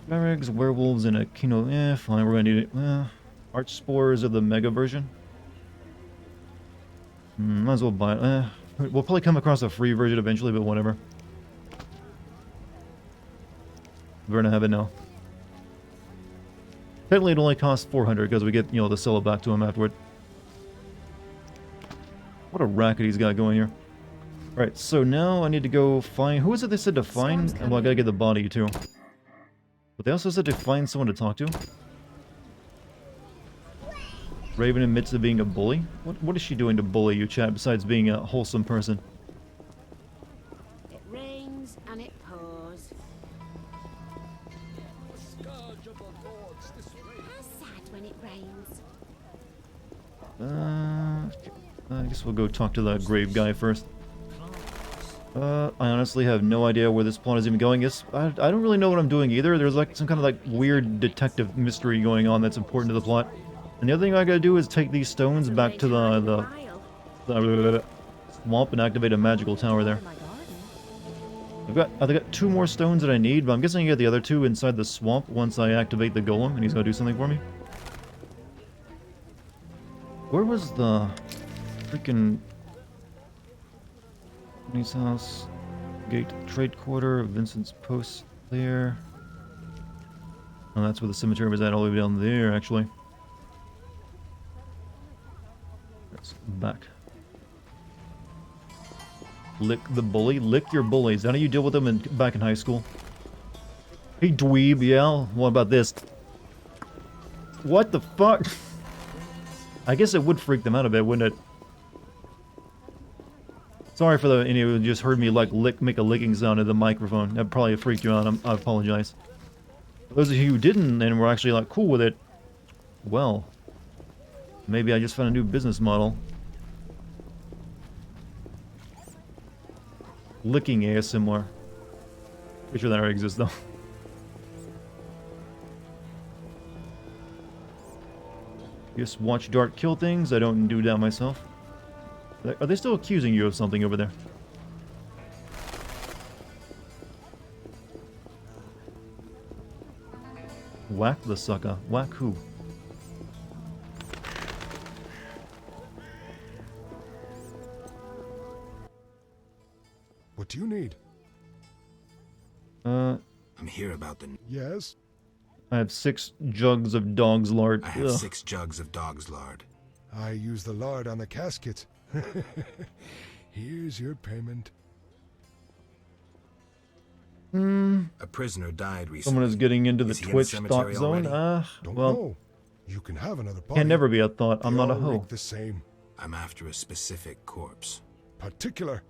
Merrigs, werewolves, and a Kino. Fine, we're gonna need it. Arch spores of the mega version. Might as well buy it. We'll probably come across a free version eventually, but whatever. We're gonna have it now. Technically, it only costs 400 because we get, to sell it back to him afterward. What a racket he's got going here. Alright, so now I need to go find... Who is it they said to find? Well, I gotta get the body, too. But they also said to find someone to talk to. Raven admits to being a bully? What is she doing to bully you, chat, besides being a wholesome person? It rains and it pours. How sad when it rains. I guess we'll go talk to the grave guy first. I honestly have no idea where this plot is even going. I don't really know what I'm doing either. There's like some kind of like weird detective mystery going on that's important to the plot. And the other thing I gotta do is take these stones back to the swamp and activate a magical tower there. I've got 2 more stones that I need, but I'm guessing I get the other 2 inside the swamp once I activate the golem, and he's gonna do something for me. Where was the freaking Tony's house? Gate trade quarter, Vincent's post there. Oh, that's where the cemetery was at, all the way down there, actually. Let's go back. Lick the bully. Lick your bullies. How do you deal with them back in high school? Hey, dweeb, yeah? What about this? What the fuck? I guess it would freak them out a bit, wouldn't it? Sorry for any of you who just heard me like make a licking sound in the microphone. That probably freaked you out. I apologize. For those of you who didn't and were actually like cool with it, well, maybe I just found a new business model. Licking ASMR. Pretty sure that already exists though. Just watch Dart kill things. I don't do that myself. Are they still accusing you of something over there? Whack the sucker. Whack who? What do you need? I'm here about the... Yes? I have 6 jugs of dog's lard. I have 6 jugs of dog's lard. I use the lard on the casket. Here's your payment. A prisoner died recently. Someone is getting into the Is he in Twitch cemetery thought zone. Don't Well, know. You can have another party. can never be a thought. I'm not a They all hoe. look the same. I'm after a specific corpse. Particular.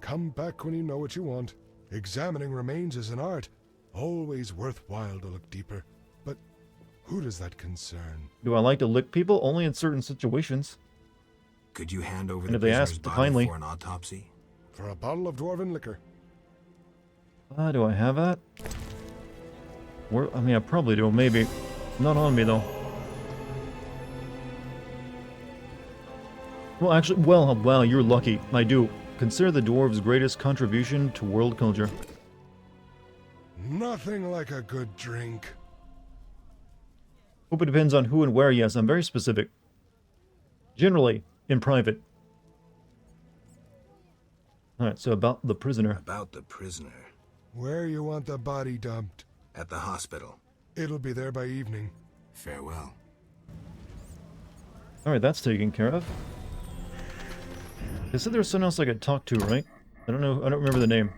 Come back when you know what you want. Examining remains is an art. Always worthwhile to look deeper. But who does that concern? Do I like to lick people? Only in certain situations. Could you hand over And the if they prisoner's ask body kindly. for an autopsy? For a bottle of dwarven liquor. Do I have that? Where, I mean, I probably do. Maybe. Not on me, though. Well, actually, well, you're lucky. I do. Consider the dwarves' greatest contribution to world culture. Nothing like a good drink. Hope it depends on who and where. Yes, I'm very specific. Generally, in private. Alright, so about the prisoner. About the prisoner. Where you want the body dumped? At the hospital. It'll be there by evening. Farewell. Alright, that's taken care of. They said there was someone else I could talk to, right? I don't know, I don't remember the name.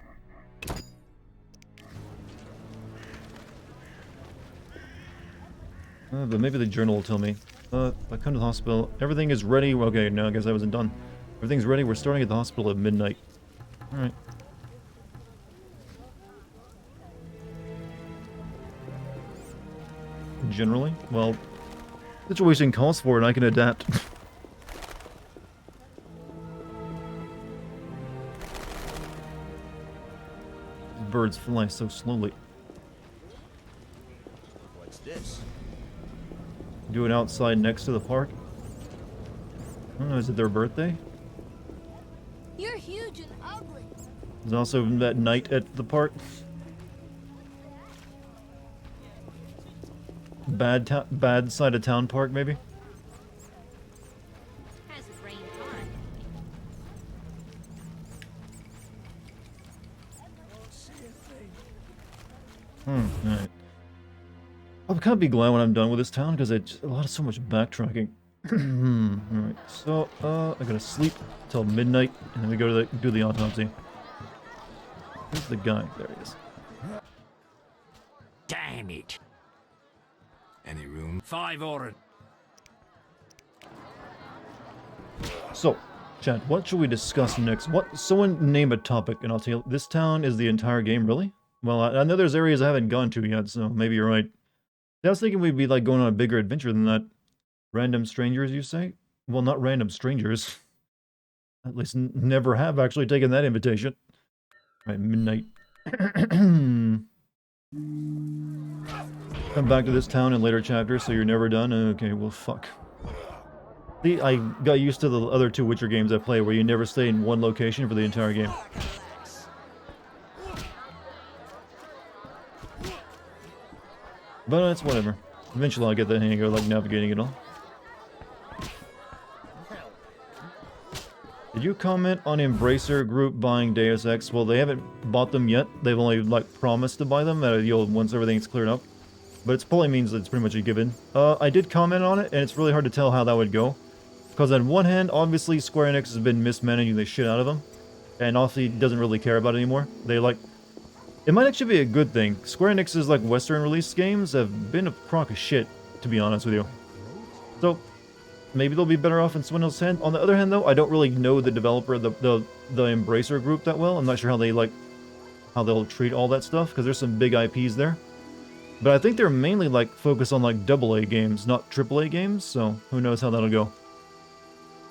But maybe the journal will tell me. I come to the hospital. Everything is ready. Okay, no, I guess I wasn't done. Everything's ready. We're starting at the hospital at midnight. Alright. Generally? Well, situation calls for it, I can adapt. Birds fly so slowly. What's this? Do it outside next to the park? I don't know, is it their birthday? You're huge and ugly. There's also that night at the park. Bad side of town park, maybe? Alright. I'll kind of be glad when I'm done with this town, because it's so much backtracking. Alright, so, I gotta sleep till midnight, and then we go to do the autopsy. Where's the guy? There he is. Damn it. Any room? 5 ordered. So, chat, what should we discuss next? Someone name a topic, and I'll tell you. This town is the entire game, really? Well, I know there's areas I haven't gone to yet, so maybe you're right. I was thinking we'd be like going on a bigger adventure than that. Random strangers, you say? Well, not random strangers. At least never have actually taken that invitation. Right, midnight. Come back to this town in later chapters, so you're never done? Okay, well, fuck. See, I got used to the other 2 Witcher games I play, where you never stay in one location for the entire game. But it's whatever. Eventually I'll get the hang of, like, navigating it all. Did you comment on Embracer Group buying Deus Ex? Well, they haven't bought them yet. They've only, like, promised to buy them once everything's cleared up. But it probably means that it's pretty much a given. I did comment on it, and it's really hard to tell how that would go. Because on one hand, obviously Square Enix has been mismanaging the shit out of them. And obviously doesn't really care about it anymore. They, like... It might actually be a good thing. Square Enix's, like, Western release games have been a crock of shit, to be honest with you. So... maybe they'll be better off in someone else's hand. On the other hand, though, I don't really know the developer, the Embracer Group that well. I'm not sure how they'll treat all that stuff, because there's some big IPs there. But I think they're mainly, like, focused on, like, AA games, not AAA games, so who knows how that'll go.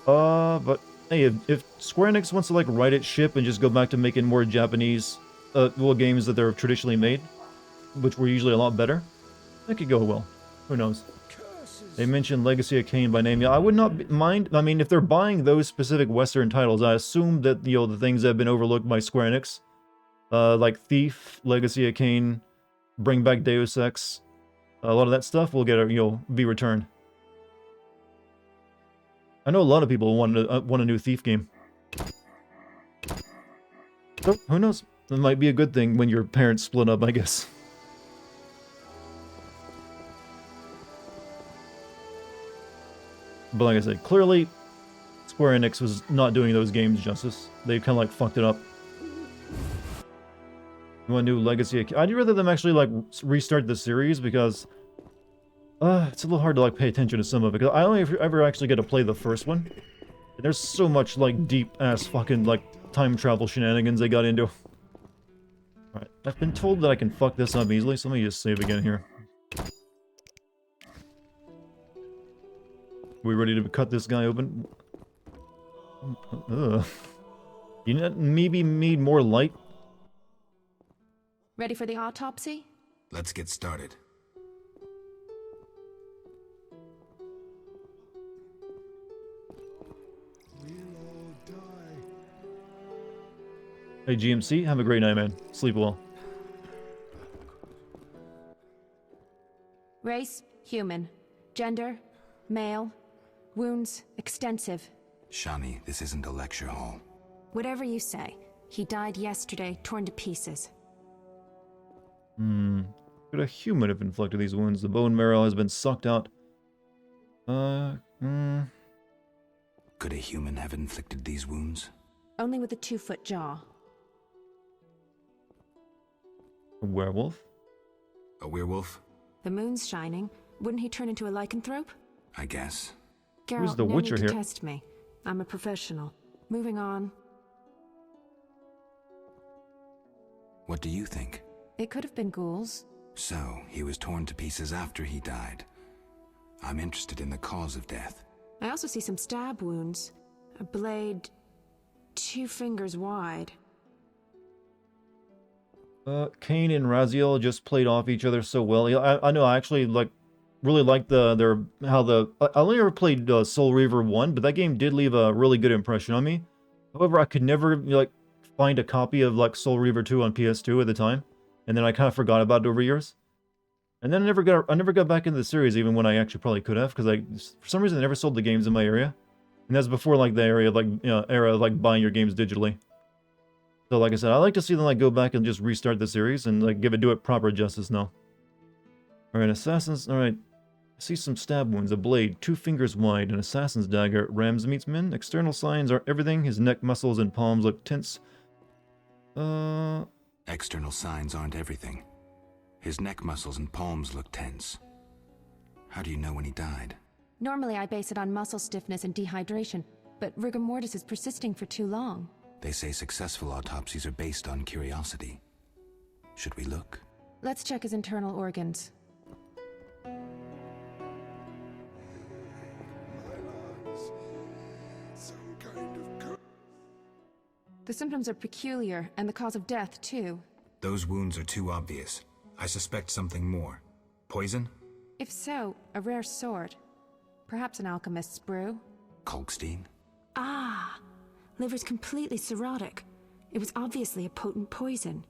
But, hey, if Square Enix wants to, like, right its ship and just go back to making more Japanese, games that they're traditionally made, which were usually a lot better, that could go well. Who knows? They mentioned Legacy of Kain by name. Yeah, I would not mind. I mean, if they're buying those specific Western titles, I assume that, the things that have been overlooked by Square Enix, like Thief, Legacy of Kain, Bring Back Deus Ex, a lot of that stuff will get, be returned. I know a lot of people want a new Thief game. So, who knows? It might be a good thing when your parents split up, I guess. But like I said, clearly, Square Enix was not doing those games justice. They kind of, like, fucked it up. You want a new Legacy? I'd rather them actually, like, restart the series, because... it's a little hard to, like, pay attention to some of it, because I only ever actually get to play the first one. And there's so much, like, deep-ass fucking, like, time travel shenanigans they got into. Alright, I've been told that I can fuck this up easily, so let me just save again here. We ready to cut this guy open? Ugh. You maybe need more light? Ready for the autopsy? Let's get started. Hey GMC, have a great night, man. Sleep well. Race, human. Gender, male. Wounds, extensive. Shani, this isn't a lecture hall. Whatever you say. He died yesterday, torn to pieces. Could a human have inflicted these wounds? The bone marrow has been sucked out. Could a human have inflicted these wounds? Only with a 2-foot jaw. A werewolf? A werewolf? The moon's shining. Wouldn't he turn into a lycanthrope? I guess. Geralt, Who's the no Witcher need here? to test me. I'm a professional. Moving on. What do you think? It could have been ghouls. So, he was torn to pieces after he died. I'm interested in the cause of death. I also see some stab wounds. A blade 2 fingers wide. Kain and Raziel just played off each other so well. I know, I actually, like, really like I only ever played Soul Reaver 1, but that game did leave a really good impression on me. However, I could never, like, find a copy of, like, Soul Reaver 2 on PS2 at the time, and then I kind of forgot about it over years. And then I never got back into the series, even when I actually probably could have, because for some reason, I never sold the games in my area. And that's before, like, the era of, like, buying your games digitally. So, like I said, I like to see them, like, go back and just restart the series and, like, do it proper justice now. Alright, assassins, alright. I see some stab wounds, a blade, 2 fingers wide, an assassin's dagger. Rams meets men. External signs are everything. His neck muscles and palms look tense. External signs aren't everything. His neck muscles and palms look tense. How do you know when he died? Normally I base it on muscle stiffness and dehydration, but rigor mortis is persisting for too long. They say successful autopsies are based on curiosity. Should we look? Let's check his internal organs. The symptoms are peculiar, and the cause of death, too. Those wounds are too obvious. I suspect something more. Poison? If so, a rare sword. Perhaps an alchemist's brew. Kalkstein? Ah! Liver's completely cirrhotic. It was obviously a potent poison.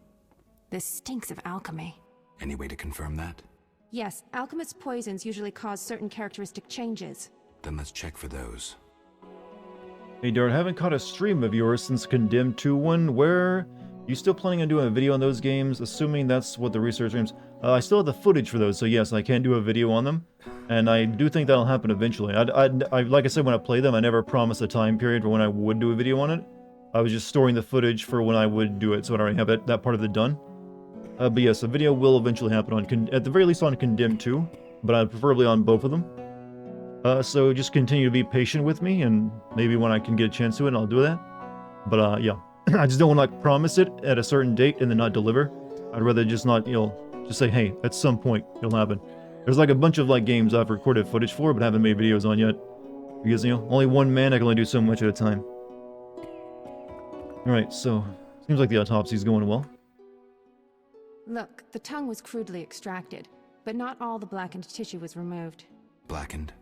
This stinks of alchemy. Any way to confirm that? Yes, alchemists' poisons usually cause certain characteristic changes. Then let's check for those. Hey Dart, I haven't caught a stream of yours since Condemned 2 one. Where you still planning on doing a video on those games? Assuming that's what the research streams. I still have the footage for those, so yes, I can do a video on them, and I do think that'll happen eventually. I like I said, when I play them, I never promised a time period for when I would do a video on it. I was just storing the footage for when I would do it, so I already have that part of it done. But yes, a video will eventually happen on, at the very least on Condemned 2, but preferably on both of them. So just continue to be patient with me, and maybe when I can get a chance to it, I'll do that. But yeah, I just don't want to like promise it at a certain date and then not deliver. I'd rather just not, just say, hey, at some point it'll happen. There's like a bunch of like games I've recorded footage for, but haven't made videos on yet. Because, only one man, I can only do so much at a time. Alright, so, seems like the autopsy's going well. Look, the tongue was crudely extracted, but not all the blackened tissue was removed. Blackened?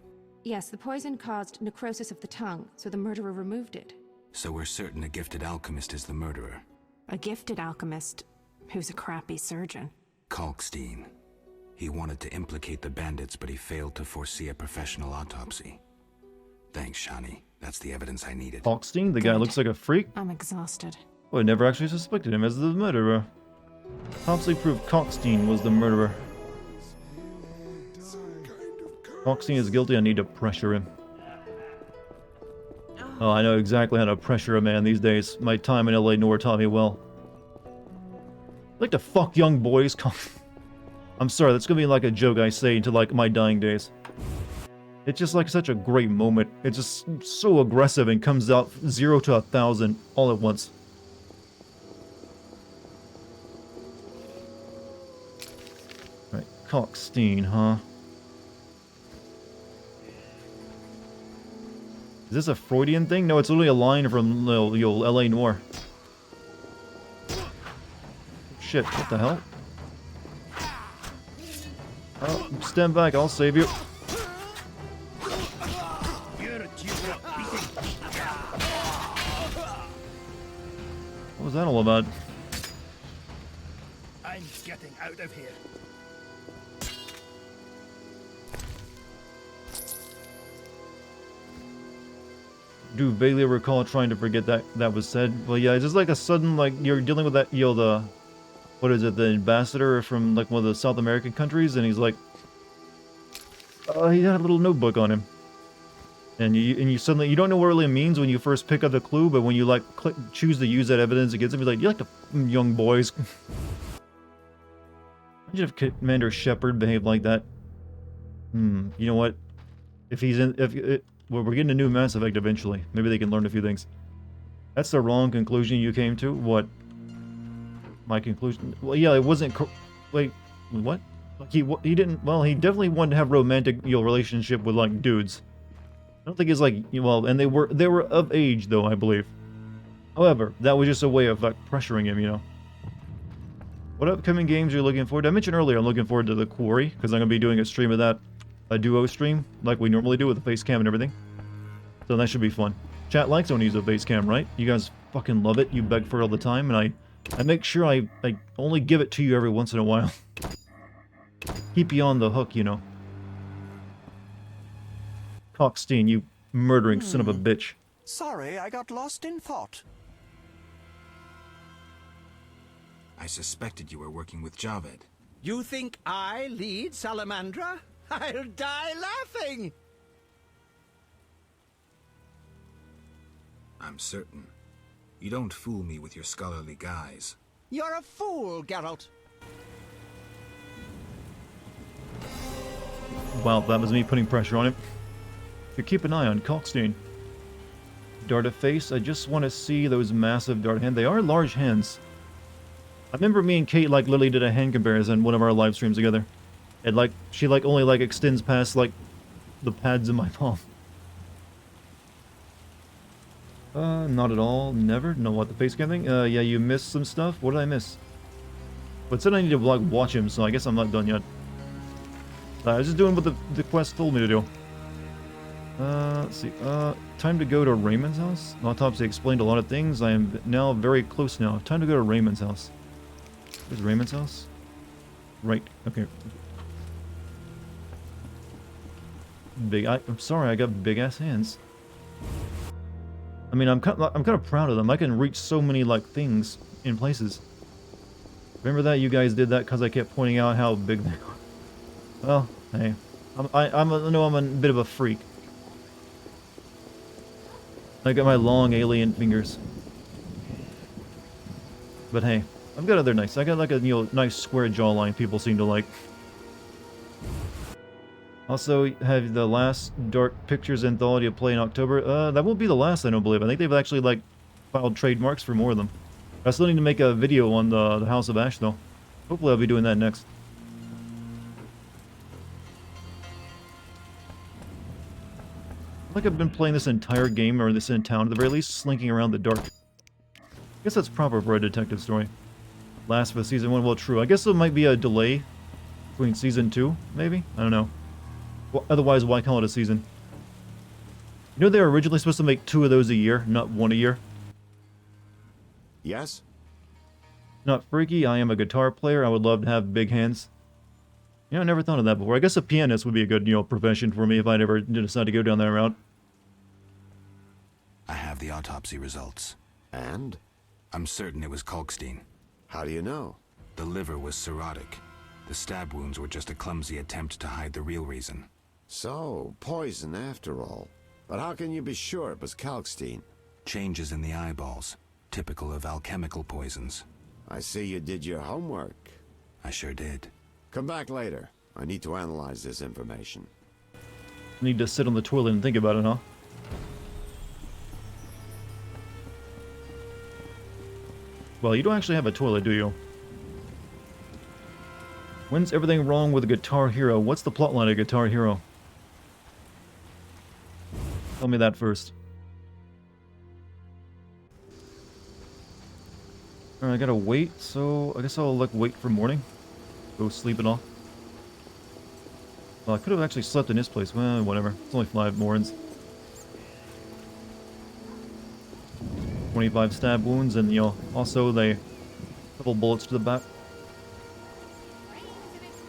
Yes, the poison caused necrosis of the tongue, so the murderer removed it. So we're certain a gifted alchemist is the murderer. A gifted alchemist who's a crappy surgeon. Kalkstein. He wanted to implicate the bandits, but he failed to foresee a professional autopsy. Thanks, Shani. That's the evidence I needed. Kalkstein, the guy looks like a freak. I'm exhausted. Well, I never actually suspected him as the murderer. Autopsy proved Kalkstein was the murderer. Kalkstein is guilty, I need to pressure him. Oh, I know exactly how to pressure a man these days. My time in LA Noire taught me well. I like to fuck young boys. I'm sorry, that's gonna be like a joke I say into like my dying days. It's just like such a great moment. It's just so aggressive and comes out 0 to 1,000 all at once. Right, Kalkstein, huh? Is this a Freudian thing? No, it's literally a line from LA Noire. Shit, what the hell? Oh, stand back, I'll save you. What was that all about? I'm getting out of here. Do vaguely recall trying to forget that was said. Well, yeah, it's just like a sudden, like, you're dealing with that, what is it, the ambassador from, like, one of the South American countries, and he's like, he had a little notebook on him. And you suddenly, you don't know what it really means when you first pick up the clue, but when you, like, choose to use that evidence against him, you're like, you like to young boys. Imagine if Commander Shepard behaved like that. You know what? If he's in, well, we're getting a new Mass Effect eventually. Maybe they can learn a few things. That's the wrong conclusion you came to? What? My conclusion? Well, yeah, it wasn't... Wait, what? He didn't... Well, he definitely wanted to have romantic, relationship with, like, dudes. I don't think it's like... Well, and they were of age, though, I believe. However, that was just a way of, like, pressuring him, What upcoming games are you looking forward to? I mentioned earlier I'm looking forward to The Quarry, because I'm going to be doing a stream of that. A duo stream, like we normally do with the face cam and everything. So that should be fun. Chat likes when you use a face cam, right? You guys fucking love it. You beg for it all the time, and I make sure I only give it to you every once in a while. Keep you on the hook, Kalkstein, you murdering son of a bitch. Sorry, I got lost in thought. I suspected you were working with Javed. You think I lead Salamandra? I'll die laughing! I'm certain. You don't fool me with your scholarly guise. You're a fool, Geralt. Wow, that was me putting pressure on him. You keep an eye on Kalkstein. Dart of face, I just want to see those massive dart hands. They are large hands. I remember me and Kate literally did a hand comparison one of our live streams together. And she only extends past the pads in my palm. Not at all. Never. No, what, the face cam thing? Yeah, you missed some stuff. What did I miss? But it said I need to watch him, so I guess I'm not done yet. I was just doing what the quest told me to do. Let's see. Time to go to Raymond's house. Autopsy explained a lot of things. I am now very close now. Time to go to Raymond's house. Where's Raymond's house? Right. Okay. I'm sorry, I got big ass hands. I mean, I'm kind of proud of them. I can reach so many like things in places. Remember that you guys did that because I kept pointing out how big they are. Well, hey, I know I'm a bit of a freak. I got my long alien fingers. But hey, I've got other nice. I got like a nice square jawline people seem to like. Also, have the last Dark Pictures anthology of play in October. That won't be the last, I don't believe. I think they've actually like filed trademarks for more of them. I still need to make a video on the House of Ash though. Hopefully I'll be doing that next. Like I've been playing this entire game, or this in town, at the very least, slinking around the dark. I guess that's proper for a detective story. Last for season 1, well, true. I guess there might be a delay between season 2, maybe? I don't know. Well, otherwise, why call it a season? You know they were originally supposed to make 2 of those a year, not 1 a year? Yes? Not freaky, I am a guitar player, I would love to have big hands. You know, I never thought of that before. I guess a pianist would be a good, profession for me if I ever did decide to go down that route. I have the autopsy results. And? I'm certain it was Kalkstein. How do you know? The liver was cirrhotic. The stab wounds were just a clumsy attempt to hide the real reason. So, poison after all. But how can you be sure it was Kalkstein? Changes in the eyeballs, typical of alchemical poisons. I see you did your homework. I sure did. Come back later. I need to analyze this information. Need to sit on the toilet and think about it, huh? Well, you don't actually have a toilet, do you? When's everything wrong with Guitar Hero? What's the plotline of Guitar Hero? Tell me that first. Alright, I gotta wait, so I guess I'll wait for morning. Go sleep it off. Well, I could have actually slept in this place. Well, whatever. It's only 5 mornings. 25 stab wounds, and also a couple bullets to the back.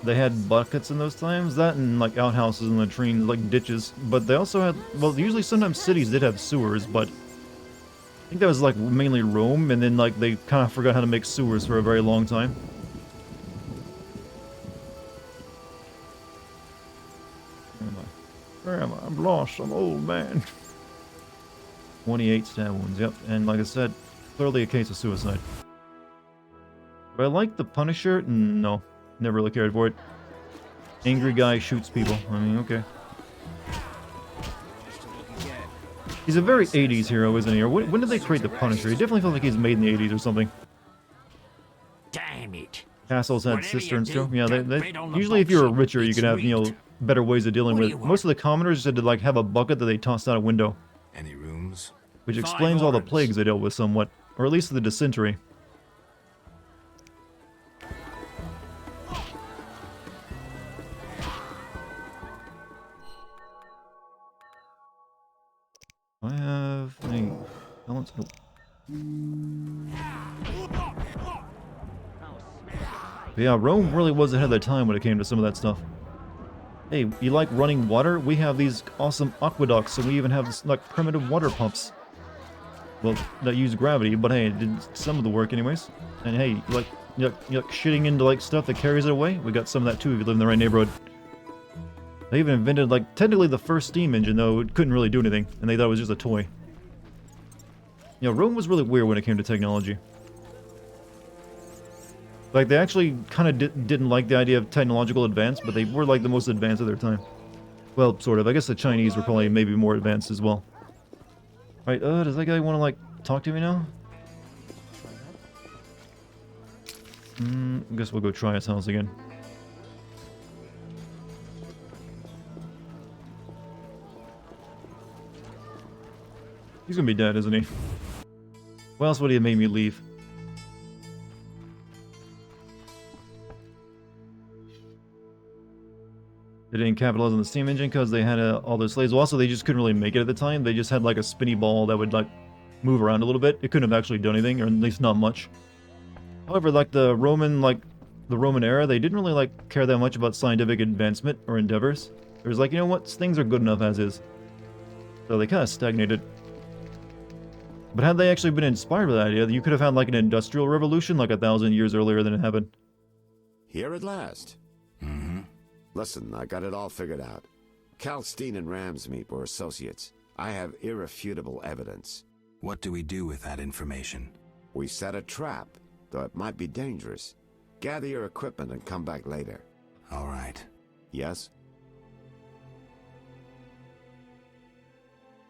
They had buckets in those times, that and like outhouses and latrines, like ditches. But they also had, well, usually sometimes cities did have sewers, but I think that was like mainly Rome, and then like they kind of forgot how to make sewers for a very long time. Where am I? I'm lost. I'm old man. 28 stab wounds, yep. And like I said, clearly a case of suicide. Do I like the Punisher? No. Never really cared for it. Angry guy shoots people. I mean, okay. He's a very 80s hero, isn't he? Or when did they create the Punisher? He definitely feels like he's made in the 80s or something. Damn it. Castles had cisterns too. Yeah, they usually if you were richer, you could have, better ways of dealing with it. Most of the commoners had to like have a bucket that they tossed out a window. Any rooms? Which explains all the plagues they dealt with somewhat. Or at least the dysentery. Do I have any talents? Nope. But yeah, Rome really was ahead of their time when it came to some of that stuff. Hey, you like running water? We have these awesome aqueducts, and we even have like primitive water pumps. Well, that use gravity, but hey, it did some of the work anyways. And hey, you like shitting into like stuff that carries it away? We got some of that too if you live in the right neighborhood. They even invented like technically the first steam engine, though it couldn't really do anything, and they thought it was just a toy. Rome was really weird when it came to technology. Like, they actually kind of didn't like the idea of technological advance, but they were, like, the most advanced of their time. Well, sort of. I guess the Chinese were probably maybe more advanced as well. Alright, does that guy want to, like, talk to me now? I guess we'll go try his house again. He's gonna be dead, isn't he? Why else would he have made me leave? They didn't capitalize on the steam engine because they had all their slaves. Well, also, they just couldn't really make it at the time. They just had like a spinny ball that would like move around a little bit. It couldn't have actually done anything, or at least not much. However, like the Roman era, they didn't really like care that much about scientific advancement or endeavors. It was like, you know what, things are good enough as is. So they kind of stagnated. But had they actually been inspired by that idea, you could have had like an industrial revolution like 1,000 years earlier than it happened. Here at last. Mm-hmm. Listen, I got it all figured out. Kalkstein and Ramsmeat were associates. I have irrefutable evidence. What do we do with that information? We set a trap, though it might be dangerous. Gather your equipment and come back later. All right. Yes?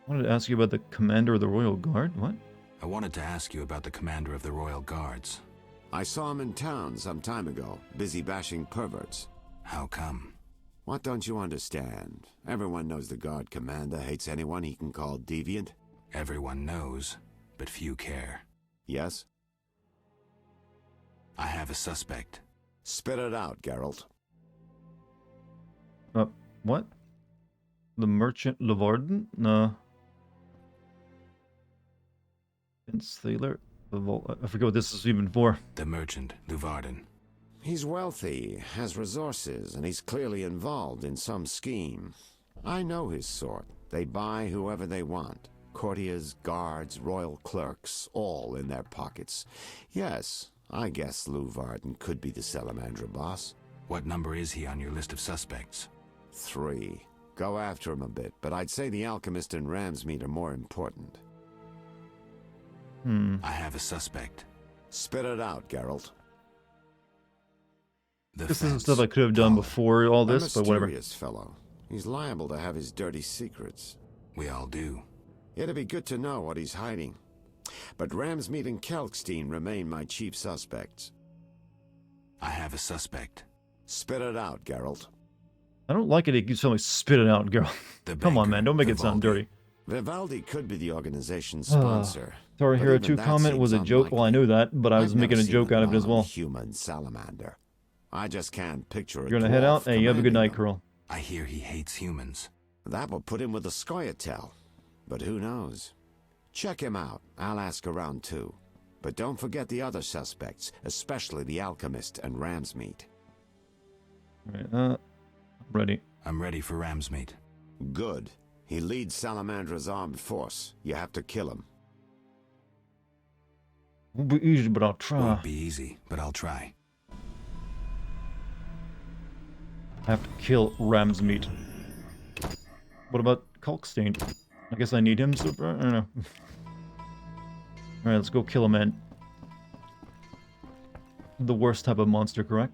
I wanted to ask you about the commander of the Royal Guard. What? I wanted to ask you about the commander of the Royal Guards. I saw him in town some time ago, busy bashing perverts. How come? What don't you understand? Everyone knows the Guard commander hates anyone he can call deviant. Everyone knows, but few care. Yes? I have a suspect. Spit it out, Geralt. What? The merchant Levarden? No. Vince Thaler? I forget what this is even for. The merchant, Levarden. He's wealthy, has resources, and he's clearly involved in some scheme. I know his sort. They buy whoever they want. Courtiers, guards, royal clerks, all in their pockets. Yes, I guess Levarden could be the Salamandra boss. What number is he on your list of suspects? 3. Go after him a bit, but I'd say the alchemist and Ramsmeat are more important. I have a suspect. Spit it out, Geralt. This isn't stuff I could have done before all this, but whatever. A mysterious fellow. He's liable to have his dirty secrets. We all do. It'd be good to know what he's hiding. But Ramsmeat and Kalkstein remain my chief suspects. I have a suspect. Spit it out, Geralt. I don't like it. It keeps telling me spit it out, girl. Come on, man. Don't make it sound dirty. Vivaldi could be the organization's sponsor. Sorry, Hero 2 comment was a joke. Well, I knew that, but I was making a joke out of it as well. Human salamander. I just can't picture it. You're gonna head out? Hey, you have a good night, Curl. I hear he hates humans. That will put him with the Scoia'tael. But who knows? Check him out. I'll ask around too. But don't forget the other suspects, especially the alchemist and Ramsmeat. Right, ready. I'm ready for Ramsmeat. Good. He leads Salamandra's armed force. You have to kill him. Won't be easy, but I'll try. Won't be easy, but I'll try. I have to kill Ramsmeat. What about Kalkstein? I guess I need him super. I don't know. Alright, let's go kill him, man. The worst type of monster, correct?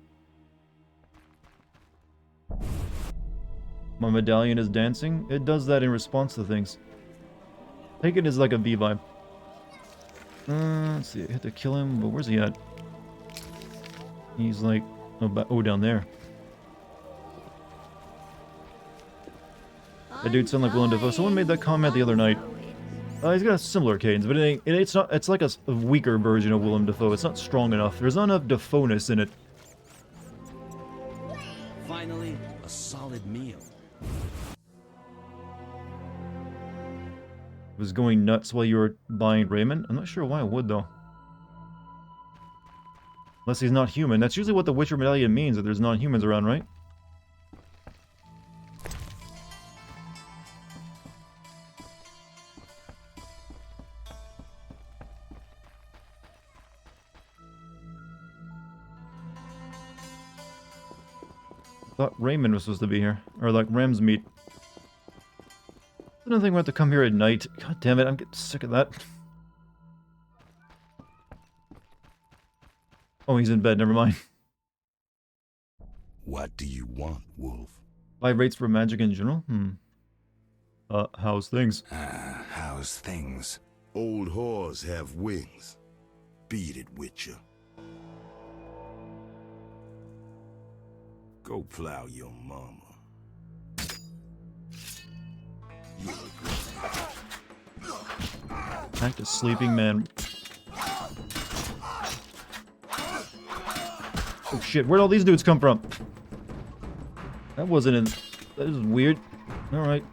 My medallion is dancing. It does that in response to things. Take it as like a V vibe. Let's see, I had to kill him, but where's he at? He's like, oh, down there. That dude sound like Willem Dafoe. Someone made that comment the other night. He's got a similar cadence, but it's not. It's like a weaker version of Willem Dafoe. It's not strong enough. There's not enough Dafoe-ness in it. Finally, a solid meal. Was going nuts while you were buying Raymond? I'm not sure why I would, though. Unless he's not human. That's usually what the Witcher medallion means, that there's non-humans around, right? I thought Raymond was supposed to be here. Or like Ramsmeat. Another thing we have to come here at night. God damn it, I'm getting sick of that. Oh, he's in bed, never mind. What do you want, Wolf? Vibrates for magic in general? How's things? How's things? Old whores have wings. Beat it, Witcher. Go plow your mama. Back to sleeping man. Oh shit, where'd all these dudes come from? That wasn't in... That is weird. Alright.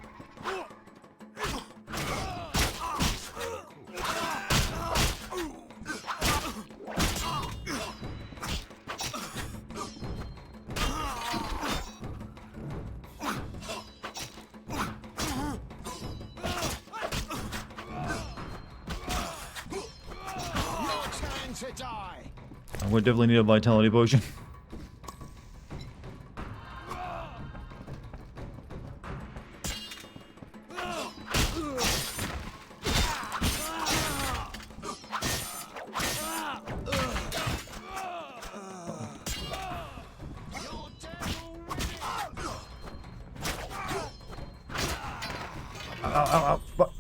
I would definitely need a vitality potion. Ow, fuck.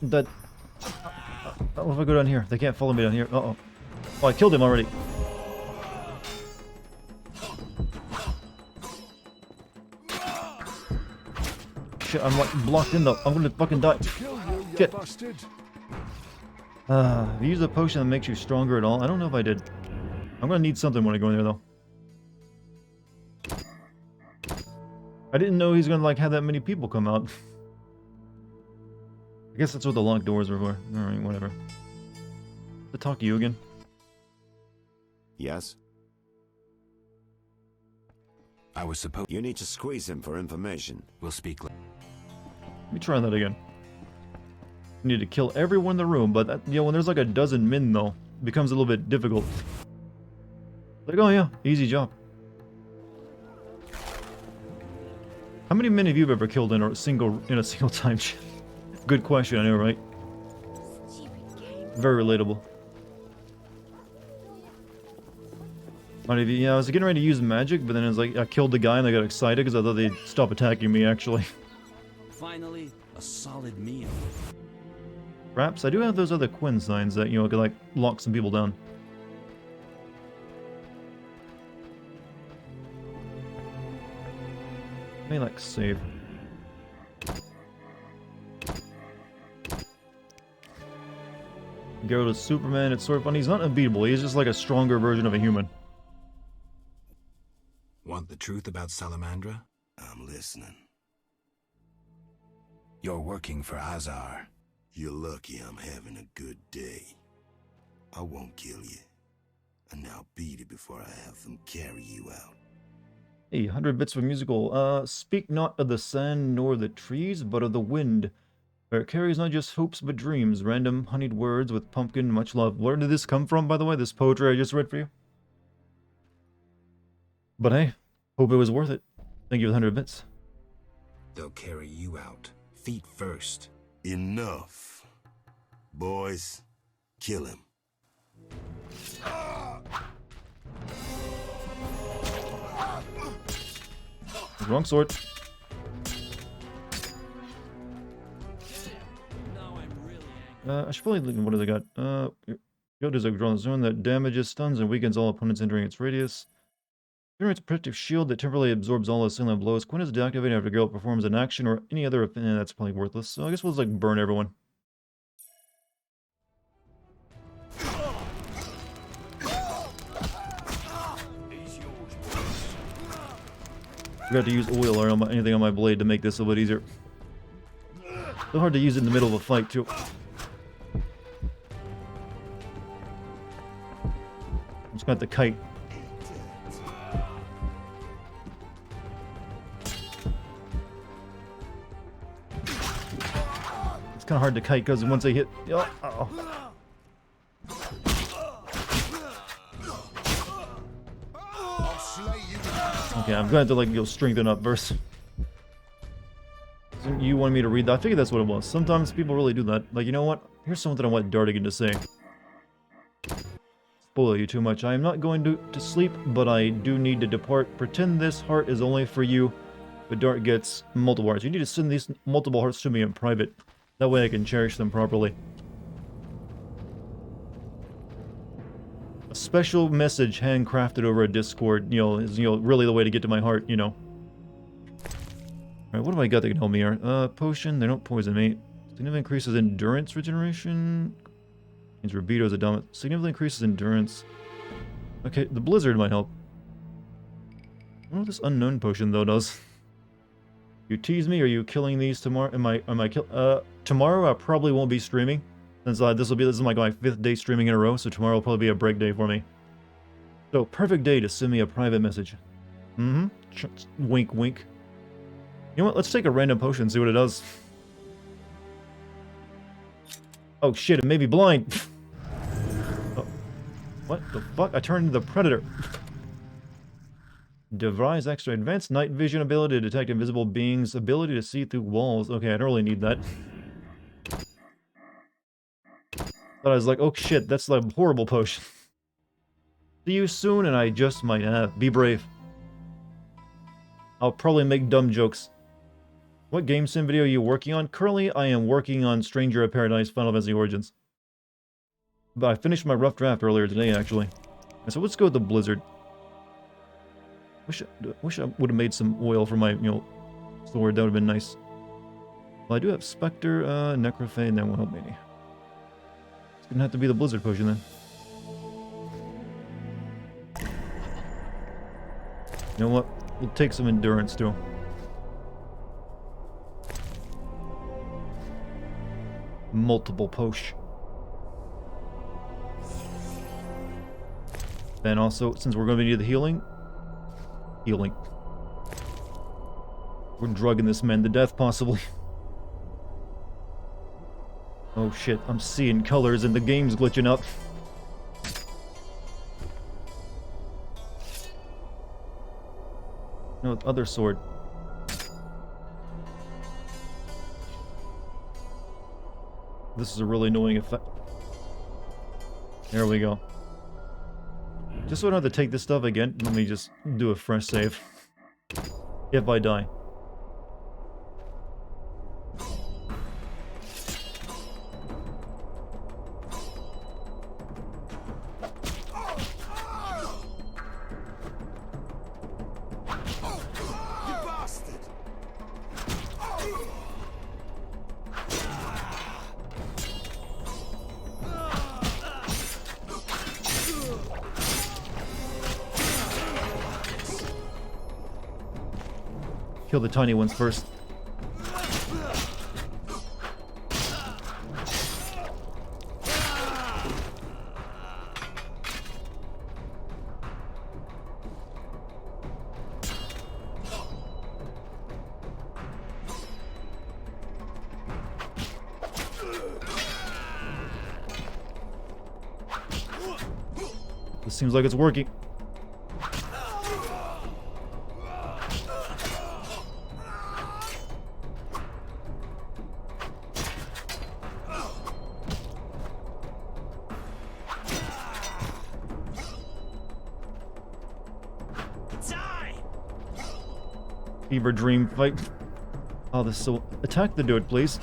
That. What if I go down here? They can't follow me down here. Uh-oh. Oh, I killed him already. Shit, I'm like blocked in though. I'm gonna fucking die. Shit. Have you used a potion that makes you stronger at all? I don't know if I did. I'm gonna need something when I go in there though. I didn't know he's gonna like have that many people come out. I guess that's what the locked doors were for. Alright, whatever. To talk to you again. Yes? I was supposed... You need to squeeze him for information. We'll speak later. Let me try that again. You need to kill everyone in the room, but that, you know, when there's like a dozen men though, it becomes a little bit difficult. Like, oh yeah, easy job. How many men have you ever killed in a single time? Good question, I know, right? Very relatable. Yeah, I was getting ready to use magic, but then it was like I killed the guy and I got excited because I thought they'd stop attacking me, actually. Finally, a solid meal. Perhaps I do have those other Quinn signs that, you know, could like lock some people down. Let me like save. Geralt is Superman, it's sort of funny. He's not unbeatable, he's just like a stronger version of a human. Want the truth about Salamandra? I'm listening. You're working for Azar. You're lucky I'm having a good day. I won't kill you. And I'll beat it before I have them carry you out. Hey, 100 bits for musical. Speak not of the sand nor the trees, but of the wind. Where it carries not just hopes but dreams. Random honeyed words with pumpkin, much love. Where did this come from, by the way? This poetry I just read for you? But hey, hope it was worth it. Thank you for the 100 bits. They'll carry you out. Feet first. Enough. Boys, kill him. Wrong sword. I should probably look at what do they got. Guild is a drawn zone that damages, stuns, and weakens all opponents entering its radius. Generates a protective shield that temporarily absorbs all assailant blows. Quinn is deactivated after Geralt performs an action or any other opinion that's probably worthless. So I guess we'll just like burn everyone. Forgot to use oil or anything on my blade to make this a little bit easier. So hard to use it in the middle of a fight too. I'm just gonna have to kite. It's kind of hard to kite because once they hit... Oh, oh. Okay, I'm going to have to like go strengthen up first. So you wanted me to read that? I figured that's what it was. Sometimes people really do that. Like, you know what? Here's something I want Dartigan to say. Spoil you too much. I am not going to sleep, but I do need to depart. Pretend this heart is only for you, but Dart gets multiple hearts. You need to send these multiple hearts to me in private. That way I can cherish them properly. A special message handcrafted over a Discord, is really the way to get to my heart, you know. Alright, what do I got that can help me here? Potion, they don't poison me. Significantly increases endurance regeneration. Means Rabito's a dominant. Significantly increases endurance. Okay, the blizzard might help. I don't know what this unknown potion though does. You tease me? Are you killing these tomorrow? Am I tomorrow I probably won't be streaming, since this is like my 5th day streaming in a row, so tomorrow will probably be a break day for me. So, perfect day to send me a private message. Wink, wink. You know what? Let's take a random potion and see what it does. Oh shit, it made me blind. Oh, what the fuck? I turned into the Predator. Devise extra advanced night vision ability to detect invisible beings, ability to see through walls. Okay, I don't really need that. But I was like, oh shit, that's like a horrible potion. See you soon, and I just might be brave. I'll probably make dumb jokes. What game sim video are you working on? Currently, I am working on Stranger of Paradise Final Fantasy Origins. But I finished my rough draft earlier today, actually. So let's go with the Blizzard. Wish I would have made some oil for my, sword. That would have been nice. Well, I do have Spectre, Necrophane, that won't help me any. It's gonna have to be the Blizzard potion then. You know what? We'll take some endurance too. Multiple potion. Then also, since we're going to need the healing. We're drugging this man to death, possibly. Oh shit, I'm seeing colors and the game's glitching up. No, other sword. This is a really annoying effect. There we go. Just so I don't have to take this stuff again, let me just do a fresh save. If I die. Kill the tiny ones first. This seems like it's working. Fever dream fight. Oh, this is so... Attack the dude, please.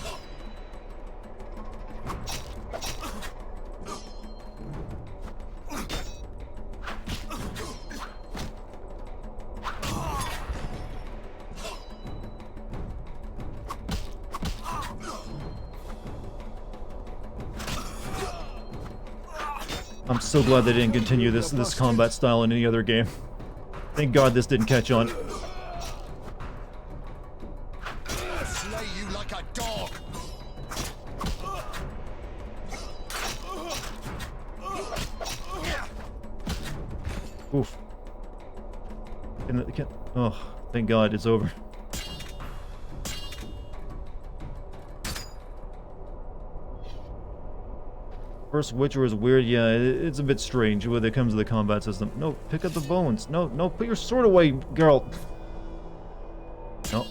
I'm so glad they didn't continue this combat style in any other game. Thank God this didn't catch on. Slay you like a dog. Oof. Oh, thank God it's over. First Witcher was weird, yeah, it's a bit strange when it comes to the combat system. No, pick up the bones. No, put your sword away, girl. No.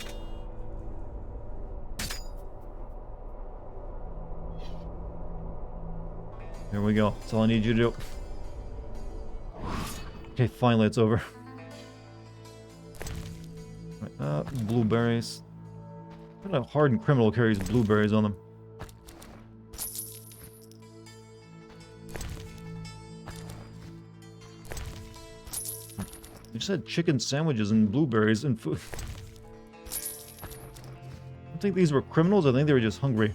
There we go. That's all I need you to do. Okay, finally it's over. Right, blueberries. What kind of hardened criminal carries blueberries on them? You just had chicken sandwiches and blueberries and food. I don't think these were criminals, I think they were just hungry.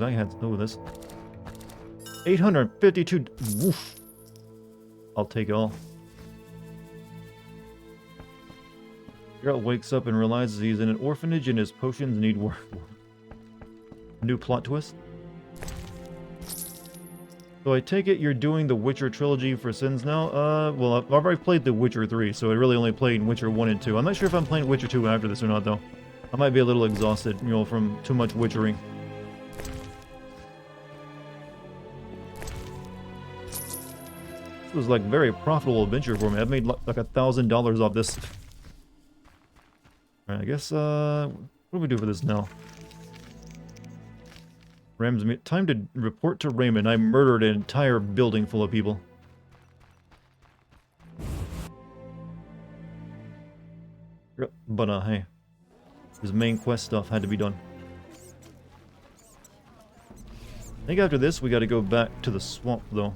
I had to know this. 852. Woof. I'll take it all. Geralt wakes up and realizes he's in an orphanage and his potions need work. New plot twist. So I take it you're doing the Witcher trilogy for Sins now? Well, I've already played The Witcher 3, so I really only played Witcher 1 and 2. I'm not sure if I'm playing Witcher 2 after this or not, though. I might be a little exhausted, you know, from too much witchering. This was like very profitable adventure for me. I've made like $1,000 off this. Alright, I guess, what do we do for this now? Time to report to Raymond. I murdered an entire building full of people. But, hey. His main quest stuff had to be done. I think after this, we gotta go back to the swamp, though.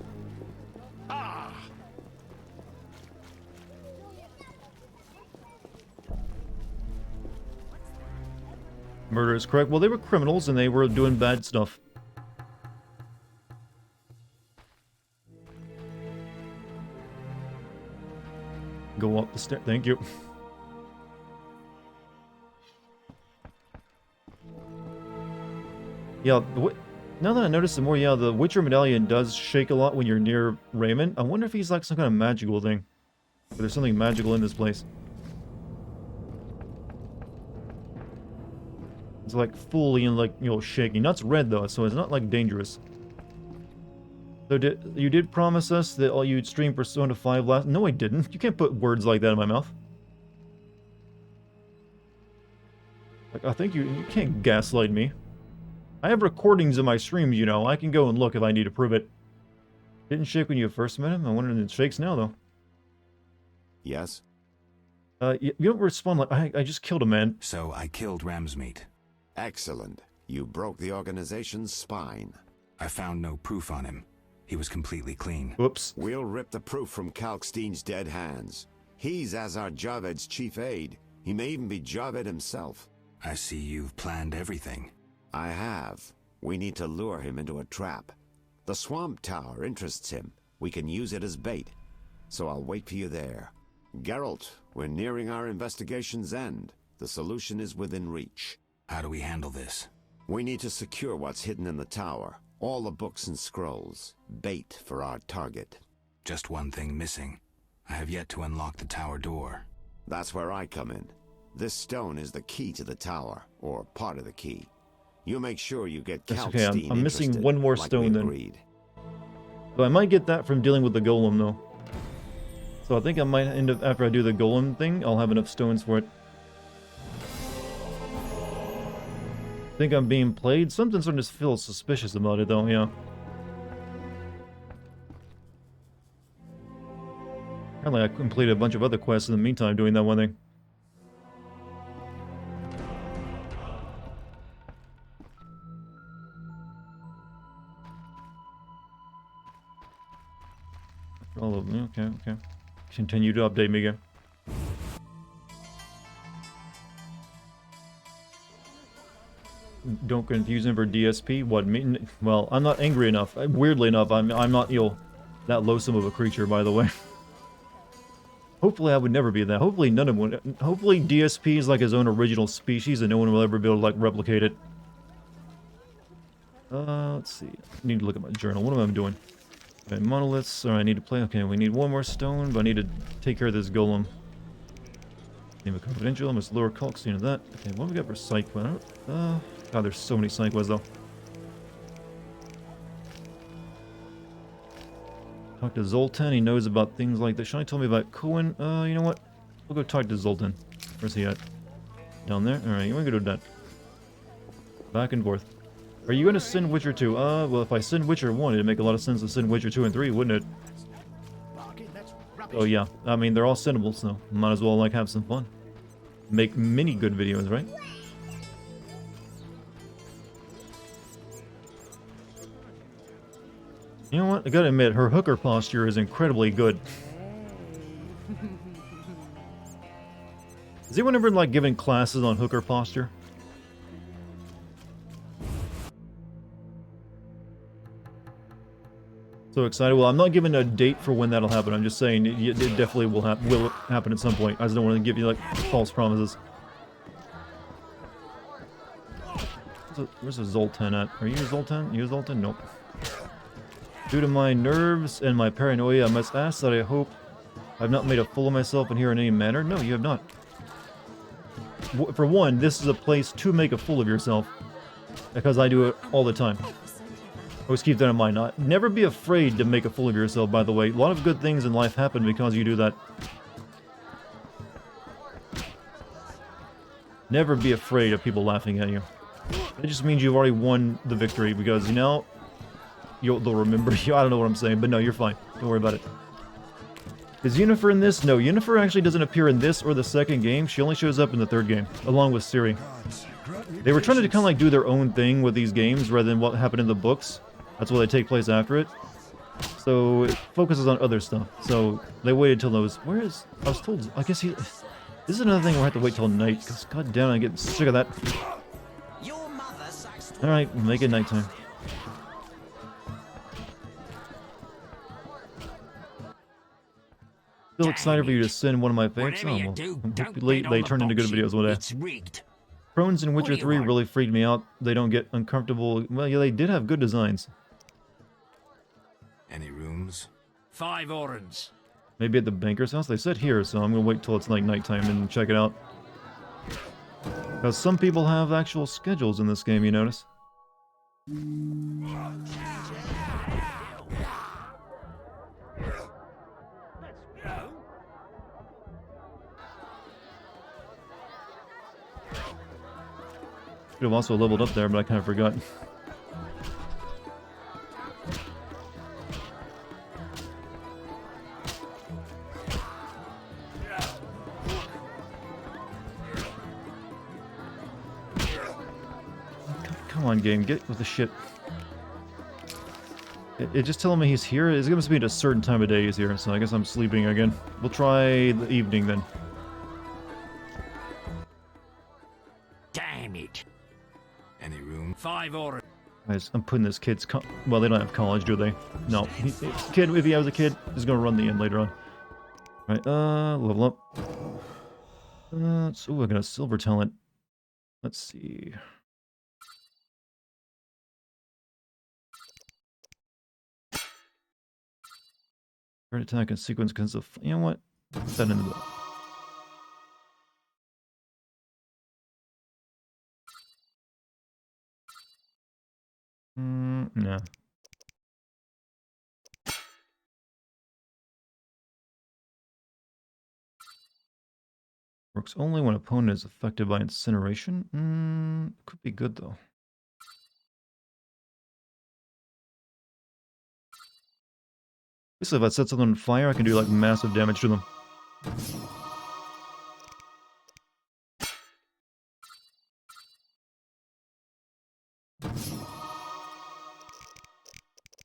Murder is correct. Well, they were criminals and they were doing bad stuff. Go up the stairs. Thank you. Yeah, now that I notice it more, yeah, the Witcher medallion does shake a lot when you're near Raymond. I wonder if he's like some kind of magical thing. Or there's something magical in this place. It's like fully and like, you know, shaking. That's red though, so it's not like dangerous. So you did promise us that you'd stream Persona 5 last... No, I didn't. You can't put words like that in my mouth. Like, I think you can't gaslight me. I have recordings of my streams, you know. I can go and look if I need to prove it. Didn't shake when you first met him? I wonder if it shakes now, though. Yes? You don't respond like, I just killed a man. So I killed Ramsmeat. Excellent. You broke the organization's spine. I found no proof on him. He was completely clean. Whoops. We'll rip the proof from Kalkstein's dead hands. He's Azar Javed's chief aide. He may even be Javed himself. I see you've planned everything. I have. We need to lure him into a trap. The swamp tower interests him. We can use it as bait. So I'll wait for you there. Geralt, we're nearing our investigation's end. The solution is within reach. How do we handle this? We need to secure what's hidden in the tower. All the books and scrolls. Bait for our target. Just one thing missing. I have yet to unlock the tower door. That's where I come in. This stone is the key to the tower, or part of the key. You make sure you get Kalkstein okay, I'm missing one more like stone then. So I might get that from dealing with the golem though. So I think I might end up, after I do the golem thing, I'll have enough stones for it. Think I'm being played? Something sort of feels suspicious about it though, yeah. Apparently I completed a bunch of other quests in the meantime doing that one thing. All of them, okay. Continue to update me again. Don't confuse him for DSP. What mean? Well, I'm not angry enough. Weirdly enough, I'm not, you know, that loathsome of a creature, by the way. Hopefully, I would never be that. Hopefully, none of them. Hopefully, DSP is like his own original species, and no one will ever be able to like replicate it. Let's see. I need to look at my journal. What am I doing? Okay, monoliths. Alright, I need to play. Okay, we need one more stone, but I need to take care of this golem. Name a confidential. I must lure Kalkstein to that. Okay, what do we got for side quest? God, there's so many side quests though. Talk to Zoltan. He knows about things like this. Shani told me about Cohen. You know what? We'll go talk to Zoltan. Where's he at? Down there? Alright, you want to go do that. Back and forth. Are you going to send Witcher 2? Well, if I send Witcher 1, it'd make a lot of sense to send Witcher 2 and 3, wouldn't it? Oh, yeah. I mean, they're all sendable, so might as well, like, have some fun. Make many good videos, right? You know what? I gotta admit, her hooker posture is incredibly good. Has anyone ever, like, given classes on hooker posture? So excited. Well, I'm not giving a date for when that'll happen. I'm just saying it definitely will happen at some point. I just don't want to give you like false promises. Where's the Zoltan at? Are you a Zoltan? You a Zoltan? Nope. Due to my nerves and my paranoia, I must ask that I hope I've not made a fool of myself in here in any manner. No, you have not. For one, this is a place to make a fool of yourself. Because I do it all the time. Always keep that in mind. Never be afraid to make a fool of yourself, by the way. A lot of good things in life happen because you do that. Never be afraid of people laughing at you. It just means you've already won the victory, because, you know, they'll remember you. I don't know what I'm saying, but no, you're fine. Don't worry about it. Is Yennefer in this? No, Yennefer actually doesn't appear in this or the second game. She only shows up in the third game, along with Ciri. They were trying to kind of like do their own thing with these games rather than what happened in the books. That's why they take place after it. So it focuses on other stuff. So they waited till those. Where is? I was told. I guess he. This is another thing where I have to wait till night. Because god damn, I get sick of that. All right, make it nighttime. Still excited for you to send one of my fakes. Oh, well, they turn into good videos one day. Crones in Witcher 3 really freaked me out. They don't get uncomfortable. Well, yeah, they did have good designs. Any rooms? 5 orens. Maybe at the banker's house? They said here, so I'm gonna wait till it's like nighttime and check it out. Because some people have actual schedules in this game, you notice? Should have also leveled up there, but I kind of forgot. Come on, game, get with the shit. It just telling me he's here. It's going to be at a certain time of day he's here, so I guess I'm sleeping again. We'll try the evening then. Damn it. Any room? 5 orens. Guys, I'm putting this kid's well, they don't have college, do they? No. Kid, if he has a kid, is going to run the end later on. Right, level up. So I got a silver talent. Let's see. Turn attack and sequence because of, you know what? Put that into the... Nah. Works only when opponent is affected by incineration. Could be good though. Basically, if I set something on fire, I can do like massive damage to them.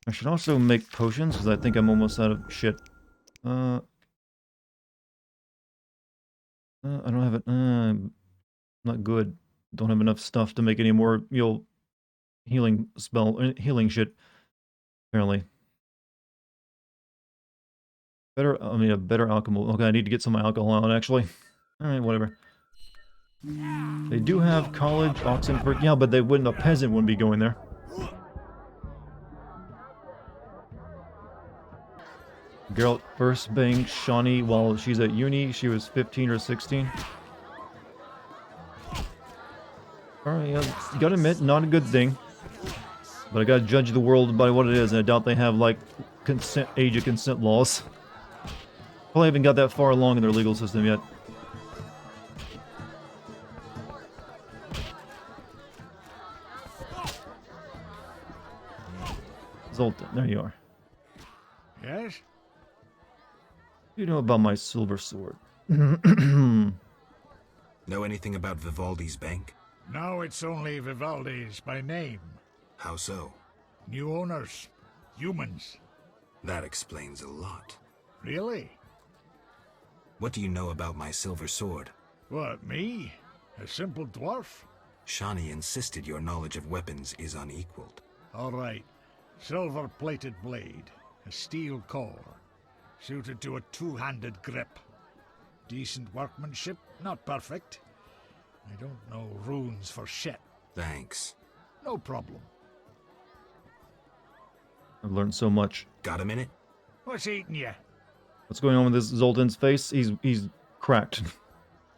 I should also make potions, because I think I'm almost out of shit. I don't have it. Not good. Don't have enough stuff to make any more, healing healing shit. Apparently. A better alcohol. Okay, I need to get some alcohol out, actually. Alright, whatever. They do have college, Oxenford. Yeah, but they wouldn't, a peasant wouldn't be going there. Geralt first banged Shawnee while she's at uni. She was 15 or 16. Alright, yeah, you gotta admit, not a good thing. But I gotta judge the world by what it is, and I doubt they have, like, age of consent laws. Probably haven't got that far along in their legal system yet. Zoltan, there you are. Yes? You know about my silver sword. Know anything about Vivaldi's bank? No, it's only Vivaldi's by name. How so? New owners. Humans. That explains a lot. Really? What do you know about my silver sword? What, me? A simple dwarf? Shawnee insisted your knowledge of weapons is unequaled. All right. Silver-plated blade. A steel core, suited to a two-handed grip. Decent workmanship, not perfect. I don't know runes for shit. Thanks. No problem. I've learned so much. Got a minute? What's eating you? What's going on with this Zoltan's face? He's cracked.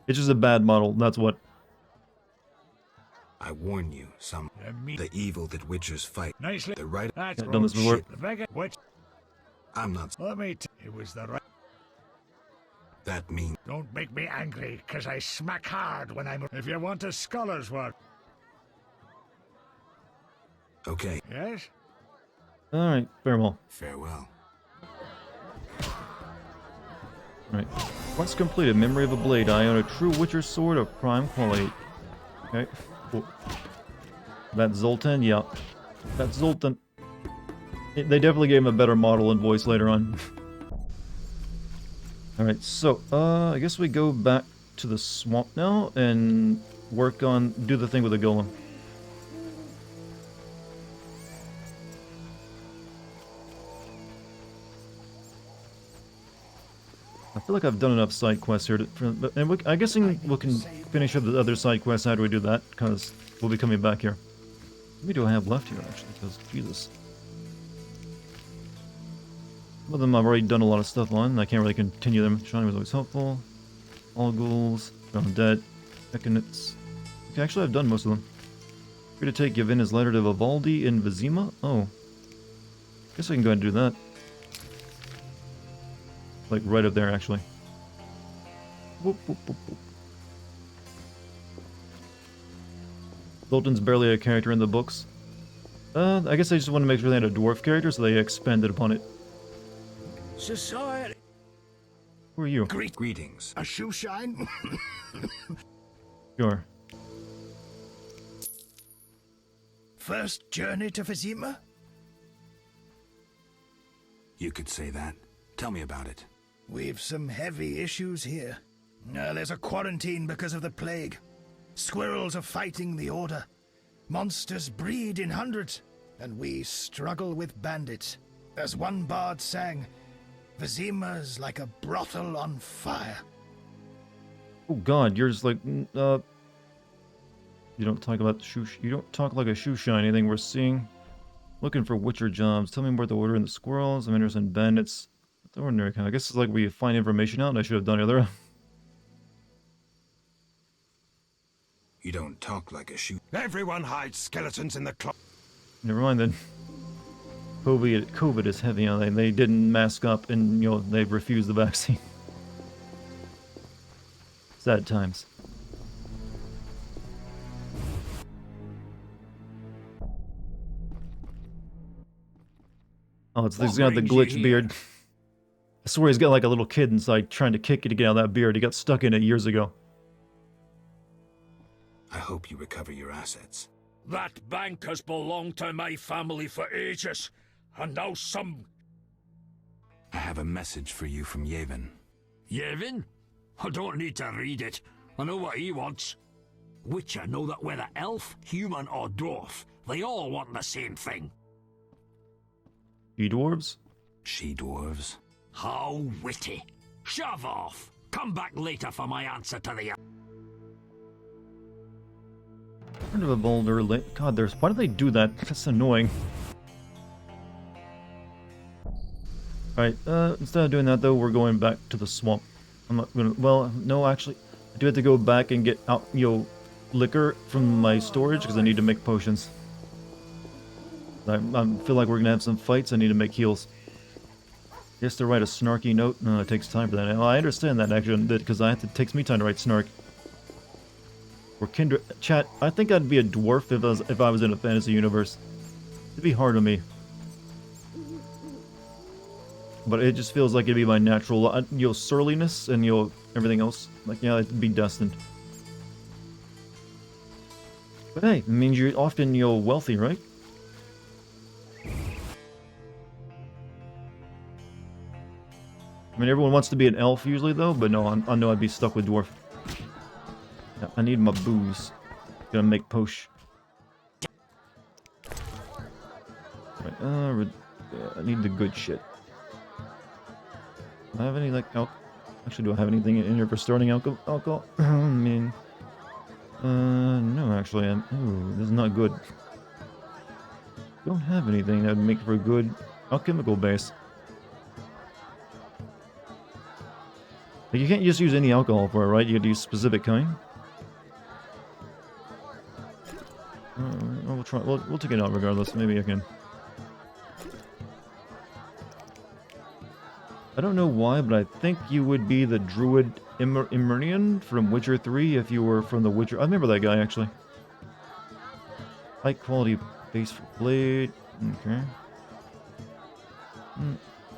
It's just a bad model, that's what. I warn you, the evil that witchers fight. Nicely. The right. That's I've done this before. Which? I'm not. Let me. It was the right. That means. Don't make me angry, 'cause I smack hard when I'm. If you want a scholar's work. Okay. Yes. All right, farewell. Farewell. All right. Quest completed. Memory of a blade. I own a true Witcher sword of prime quality. Okay. Cool. That's Zoltan. Yeah. That's Zoltan. They definitely gave him a better model and voice later on. Alright, so, I guess we go back to the swamp now and do the thing with the golem. I feel like I've done enough side quests here, I'm guessing we can finish up the other side quests after we do that, because we'll be coming back here. How many do I have left here, actually? Because, Jesus. Some of them I've already done a lot of stuff on, and I can't really continue them. Shiny was always helpful. All ghouls, found dead, Echinits. Okay, actually I've done most of them. Free to take Yevina's letter to Vivaldi in Vizima? Oh. Guess I can go ahead and do that. Like right up there, actually. Whoop, whoop, whoop, whoop. Zoltan's barely a character in the books. I guess I just want to make sure they had a dwarf character, so they expanded upon it. Society. Who are you? Greetings. A shoe shine? Sure. First journey to Vizima? You could say that. Tell me about it. We've some heavy issues here. There's a quarantine because of the plague. Squirrels are fighting the Order. Monsters breed in hundreds, and we struggle with bandits. As one bard sang, Vizima's like a brothel on fire. Oh god, you're just like, you don't talk about you don't talk like a shoe shine, anything we're seeing. Looking for Witcher jobs. Tell me about the Order and the squirrels. I'm interested in bandits. The ordinary kind. I guess it's like we find information out, and I should have done earlier. You don't talk like a shoe. Everyone hides skeletons in the closet. Never mind then. COVID is heavy on them. They didn't mask up, and they've refused the vaccine. Sad times. Oh, he's got the glitch beard. I swear he's got like a little kid inside trying to kick it to get out of that beard. He got stuck in it years ago. I hope you recover your assets. That bank has belonged to my family for ages, and now some... I have a message for you from Yevon. Yevon? I don't need to read it. I know what he wants. Witcher know that whether elf, human or dwarf, they all want the same thing. She-dwarves? She-dwarves? How witty. Shove off. Come back later for my answer to the... Turn to a boulder. God, why do they do that? That's annoying. Alright, instead of doing that though, we're going back to the swamp. I'm not gonna... Well, no, actually, I do have to go back and get out, liquor from my storage, because I need to make potions. I feel like we're gonna have some fights. I need to make heals. He has to write a snarky note. No, it takes time for that. Well, I understand that actually, because it takes me time to write snark. Or kindred chat. I think I'd be a dwarf if I was in a fantasy universe. It'd be hard on me. But it just feels like it'd be my natural, surliness and everything else. Like, yeah, it'd be destined. But hey, it means you're often wealthy, right? I mean, everyone wants to be an elf usually, though, but no, I know I'd be stuck with dwarf. Yeah, I need my booze. Gonna make posh. Right, I need the good shit. Do I have any, like, actually, do I have anything in here for starting alcohol? I mean... no, actually, ooh, this is not good. Don't have anything that would make for a good alchemical base. Like, you can't just use any alcohol for it, right? You have to use specific kind. We'll try. We'll take it out regardless. Maybe I can. I don't know why, but I think you would be the druid Immernian from Witcher 3 if you were from the Witcher. I remember that guy actually. High quality base for blade. Okay.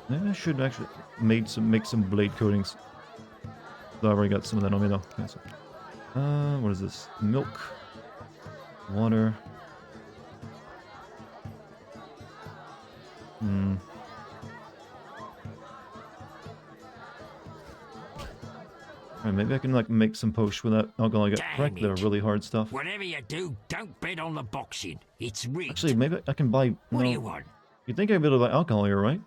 Maybe I should actually make some blade coatings. Though I already got some of that on me though. Okay, so, what is this? Milk, water. Alright, maybe I can like make some potion with that alcohol I got correct. The really hard stuff. Whatever you do, don't bet on the boxing. It's rigged. Actually, maybe I can buy. What do you want? You think I'd be able to buy alcohol here, right?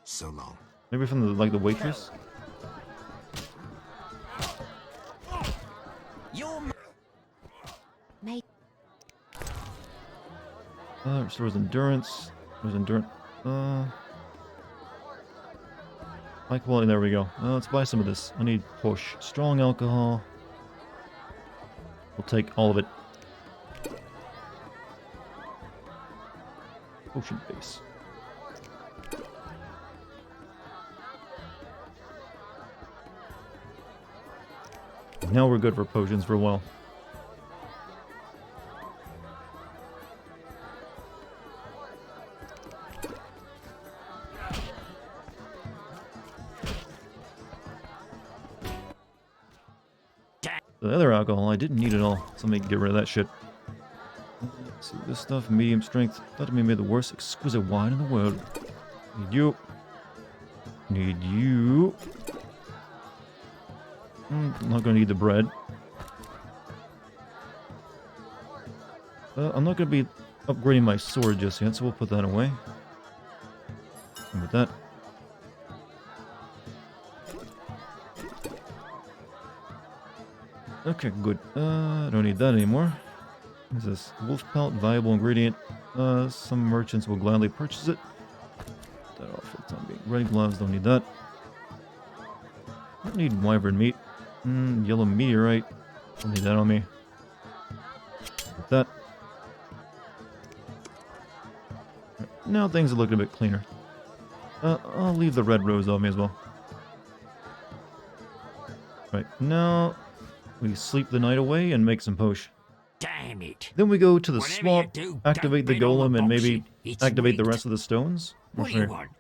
So long. Maybe from the the waitress. Restores endurance. There's endurance. High quality. There we go. Let's buy some of this. I need push. Strong alcohol. We'll take all of it. Potion base. Now we're good for potions for a while. The other alcohol, I didn't need it all, so let me get rid of that shit. Let's see, this stuff, medium strength, thought to be made the worst exquisite wine in the world. Need you. Need you. I'm not gonna need the bread. I'm not gonna be upgrading my sword just yet, so we'll put that away. And with that. Okay, good. I don't need that anymore. What is this? Wolf pelt, valuable ingredient. Some merchants will gladly purchase it. Put that off for the time being. Red gloves, don't need that. Don't need wyvern meat. Yellow meteorite. Don't need that on me. With that. Now things are looking a bit cleaner. I'll leave the red rose on me as well. Right, now we sleep the night away and make some potion. Damn it. Then we go to the Whatever swamp, you do, activate the don't bet on golem, the and maybe boxing. It's activate the rigged. rest of the stones. What do you want?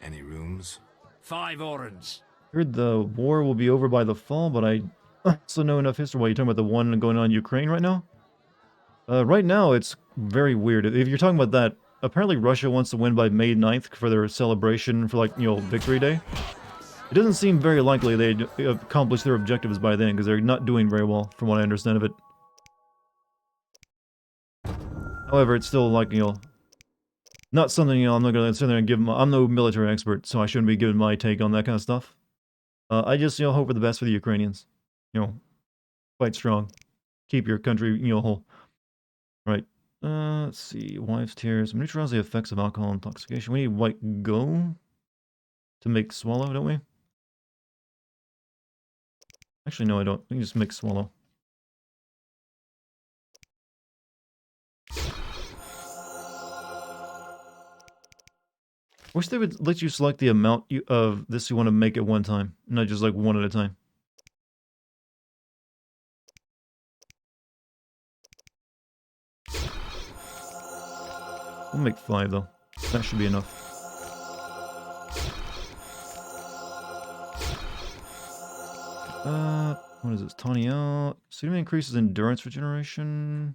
Any rooms? 5 orens. Heard the war will be over by the fall, but I also know enough history. While you're talking about the one going on in Ukraine right now? Right now, it's very weird. If you're talking about that, apparently Russia wants to win by May 9th for their celebration for, like, Victory Day. It doesn't seem very likely they'd accomplish their objectives by then, because they're not doing very well, from what I understand of it. However, it's still, like, not something, I'm not going to sit there and give them... I'm no military expert, so I shouldn't be giving my take on that kind of stuff. I just, hope for the best for the Ukrainians. Fight strong. Keep your country, whole. Right. Let's see. Wives' tears. Neutralize the effects of alcohol intoxication. We need white go to make swallow, don't we? Actually, no, I don't. We can just make swallow. Wish they would let you select the amount of this you want to make at one time, not just like one at a time. We'll make 5 though. That should be enough. What is this? Tawny out. Suitably increases endurance regeneration.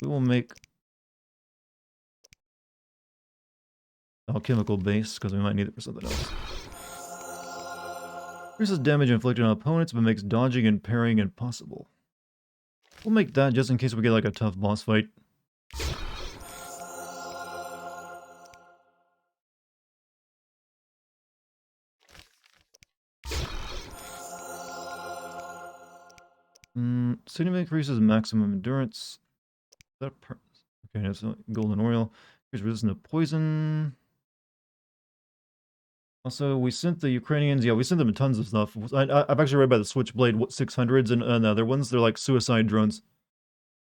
We will make alchemical base because we might need it for something else. Increases damage inflicted on opponents but makes dodging and parrying impossible. We'll make that just in case we get like a tough boss fight. City increases maximum endurance. Is that okay, that's golden oil. Here's resistant to poison. Also, we sent the Ukrainians, yeah, we sent them tons of stuff. I've actually read about the Switchblade 600s and other ones. They're like suicide drones.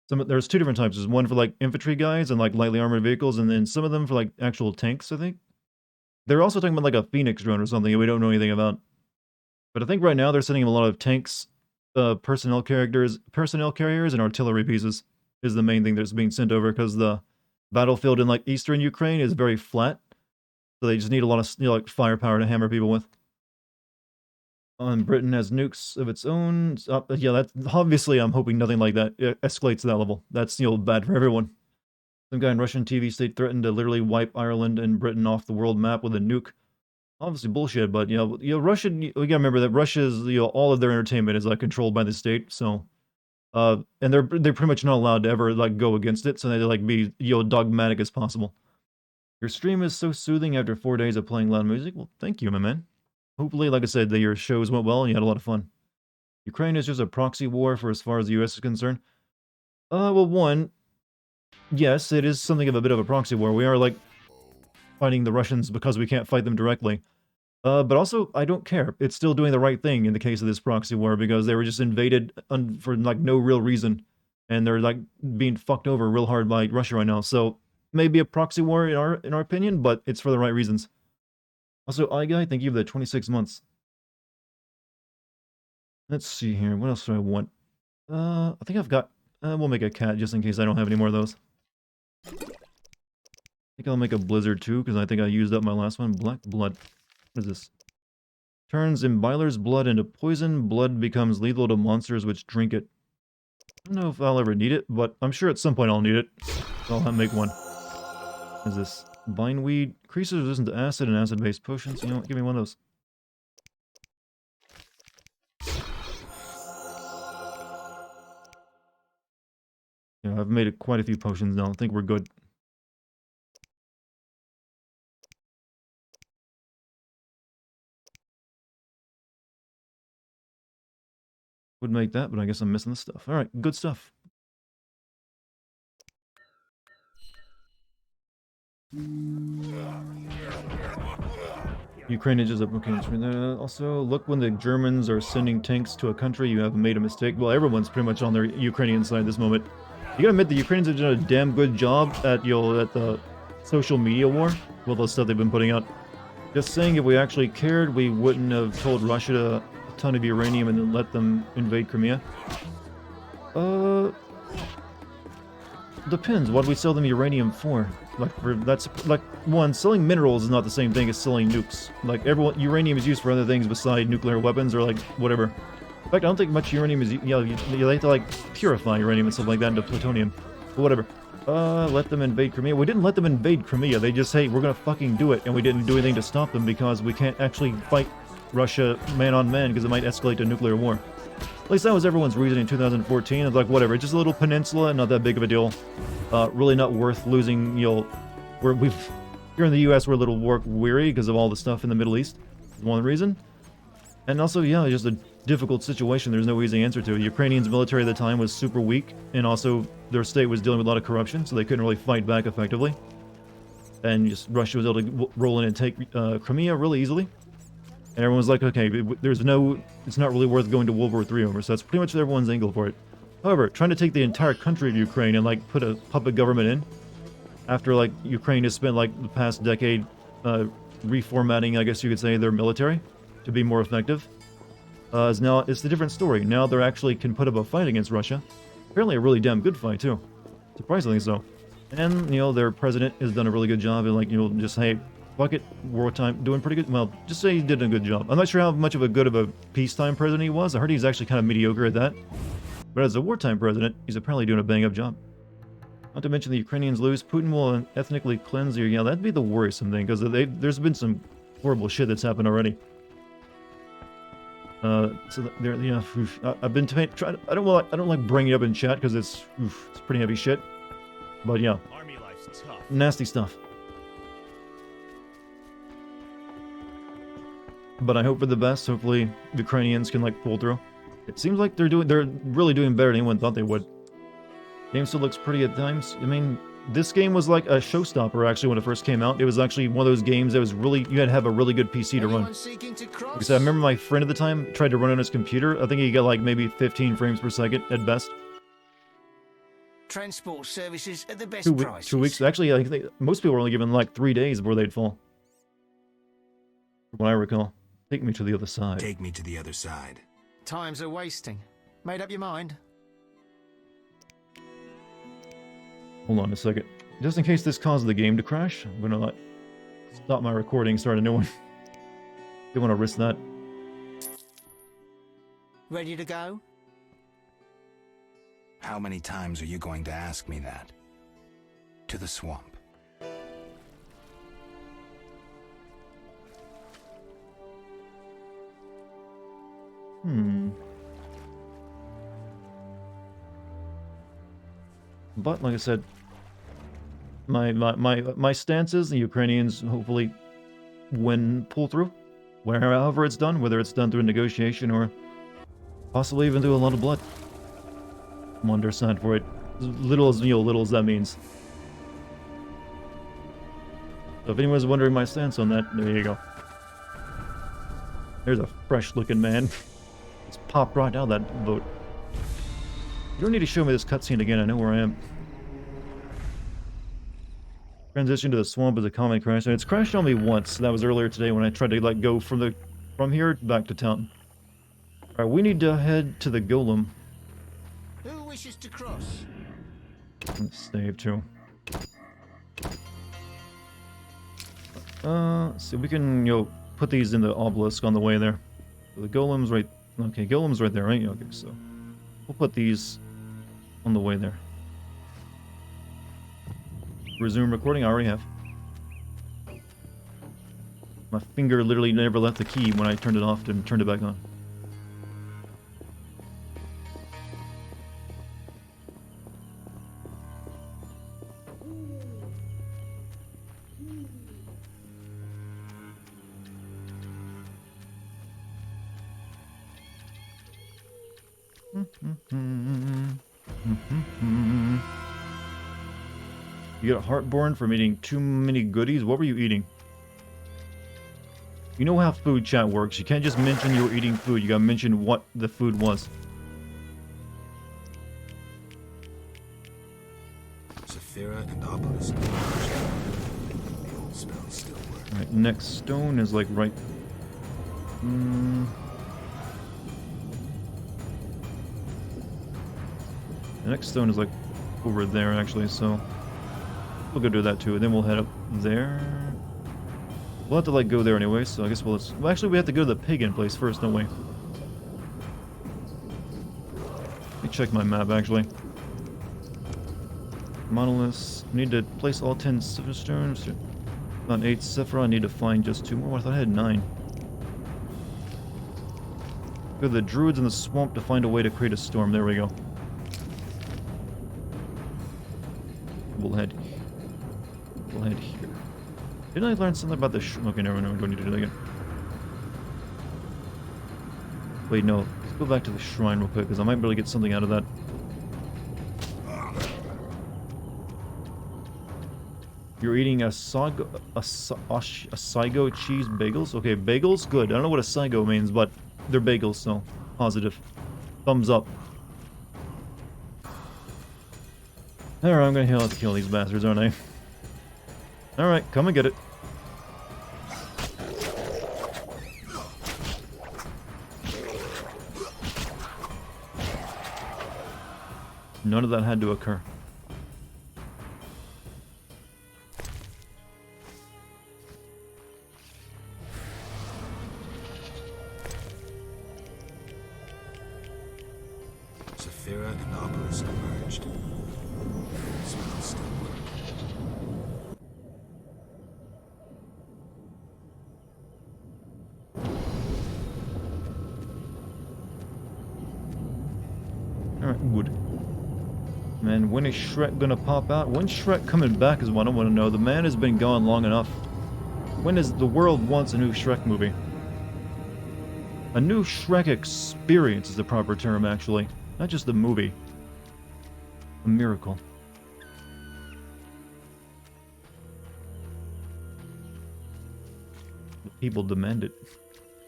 There's two different types. There's one for like infantry guys and like lightly armored vehicles, and then some of them for like actual tanks, I think. They're also talking about like a Phoenix drone or something we don't know anything about. But I think right now they're sending them a lot of tanks, personnel carriers, and artillery pieces is the main thing that's being sent over because the battlefield in like eastern Ukraine is very flat. So they just need a lot of like firepower to hammer people with. Britain has nukes of its own. Yeah, that's obviously I'm hoping nothing like that escalates to that level. That's bad for everyone. Some guy in Russian TV state threatened to literally wipe Ireland and Britain off the world map with a nuke. Obviously bullshit, but Russian. We gotta remember that Russia's all of their entertainment is like controlled by the state. So, and they're pretty much not allowed to ever like go against it. So they like be dogmatic as possible. Your stream is so soothing after 4 days of playing loud music. Well, thank you, my man. Hopefully, like I said, your shows went well and you had a lot of fun. Ukraine is just a proxy war for as far as the U.S. is concerned. Well, one, yes, it is something of a bit of a proxy war. We are, like, fighting the Russians because we can't fight them directly. But also, I don't care. It's still doing the right thing in the case of this proxy war because they were just invaded for, like, no real reason. And they're, like, being fucked over real hard by Russia right now. So, maybe a proxy war in our opinion, but it's for the right reasons. Also, iGuy, thank you for the 26 months. Let's see here. What else do I want? I think I've got... we'll make a cat just in case I don't have any more of those. I think I'll make a blizzard too, because I think I used up my last one. Black blood. What is this? Turns imbiler's blood into poison. Blood becomes lethal to monsters which drink it. I don't know if I'll ever need it, but I'm sure at some point I'll need it. So I'll make one. What is this? Bindweed. Increases resistance to acid and acid-based potions. You know what? Give me one of those. Yeah, I've made quite a few potions now. I think we're good. Would make that, but I guess I'm missing the stuff. Alright, good stuff. Ukraine is just up. Okay, also, look, when the Germans are sending tanks to a country, you have made a mistake. Well, everyone's pretty much on their Ukrainian side this moment. You gotta admit, the Ukrainians have done a damn good job at the social media war with all the stuff they've been putting out. Just saying, if we actually cared, we wouldn't have told Russia a ton of uranium and then let them invade Crimea. Depends. What do we sell them uranium for? That's one, selling minerals is not the same thing as selling nukes. Like uranium is used for other things besides nuclear weapons or like whatever. In fact, I don't think much uranium is. You have to like purify uranium and stuff like that into plutonium, but whatever. Let them invade Crimea. We didn't let them invade Crimea. They just, hey, we're gonna fucking do it, and we didn't do anything to stop them because we can't actually fight Russia man on man because it might escalate to nuclear war. At least that was everyone's reason in 2014. It's like, whatever, it's just a little peninsula, not that big of a deal. Really not worth losing, here in the US, we're a little war weary because of all the stuff in the Middle East. One reason. And also, yeah, just a difficult situation there's no easy answer to. Ukrainians' military at the time was super weak, and also their state was dealing with a lot of corruption, so they couldn't really fight back effectively. And just Russia was able to roll in and take Crimea really easily. And everyone's like, okay, it's not really worth going to World War III over, so that's pretty much everyone's angle for it. However, trying to take the entire country of Ukraine and, like, put a puppet government in, after, like, Ukraine has spent, like, the past decade reformatting, I guess you could say, their military to be more effective, is now, it's a different story. Now they actually can put up a fight against Russia. Apparently a really damn good fight, too. Surprisingly so. And, their president has done a really good job in, like, just, hey, fuck it, wartime, doing pretty good. Well, just say he did a good job. I'm not sure how much of a good of a peacetime president he was. I heard he's actually kind of mediocre at that. But as a wartime president, he's apparently doing a bang-up job. Not to mention the Ukrainians lose, Putin will ethnically cleanse you. Yeah, that'd be the worrisome thing, because there's been some horrible shit that's happened already. So there, yeah, I've been trying. I don't like bringing it up in chat because it's pretty heavy shit. But yeah, Army life's tough. Nasty stuff. But I hope for the best. Hopefully, the Ukrainians can, like, pull through. It seems like they're really doing better than anyone thought they would. Game still looks pretty at times. I mean, this game was like a showstopper actually when it first came out. It was actually one of those games that was really, you had to have a really good PC to run. Because I remember my friend at the time tried to run on his computer. I think he got like maybe 15 frames per second at best. Transport services at the best prices. 2 weeks. Actually, I think most people were only given like 3 days before they'd fall. From what I recall. Take me to the other side. Take me to the other side. Times are wasting. Made up your mind? Hold on a second. Just in case this causes the game to crash, I'm gonna like stop my recording, start a new one. Don't want to risk that. Ready to go? How many times are you going to ask me that? To the swamp. But like I said, my stance is the Ukrainians hopefully pull through, wherever it's done, whether it's done through negotiation or possibly even through a lot of blood. I'm on their side for it, as little as that means. So if anyone's wondering my stance on that, there you go. There's a fresh-looking man. It's popped right out of that boat. You don't need to show me this cutscene again, I know where I am. Transition to the swamp is a common crash, and it's crashed on me once. That was earlier today when I tried to like go from here back to town. Alright, we need to head to the golem. Who wishes to cross? Let's save too. So we can, put these in the obelisk on the way there. So the golem's right. Okay, golem's right there, right? Okay, so we'll put these on the way there. Resume recording. I already have. My finger literally never left the key when I turned it off and turned it back on. You got heartburn from eating too many goodies? What were you eating? You know how food chat works. You can't just mention you were eating food. You gotta mention what the food was. Saphira and Obelisk. The old spells still work. Alright, next stone is like right... The next stone is like over there actually, so... We'll go do that too, and then we'll head up there. We'll have to like go there anyway, so I guess well, actually we have to go to the pagan place first, don't we? Let me check my map actually. Monoliths. Need to place all 10 stones. Not 8 Sephira. I need to find just 2 more. I thought I had 9. Go to the druids in the swamp to find a way to create a storm. There we go. We'll head here. Didn't I learn something about the okay, never mind, we don't need to do that again. Wait, no. Let's go back to the shrine real quick, because I might be able to get something out of that. You're eating a Saigo cheese bagels? Okay, bagels? Good. I don't know what a Saigo means, but they're bagels, so positive. Thumbs up. Alright, I'm gonna have to kill these bastards, aren't I? Alright, come and get it. None of that had to occur. Saphira and Obelisk emerged. Spells still work. Alright, wood. Man, when is Shrek gonna pop out? When's Shrek coming back is what I want to know. The man has been gone long enough. When is the world wants a new Shrek movie? A new Shrek experience is the proper term, actually. Not just the movie. A miracle. The people demand it.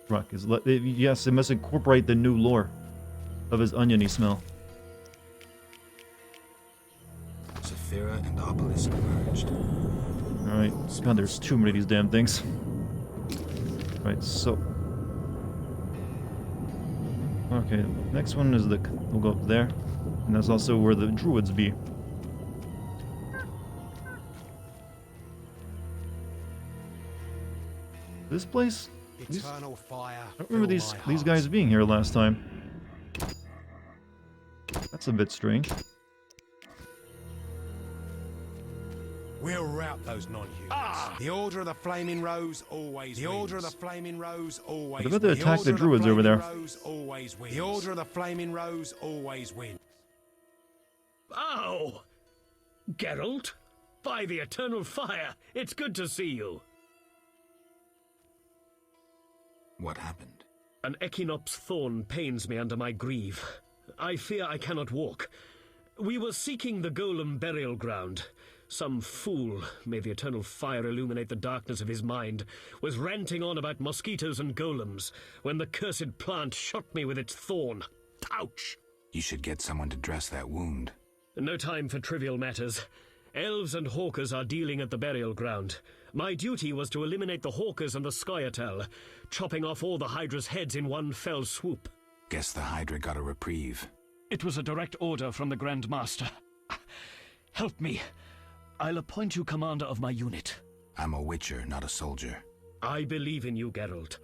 Shrek is... yes, it must incorporate the new lore of his oniony smell. Saphira and Obelisk merged. Alright. God, there's too many of these damn things. Right, so... okay, next one is the... we'll go up there. And that's also where the druids be. This place? Eternal fire. I don't remember these guys being here last time. That's a bit strange. We'll rout those non-humans. The Order of the Flaming Rose always wins. The Order of the Flaming Rose always What about to attack the druids over there? The Order of the Flaming Rose always wins. Oh! Geralt? By the Eternal Fire, it's good to see you. What happened? An Echinops thorn pains me under my greave. I fear I cannot walk. We were seeking the golem burial ground. Some fool, may the Eternal Fire illuminate the darkness of his mind, was ranting on about mosquitoes and golems when the cursed plant shot me with its thorn. Ouch! You should get someone to dress that wound. No time for trivial matters. Elves and hawkers are dealing at the burial ground. My duty was to eliminate the hawkers and the Scoia'tael, chopping off all the Hydra's heads in one fell swoop. Guess the Hydra got a reprieve. It was a direct order from the Grand Master. Help me. I'll appoint you commander of my unit. I'm a witcher, not a soldier. I believe in you, Geralt.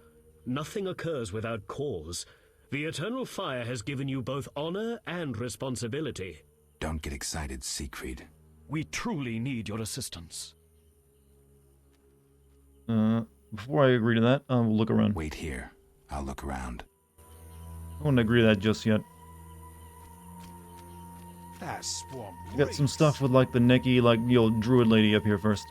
Nothing occurs without cause. The Eternal Fire has given you both honor and responsibility. Don't get excited, Siegfried. We truly need your assistance. Before I agree to that, we'll look around. Wait here. I'll look around. I won't agree to that just yet. That swamp. I got some stuff with like the necky, like the old druid lady up here first.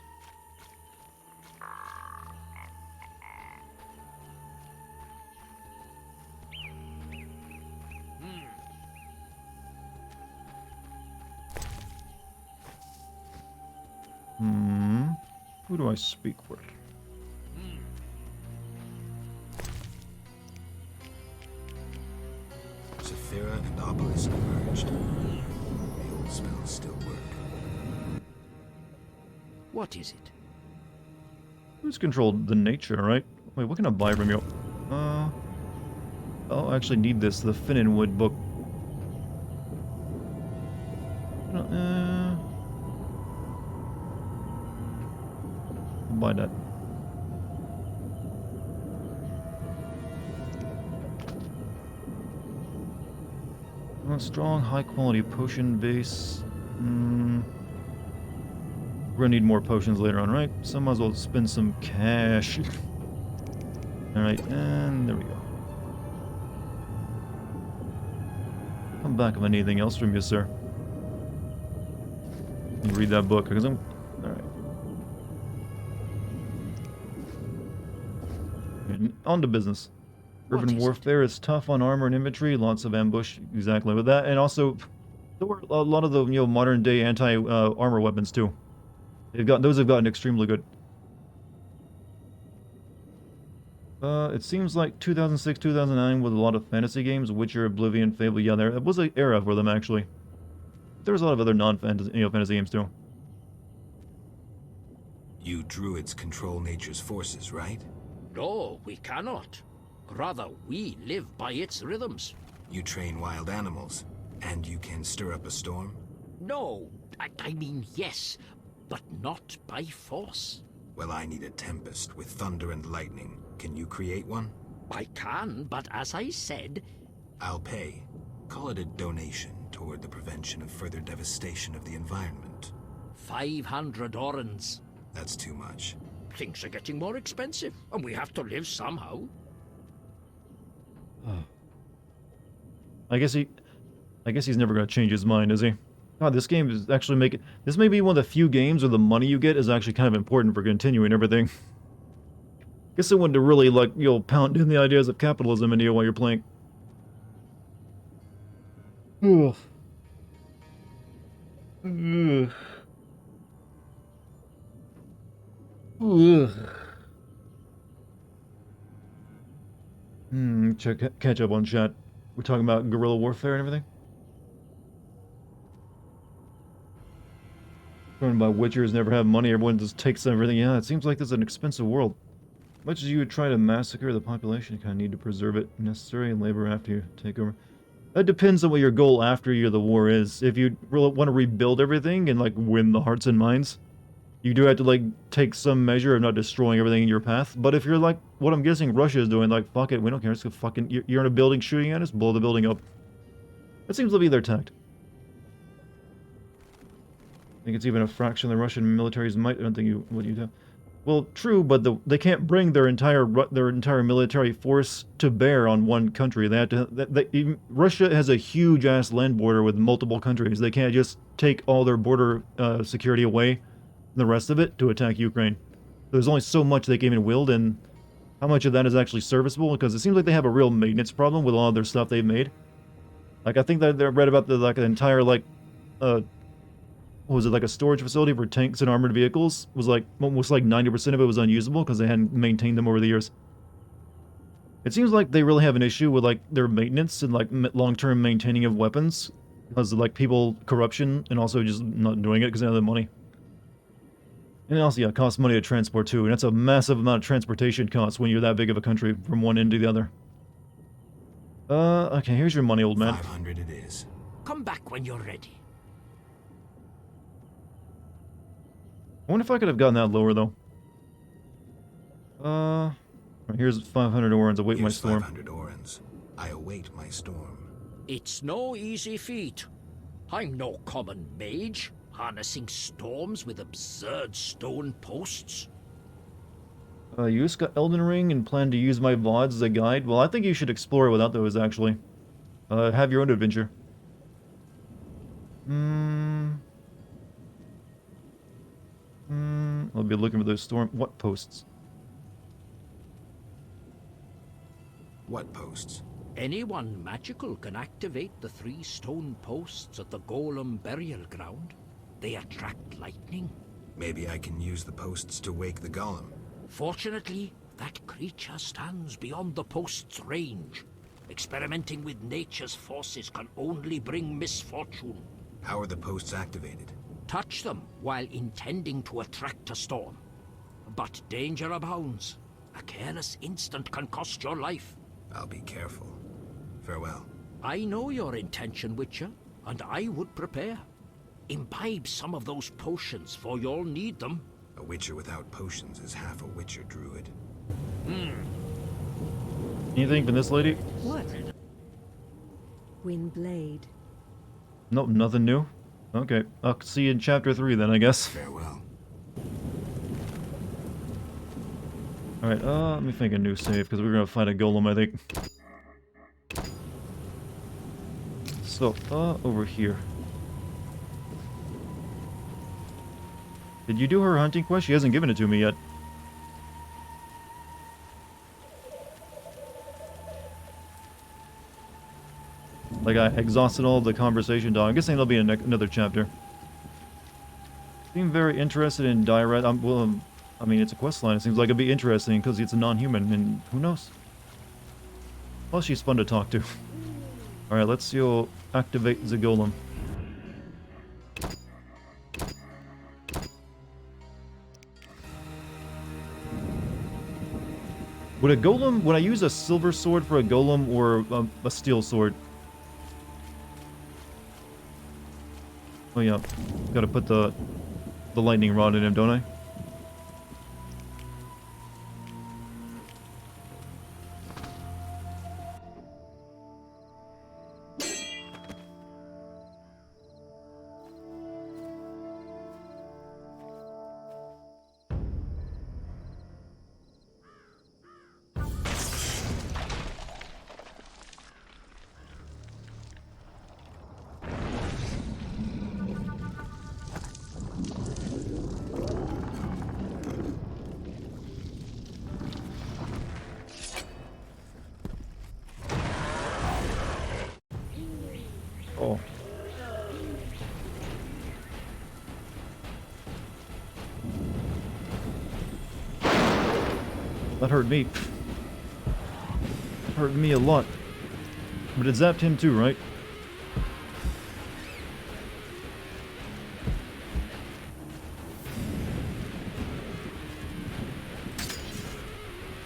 Who do I speak with? Saphira and Obelisk merged. The old spells still work. What is it? Who's controlled the nature, right? Wait, what can I buy from you? I'll actually need this, the Finnenwood book. I'll buy that. Strong, high-quality potion base. We're gonna need more potions later on, right? So I might as well spend some cash. Alright, and there we go. Come back if I need anything else from you, sir. You read that book, because I'm... Alright. On to business. Urban warfare is tough on armor and infantry, lots of ambush, exactly with that, and also there were a lot of the modern day anti-armor weapons too. Those have gotten extremely good. It seems like 2006, 2009 with a lot of fantasy games, Witcher, Oblivion, Fable. Yeah, there was an era for them actually. There was a lot of other non-fantasy, fantasy games too. You druids control nature's forces, right? No, we cannot. Rather, we live by its rhythms. You train wild animals, and you can stir up a storm? No, I mean yes, but not by force. Well, I need a tempest with thunder and lightning. Can you create one? I can, but as I said... I'll pay. Call it a donation toward the prevention of further devastation of the environment. 500 orens. That's too much. Things are getting more expensive, and we have to live somehow. I guess he's never going to change his mind, is he? God, this game is actually making... This may be one of the few games where the money you get is actually kind of important for continuing everything. Guess I wanted to really, like, pound in the ideas of capitalism into you while you're playing. Ugh. Ugh. Ugh. Catch up on chat. We're talking about guerrilla warfare and everything. Talking about witchers never have money, everyone just takes everything. Yeah, it seems like this is an expensive world. Much as you would try to massacre the population, you kind of need to preserve it. Necessary labor after you take over. That depends on what your goal after the war is. If you really want to rebuild everything and, like, win the hearts and minds, you do have to, like, take some measure of not destroying everything in your path. But if you're like, what I'm guessing Russia is doing, like, fuck it, we don't care, just go fucking, you're in a building shooting at us, blow the building up. That seems to be their tact. I think it's even a fraction of the Russian military's might. I don't think you, what do you do? Well, true, but they can't bring their entire military force to bear on one country. They have to. Russia has a huge ass land border with multiple countries. They can't just take all their border security away, the rest of it, to attack Ukraine. There's only so much they can even wield, and how much of that is actually serviceable? Because it seems like they have a real maintenance problem with all of their stuff they've made. Like, I think that they read about the an entire what was it, like a storage facility for tanks and armored vehicles? Was like almost like 90% of it was unusable because they hadn't maintained them over the years. It seems like they really have an issue with, like, their maintenance and, like, long-term maintaining of weapons because of, like, people corruption and also just not doing it because they don't have the money. And also, yeah, it costs money to transport too, and that's a massive amount of transportation costs when you're that big of a country from one end to the other. Okay, here's your money, old man. 500 it is. Come back when you're ready. I wonder if I could have gotten that lower, though. Here's 500 orans. Await my storm. 500 orans. I await my storm. It's no easy feat. I'm no common mage, harnessing storms with absurd stone posts. You just got Elden Ring and plan to use my VODs as a guide? Well, I think you should explore it without those, actually. Have your own adventure. I'll be looking for those what posts? What posts? Anyone magical can activate the 3 stone posts at the Golem burial ground. They attract lightning. Maybe I can use the posts to wake the golem. Fortunately, that creature stands beyond the post's range. Experimenting with nature's forces can only bring misfortune. How are the posts activated? Touch them while intending to attract a storm. But danger abounds. A careless instant can cost your life. I'll be careful. Farewell. I know your intention, Witcher, and I would prepare. Imbibe some of those potions, for you'll need them. A witcher without potions is half a witcher druid. Anything from this lady? What? Windblade. Nope, nothing new. Okay, I'll see you in chapter 3 then, I guess. Farewell. Alright, let me think a new save, because we're gonna fight a golem, I think. So, over here. Did you do her hunting quest? She hasn't given it to me yet. Like, I exhausted all the conversation dog. I'm guessing there'll be another chapter. Seem very interested in Direct. I mean, it's a quest line. It seems like it'd be interesting because it's a non-human, and who knows? Plus, she's fun to talk to. Alright, let's see you activate the golem. Would I use a silver sword for a golem or a steel sword? Oh yeah, gotta put the lightning rod in him, don't I? That hurt me. Hurt me a lot. But it zapped him too, right?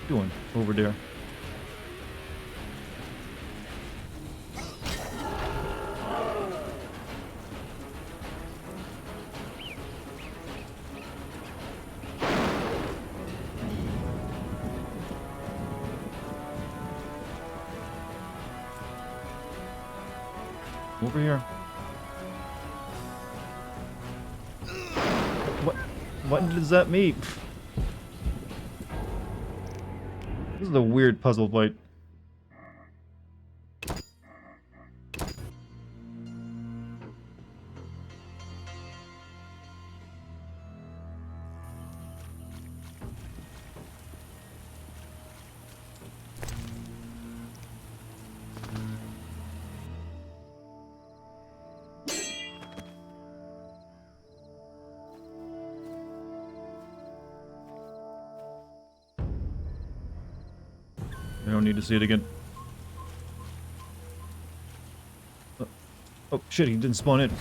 Doing over there. Over here. What does that mean? This is a weird puzzle fight. I don't need to see it again. Oh shit, he didn't spawn in.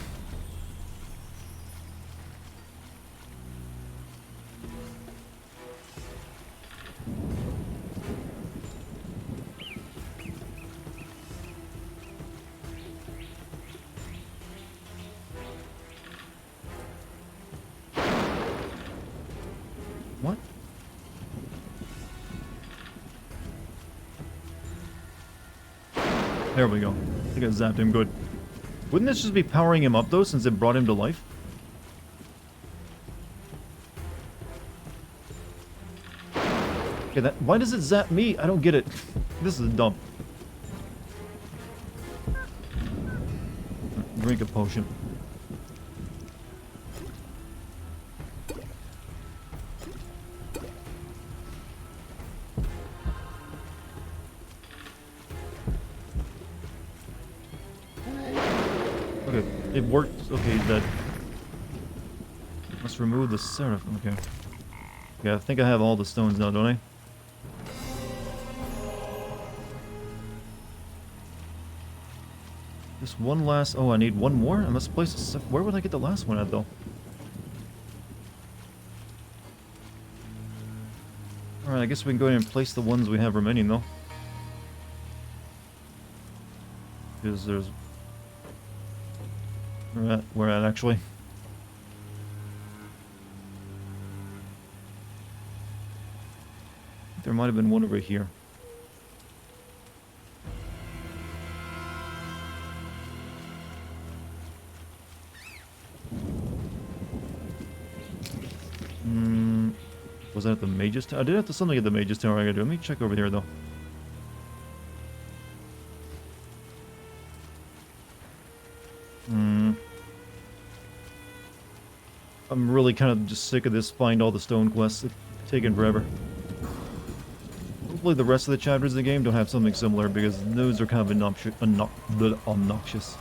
What? There we go. I think I zapped him good. Wouldn't this just be powering him up though, since it brought him to life? Okay, why does it zap me? I don't get it. This is dumb. Drink a potion. Okay, it worked. Okay, that must remove the seraph. Okay. Okay, I think I have all the stones now, don't I? Just one last. Oh, I need one more. I must place. Where would I get the last one at, though? All right, I guess we can go ahead and place the ones we have remaining, though. Because there's. Where at actually? There might have been one over here. Was that at the Mage's Tower? I did have to something at the Mage's Tower I gotta do. Let me check over here though. I'm really kind of just sick of this find all the stone quests. It's taking forever. Hopefully the rest of the chapters of the game don't have something similar, because those are kind of obnoxious.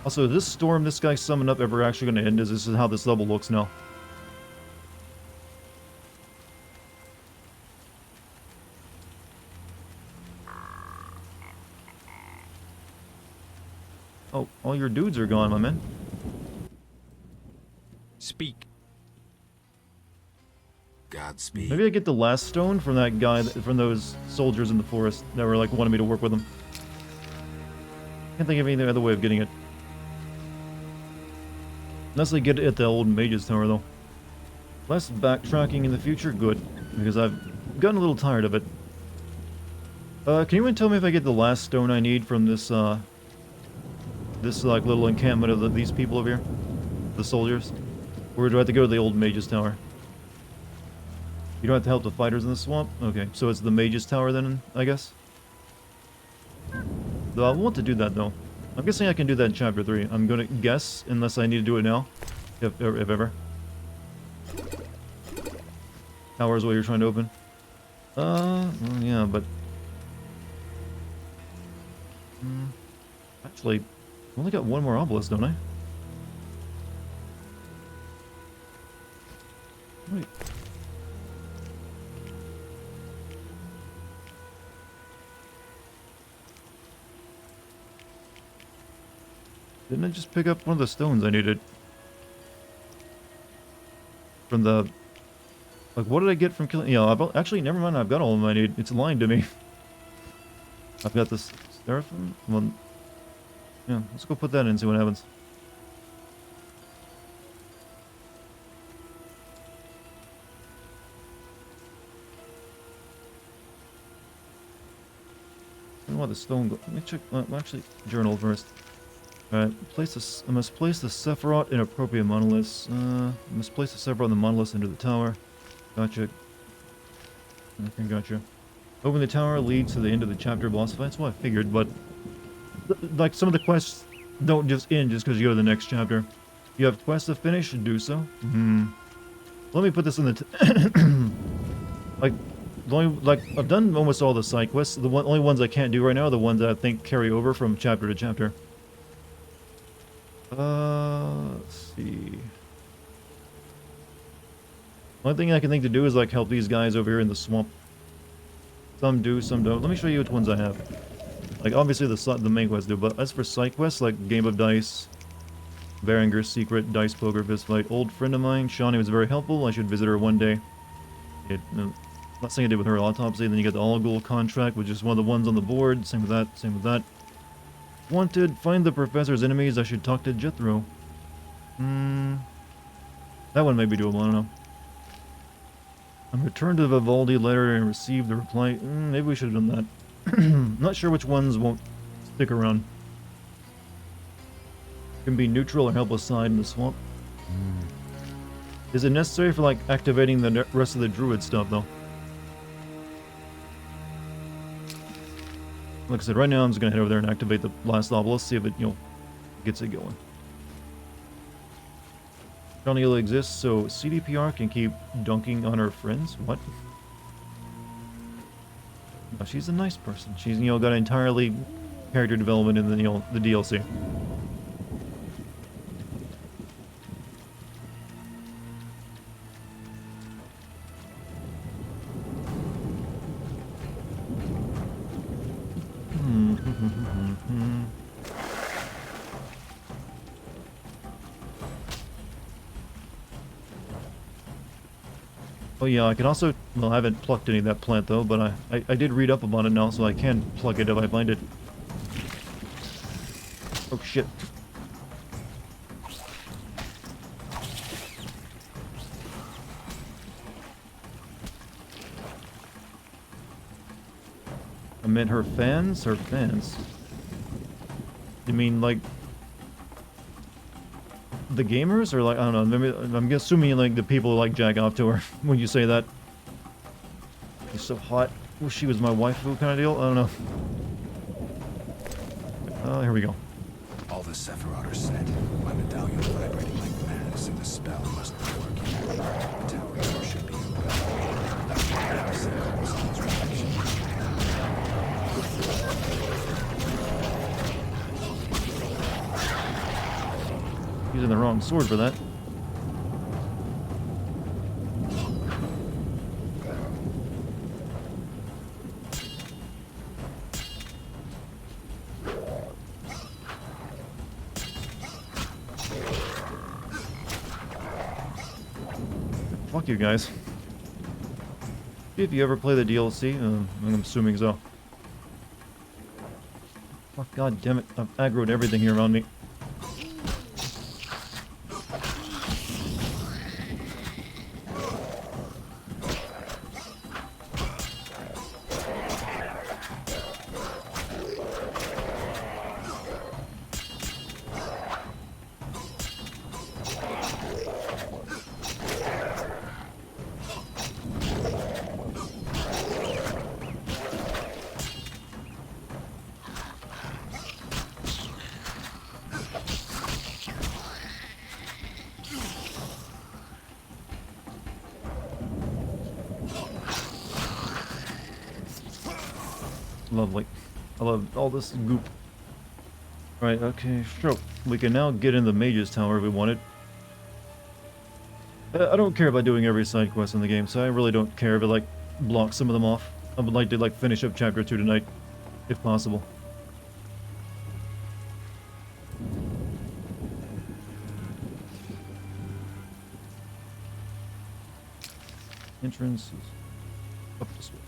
Also, this storm this guy summoned up ever actually going to end? Is this how this level looks now? Oh, all your dudes are gone, my man. Speak. Godspeed. Maybe I get the last stone from that guy, from those soldiers in the forest that were like wanting me to work with them. Can't think of any other way of getting it. Unless I get it at the old Mage's Tower, though. Less backtracking in the future, good. Because I've gotten a little tired of it. Can anyone tell me if I get the last stone I need from this, this, like, little encampment of these people over here? The soldiers? Or do I have to go to the old Mage's Tower? You don't have to help the fighters in the swamp? Okay, so it's the Mage's Tower then, I guess? Though I want to do that, though. I'm guessing I can do that in Chapter 3. I'm gonna guess, unless I need to do it now. If ever. Tower is what you're trying to open? Well, yeah, but... Actually, I only got one more obelisk, don't I? Wait. Didn't I just pick up one of the stones I needed? From the... Like, what did I get from killing... Yeah, actually, never mind, I've got all of them I need. It's lying to me. I've got this Seraphim. Well, yeah, let's go put that in and see what happens. I don't want the stone... Let me check... actually, journal first. Alright, I must place the Sephiroth in appropriate monoliths. I must place the Sephiroth in the monoliths into the tower. Gotcha. Okay, gotcha. Open the tower leads to the end of the chapter boss fight. That's what I figured, but... like, some of the quests don't just end just because you go to the next chapter. You have quests to finish, do so. Let me put this in the... like, I've done almost all the side quests. The only ones I can't do right now are the ones that I think carry over from chapter to chapter. Let's see. One thing I can think to do is like help these guys over here in the swamp. Some do, some don't. Let me show you which ones I have. Like obviously the main quests do, but as for side quests like Game of Dice, Berenger's Secret, Dice Poker Fist Fight, old friend of mine, Shawnee was very helpful. I should visit her one day. Not saying I did with her autopsy. Then you get the All-Gold contract, which is one of the ones on the board. Same with that. Same with that. Wanted, find the professor's enemies. I should talk to Jethro. That one may be doable, I don't know. I returned to the Vivaldi letter and received the reply. Maybe we should have done that. Not sure which ones won't stick around. Can be neutral or help aside in the swamp. Is it necessary for like activating the rest of the druid stuff though? Like I said, right now I'm just gonna head over there and activate the last obelisk, see if it, gets it going. Johnny only exists so CDPR can keep dunking on her friends? What? No, she's a nice person. She's, got entirely character development in the DLC. Oh yeah, I can also... Well, I haven't plucked any of that plant though, but I did read up about it now, so I can pluck it if I find it. Oh shit. I meant her fans? Her fans? You mean like... the gamers, or like, I don't know, maybe, I'm assuming like the people who like jack off to her when you say that. She's so hot. Wish she was my wife, kind of deal? I don't know. Here we go. All the Sephiroth are set. My medallion vibrating like mad, so the spell must be working. The tower should be Using the wrong sword for that. Fuck you guys. If you ever play the DLC, I'm assuming so. Fuck, god damn it, I've aggroed everything here around me. Lovely. I love all this goop. Right, okay, sure. We can now get in the Mage's Tower if we wanted. I don't care about doing every side quest in the game, so I really don't care if it, like, blocks some of them off. I would like to, like, finish up Chapter 2 tonight, if possible. Entrance is up this way.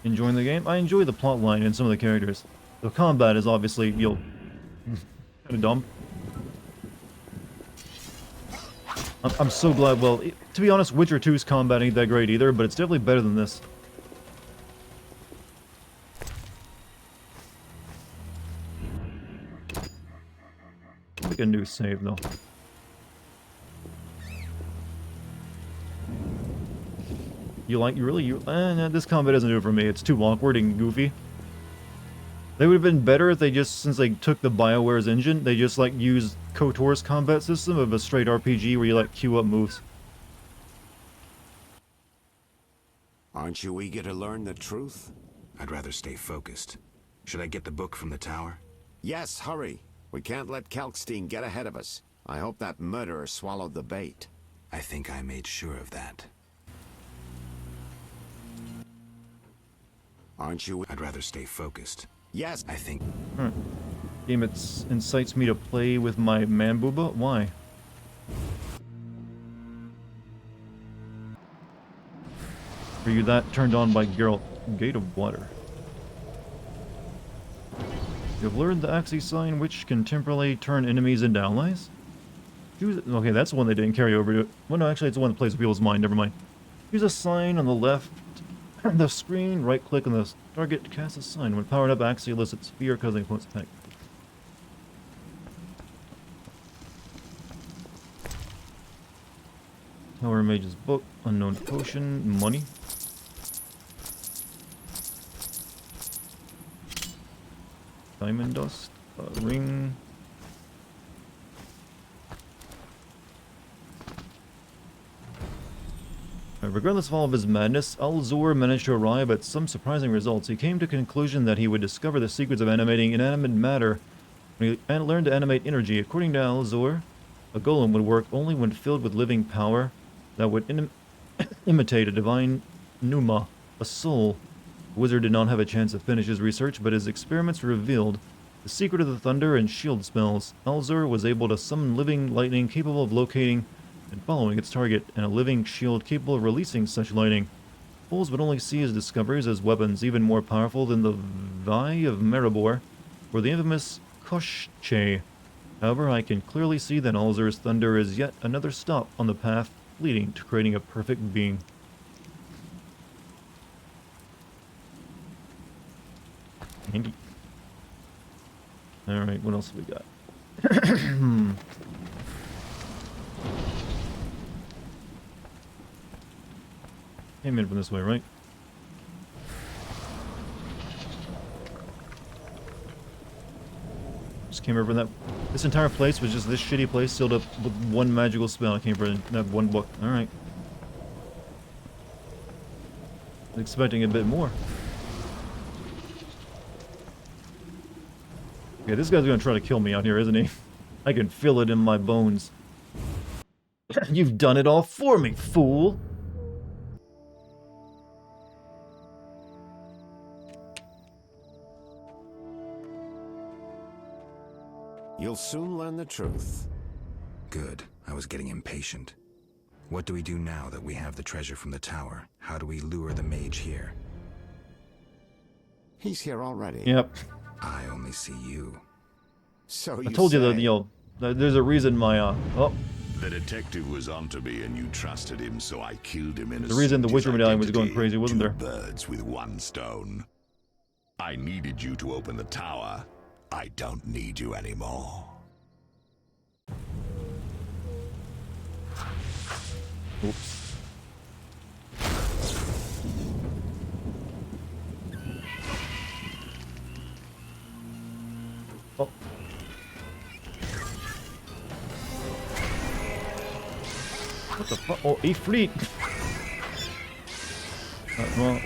Enjoying the game? I enjoy the plot line and some of the characters. The combat is obviously, kind of dumb. I'm so glad, well, to be honest, Witcher 2's combat ain't that great either, but it's definitely better than this. Make a new save, though. This combat doesn't do it for me. It's too awkward and goofy. They would have been better if they just, since they took the BioWare's engine, they just, like, used KOTOR's combat system of a straight RPG where you, like, queue up moves. Aren't you eager to learn the truth? I'd rather stay focused. Should I get the book from the tower? Yes, hurry. We can't let Kalkstein get ahead of us. I hope that murderer swallowed the bait. I think I made sure of that. Aren't you? I'd rather stay focused. Yes. I think... Alright. Game incites me to play with my man-booba? Why? Are you that turned on by Geralt? Gate of Water. You've learned the Axis sign, which can temporarily turn enemies into allies? Okay, that's the one they didn't carry over to it. Well, no, actually, it's the one that plays with people's mind. Never mind. Use a sign on the left of the screen. Right-click on the target to cast a sign. When powered up, Axis elicits fear causing opponent's attack. Tower Mage's book. Unknown potion. Money. Diamond dust. Ring. Regardless of all of his madness, Alzur managed to arrive at some surprising results. He came to the conclusion that he would discover the secrets of animating inanimate matter when he learned to animate energy. According to Alzur, a golem would work only when filled with living power that would imitate a divine pneuma, a soul. The wizard did not have a chance to finish his research, but his experiments revealed the secret of the thunder and shield spells. Alzur was able to summon living lightning capable of locating and following its target, and a living shield capable of releasing such lightning. Fools would only see his discoveries as weapons even more powerful than the Vi of Maribor or the infamous Koshche. However, I can clearly see that Alzur's thunder is yet another stop on the path leading to creating a perfect being. Handy. Alright, what else have we got? Came in from this way, right? Just came over from that. This entire place was just this shitty place sealed up with one magical spell. I came from that one book. Alright. I was expecting a bit more. Okay, this guy's gonna try to kill me out here, isn't he? I can feel it in my bones. You've done it all for me, fool! You'll soon learn the truth. Good. I was getting impatient. What do we do now that we have the treasure from the tower? How do we lure the mage here? He's here already. Yep. I only see you. So I told you that, there's a reason my, oh. The detective was onto me and you trusted him, so I killed him in the reason the Witcher medallion was going crazy, wasn't there? Birds with one stone. I needed you to open the tower. I don't need you anymore. Oops. Oh. What the fuck? Oh, a fleet! Well.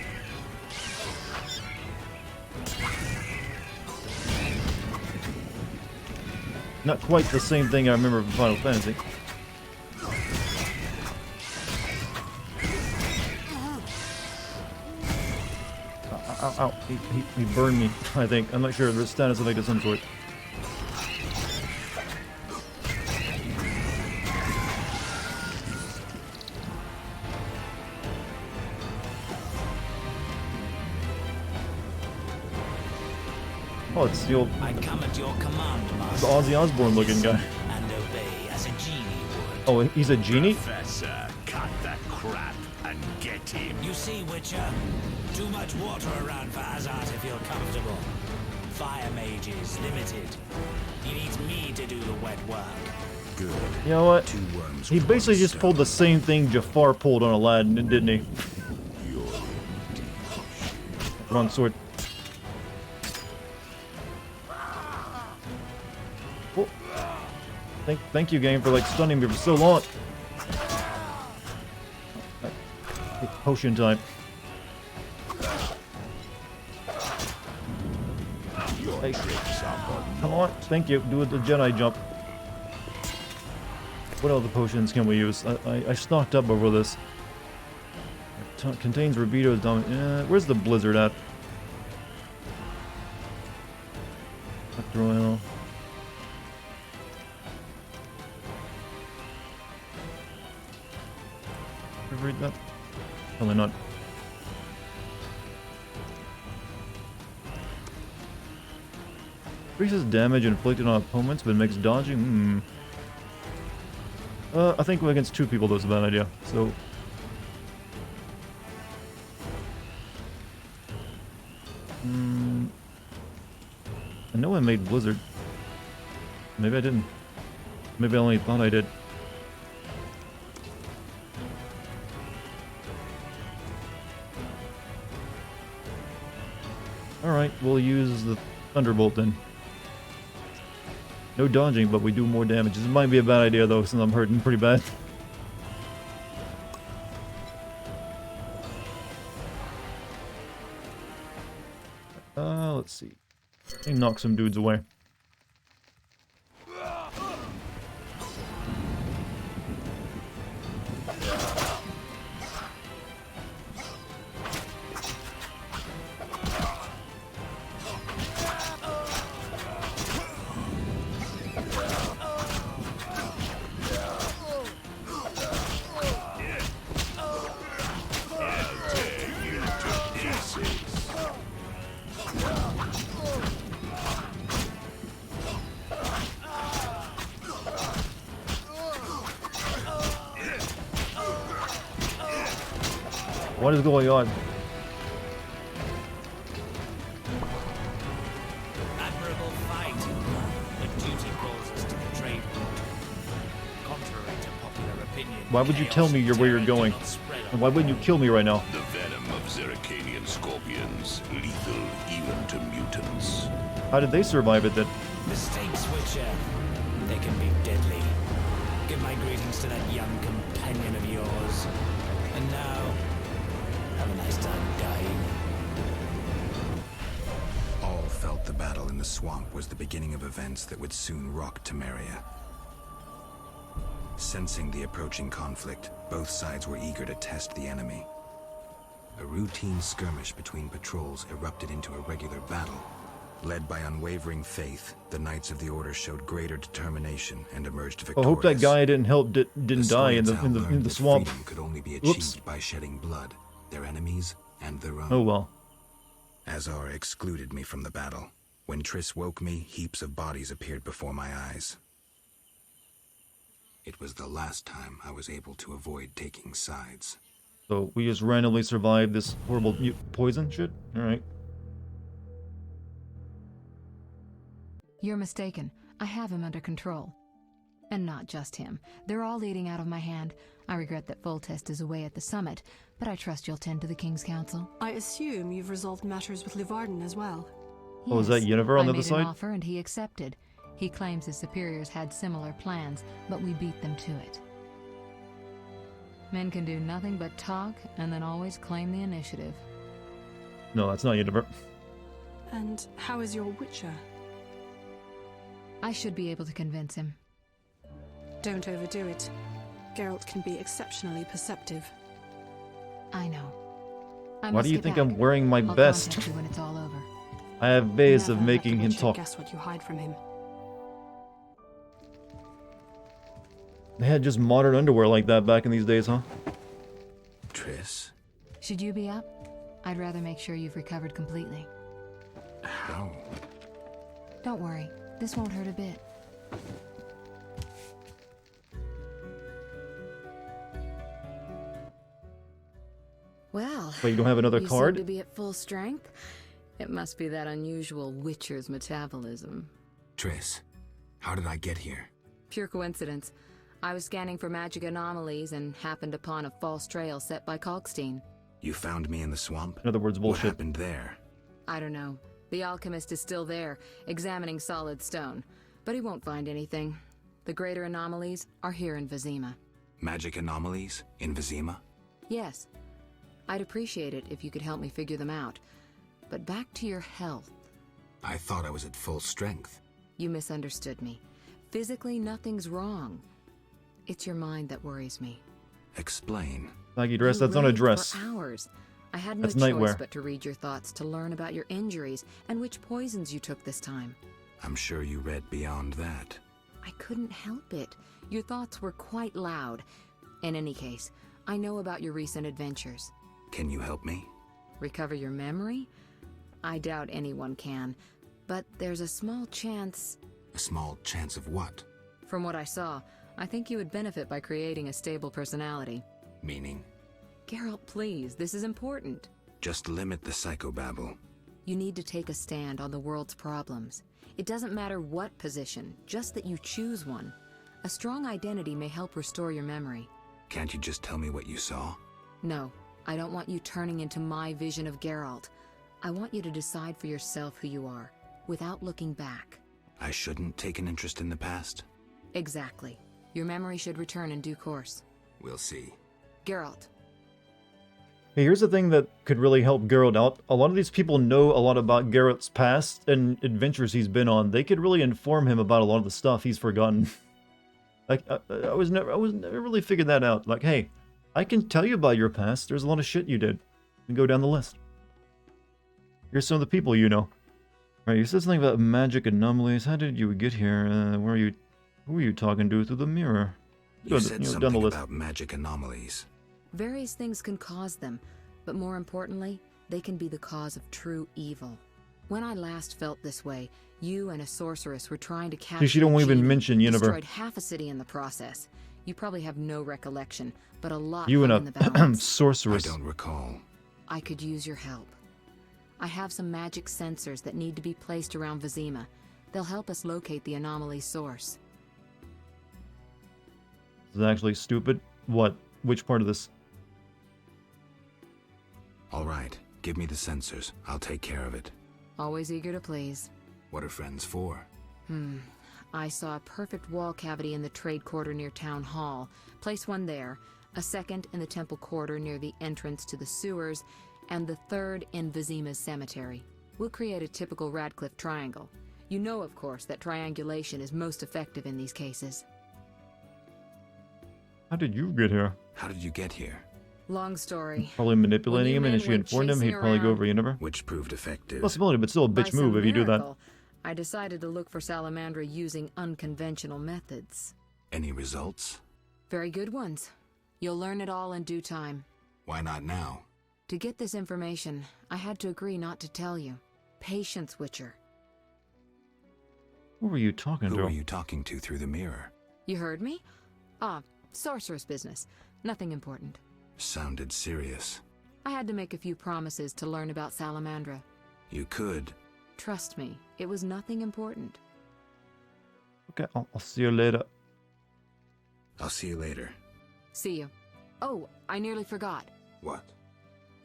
Not quite the same thing I remember from Final Fantasy. Ow, ow, he burned me, I think. I'm not sure. There's status effect of some sort. Oh, it's the old... I come at your command, Master. The Ozzy Osbourne looking guy. And obey as a genie would. Oh, he's a genie? Professor, cut that crap and get him. You see, Witcher? Too much water around for Hazard to feel comfortable. Fire mage is limited. He needs me to do the wet work. Good. You know what? Two worms He basically just pulled the same thing Jafar pulled on Aladdin, didn't he? Wrong sword. Oh. Thank you, game, for like stunning me for so long. Potion time. Hey. Come on, thank you. Do the Jedi jump. What other potions can we use? I stocked up over this. Contains Rabito's dominant. Where's the blizzard at? Nectar oil. Did I read that? Probably not. Increases damage inflicted on opponents, but makes dodging. I think against two people that's a bad idea. So. I know I made Blizzard. Maybe I didn't. Maybe I only thought I did. Alright, we'll use the Thunderbolt then. No dodging, but we do more damage. This might be a bad idea though, since I'm hurting pretty bad. Let's see. Let me knock some dudes away. What is going on? Admirable fight, but duty calls us to the trade route. Contrary to popular opinion, Why would you tell me where you're going? And why wouldn't you kill me right now? The venom of Zeracanian scorpions, lethal even to mutants. How did they survive it then? Mistakes, Witcher, they can be deadly. Give my greetings to that young companion of yours. And now, have a nice time dying. All felt the battle in the swamp was the beginning of events that would soon rock Temeria. Sensing the approaching conflict, both sides were eager to test the enemy. A routine skirmish between patrols erupted into a regular battle. Led by unwavering faith, the Knights of the Order showed greater determination and emerged I victorious. hope that guy didn't die in the swamp. Freedom could only be Whoops. achieved by shedding blood, their enemies and their own. Oh well. Azar excluded me from the battle. When Triss woke me, heaps of bodies appeared before my eyes. It was the last time I was able to avoid taking sides. So we just randomly survived this horrible poison shit? Alright. You're mistaken. I have him under control. And not just him. They're all eating out of my hand. I regret that Foltest is away at the summit, but I trust you'll tend to the King's Council. I assume you've resolved matters with Livarden as well. Oh, is that Yennefer on the other I made side? an offer and he accepted. He claims his superiors had similar plans, but we beat them to it. Men can do nothing but talk and then always claim the initiative. No, that's not Yennefer. And how is your Witcher? I should be able to convince him. Don't overdo it. Geralt can be exceptionally perceptive. I know. Why do you think I'm wearing my best? Contact you when it's all over. I have ways of Never making let the him Witcher talk. Guess what you hide from him. They had just modern underwear like that back in these days, huh? Triss? Should you be up? I'd rather make sure you've recovered completely. How? Don't worry. This won't hurt a bit. Well, Wait, you don't have another you card? seem to be at full strength. It must be that unusual Witcher's metabolism. Triss, how did I get here? Pure coincidence. I was scanning for magic anomalies and happened upon a false trail set by Kalkstein. You found me in the swamp? In other words, bullshit. What happened there? I don't know. The alchemist is still there, examining solid stone. But he won't find anything. The greater anomalies are here in Vizima. Magic anomalies? In Vizima? Yes. I'd appreciate it if you could help me figure them out. But back to your health. I thought I was at full strength. You misunderstood me. Physically, nothing's wrong. It's your mind that worries me. Explain. Baggy dress, You that's not a raved dress. For hours. I had no That's choice nightwear. but to read your thoughts to learn about your injuries and which poisons you took this time. I'm sure you read beyond that. I couldn't help it. Your thoughts were quite loud. In any case, I know about your recent adventures. Can you help me? Recover your memory? I doubt anyone can, but there's a small chance. A small chance of what? From what I saw, I think you would benefit by creating a stable personality. Meaning? Geralt, please, this is important. Just limit the psychobabble. You need to take a stand on the world's problems. It doesn't matter what position, just that you choose one. A strong identity may help restore your memory. Can't you just tell me what you saw? No, I don't want you turning into my vision of Geralt. I want you to decide for yourself who you are, without looking back. I shouldn't take an interest in the past? Exactly. Your memory should return in due course. We'll see. Geralt. Hey, here's the thing that could really help Geralt out. A lot of these people know a lot about Geralt's past and adventures he's been on. They could really inform him about a lot of the stuff he's forgotten. Like, I was never really figured that out. Like, hey, I can tell you about your past. There's a lot of shit you did. And go down the list. Here's some of the people you know. Right, you said something about magic anomalies. How did you get here? Who were you talking to through the mirror? You said something about magic anomalies. Various things can cause them, but more importantly, they can be the cause of true evil. When I last felt this way, you and a sorceress were trying to capture She don't even mention Yennefer. destroyed half a city in the process. You probably have no recollection, but a lot You hung and in the balance. a sorceress. I don't recall. I could use your help. I have some magic sensors that need to be placed around Vizima. They'll help us locate the anomaly's source. This is actually stupid. What? Which part of this? All right, give me the sensors. I'll take care of it. Always eager to please. What are friends for? I saw a perfect wall cavity in the trade quarter near Town Hall. Place one there, a second in the temple quarter near the entrance to the sewers, and the third in Vizima's cemetery. We'll create a typical Radcliffe triangle. You know, of course, that triangulation is most effective in these cases. How did you get here? How did you get here? Long story. Probably manipulating When him, you and if men she went informed him, he'd chasing probably go around- over Yennefer. Which proved effective. Possibility, but still a By bitch move some if you do that. miracle, I decided to look for Salamandra using unconventional methods. Any results? Very good ones. You'll learn it all in due time. Why not now? To get this information, I had to agree not to tell you. Patience, Witcher. Who were you talking Who to? were you talking to through the mirror? You heard me? Ah, sorceress business. Nothing important. Sounded serious. I had to make a few promises to learn about Salamandra. You could. Trust me, it was nothing important. Okay, I'll see you later. I'll see you later. See you. Oh, I nearly forgot. What?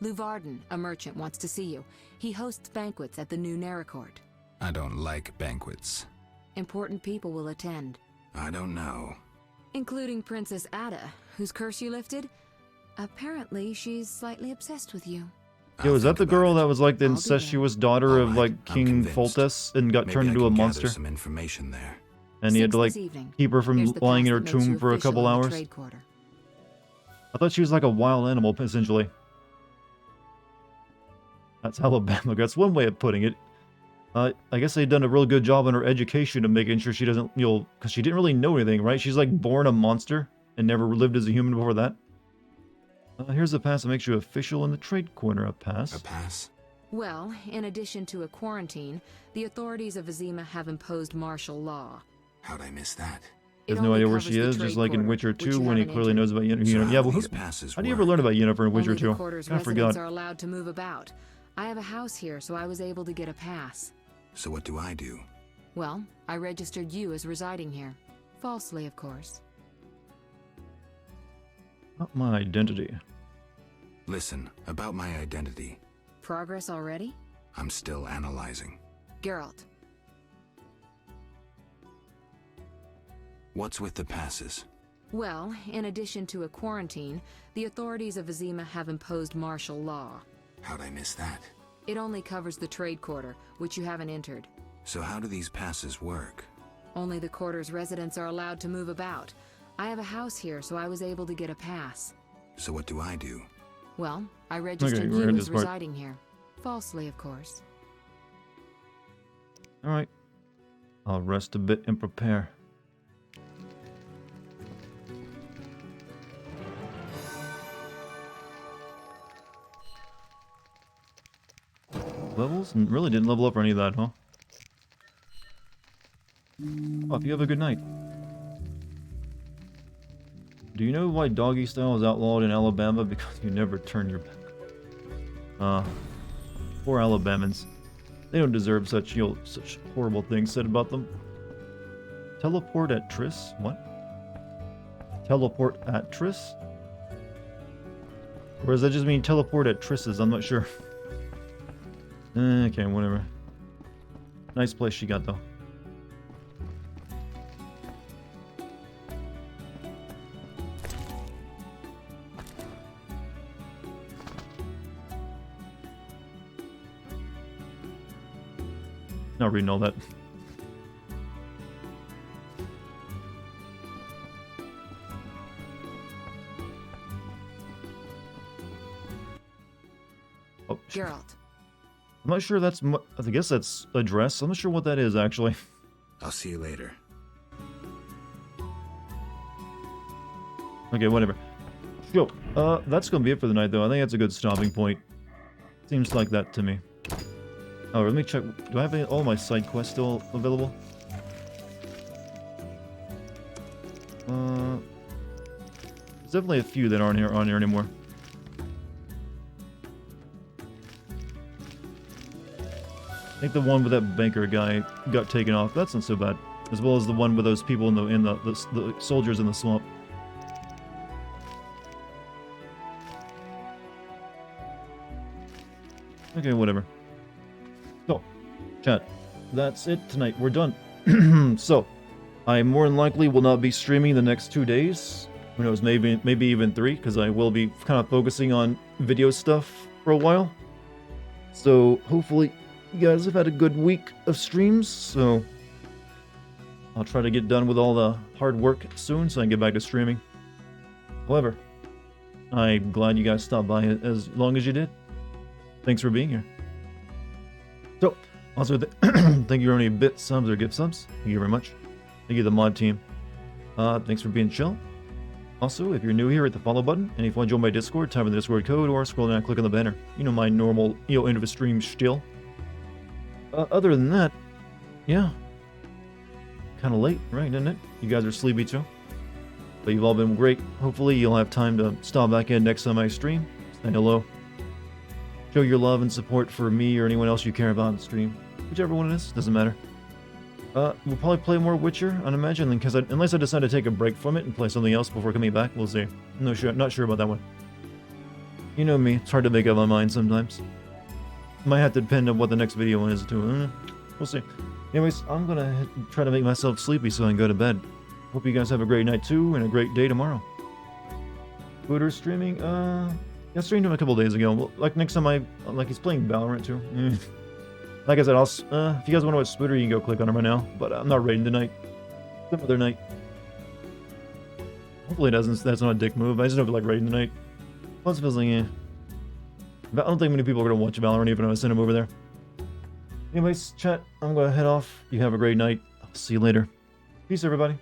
Luvarden, a merchant, wants to see you. He hosts banquets at the new Nericourt. I don't like banquets. Important people will attend. I don't know. Including Princess Ada, whose curse you lifted. Apparently, she's slightly obsessed with you. Yo, is that the girl that was like the incestuous daughter of like King Foltest and got turned into a monster? Some information there. And he had to like keep her from lying in her tomb for a couple hours. I thought she was like a wild animal, essentially. That's Alabama. That's one way of putting it. I guess they've done a real good job on her education of making sure she doesn't, because she didn't really know anything, right? She's like born a monster and never lived as a human before that. Here's a pass that makes you official in the trade corner. A pass. A pass? Well, in addition to a quarantine, the authorities of Vizima have imposed martial law. How'd I miss that? He has no idea where she is, just like in Witcher 2 when he clearly knows about Yennefer. Yeah, well, how do you ever learn about Yennefer in Witcher 2? I forgot. Are allowed to move about. I have a house here, so I was able to get a pass. So what do I do? Well, I registered you as residing here. Falsely, of course. Not my identity. Listen, about my identity. Progress already? I'm still analyzing. Geralt. What's with the passes? Well, in addition to a quarantine, the authorities of Vizima have imposed martial law. How'd I miss that? It only covers the trade quarter, which you haven't entered. So how do these passes work? Only the quarter's residents are allowed to move about. I have a house here, so I was able to get a pass. So what do I do? Well, I registered you as residing here. Falsely, of course. Alright. I'll rest a bit and prepare. Levels? Really didn't level up or any of that, huh? Oh, if you have a good night. Do you know why doggy style is outlawed in Alabama? Because you never turn your back. Poor Alabamans. They don't deserve such, such horrible things said about them. Teleport at Triss? What? Teleport at Triss? Or does that just mean teleport at Triss's? I'm not sure. Okay, whatever. Nice place she got, though. Not reading all that. Oh, Geralt. I'm not sure that's... I guess that's address. I'm not sure what that is, actually. I'll see you later. Okay, whatever. Yo, that's gonna be it for the night, though. I think that's a good stopping point. Seems like that to me. Oh, let me check. Do I have all my side quests still available? There's definitely a few that aren't on here anymore. I think the one with that banker guy got taken off. That's not so bad. As well as the one with those people in the soldiers in the swamp. Okay, whatever. So, chat, that's it tonight. We're done. So, I more than likely will not be streaming the next 2 days. Who knows, maybe even 3, because I will be kind of focusing on video stuff for a while. So, hopefully, you guys have had a good week of streams. So, I'll try to get done with all the hard work soon so I can get back to streaming. However, I'm glad you guys stopped by as long as you did. Thanks for being here. So, also, thank you for any bit subs or gift subs. Thank you very much. Thank you, the mod team. Thanks for being chill. Also, if you're new here, hit the follow button. And if you want to join my Discord, type in the Discord code or scroll down and click on the banner. You know, my normal, end of a stream still. Other than that, yeah. Kind of late, right, isn't it? You guys are sleepy too. But you've all been great. Hopefully, you'll have time to stop back in next time I stream. Say hello. Show your love and support for me or anyone else you care about on the stream. Whichever one it is, doesn't matter. We'll probably play more Witcher, I'd imagine, unless I decide to take a break from it and play something else before coming back. We'll see. Not sure about that one. You know me, it's hard to make up my mind sometimes. Might have to depend on what the next video is too. We'll see. Anyways, I'm gonna try to make myself sleepy so I can go to bed. Hope you guys have a great night too, and a great day tomorrow. Booter streaming, I streamed him a couple days ago. Well, like next time like he's playing Valorant too. Like I said, if you guys want to watch Splitter, you can go click on him right now. But I'm not raiding tonight. Some other night. Hopefully it doesn't. That's not a dick move. I just don't feel like raiding tonight. Plus it feels like, I don't think many people are gonna watch Valorant even if I send him over there. Anyways, chat, I'm gonna head off. You have a great night. I'll see you later. Peace, everybody.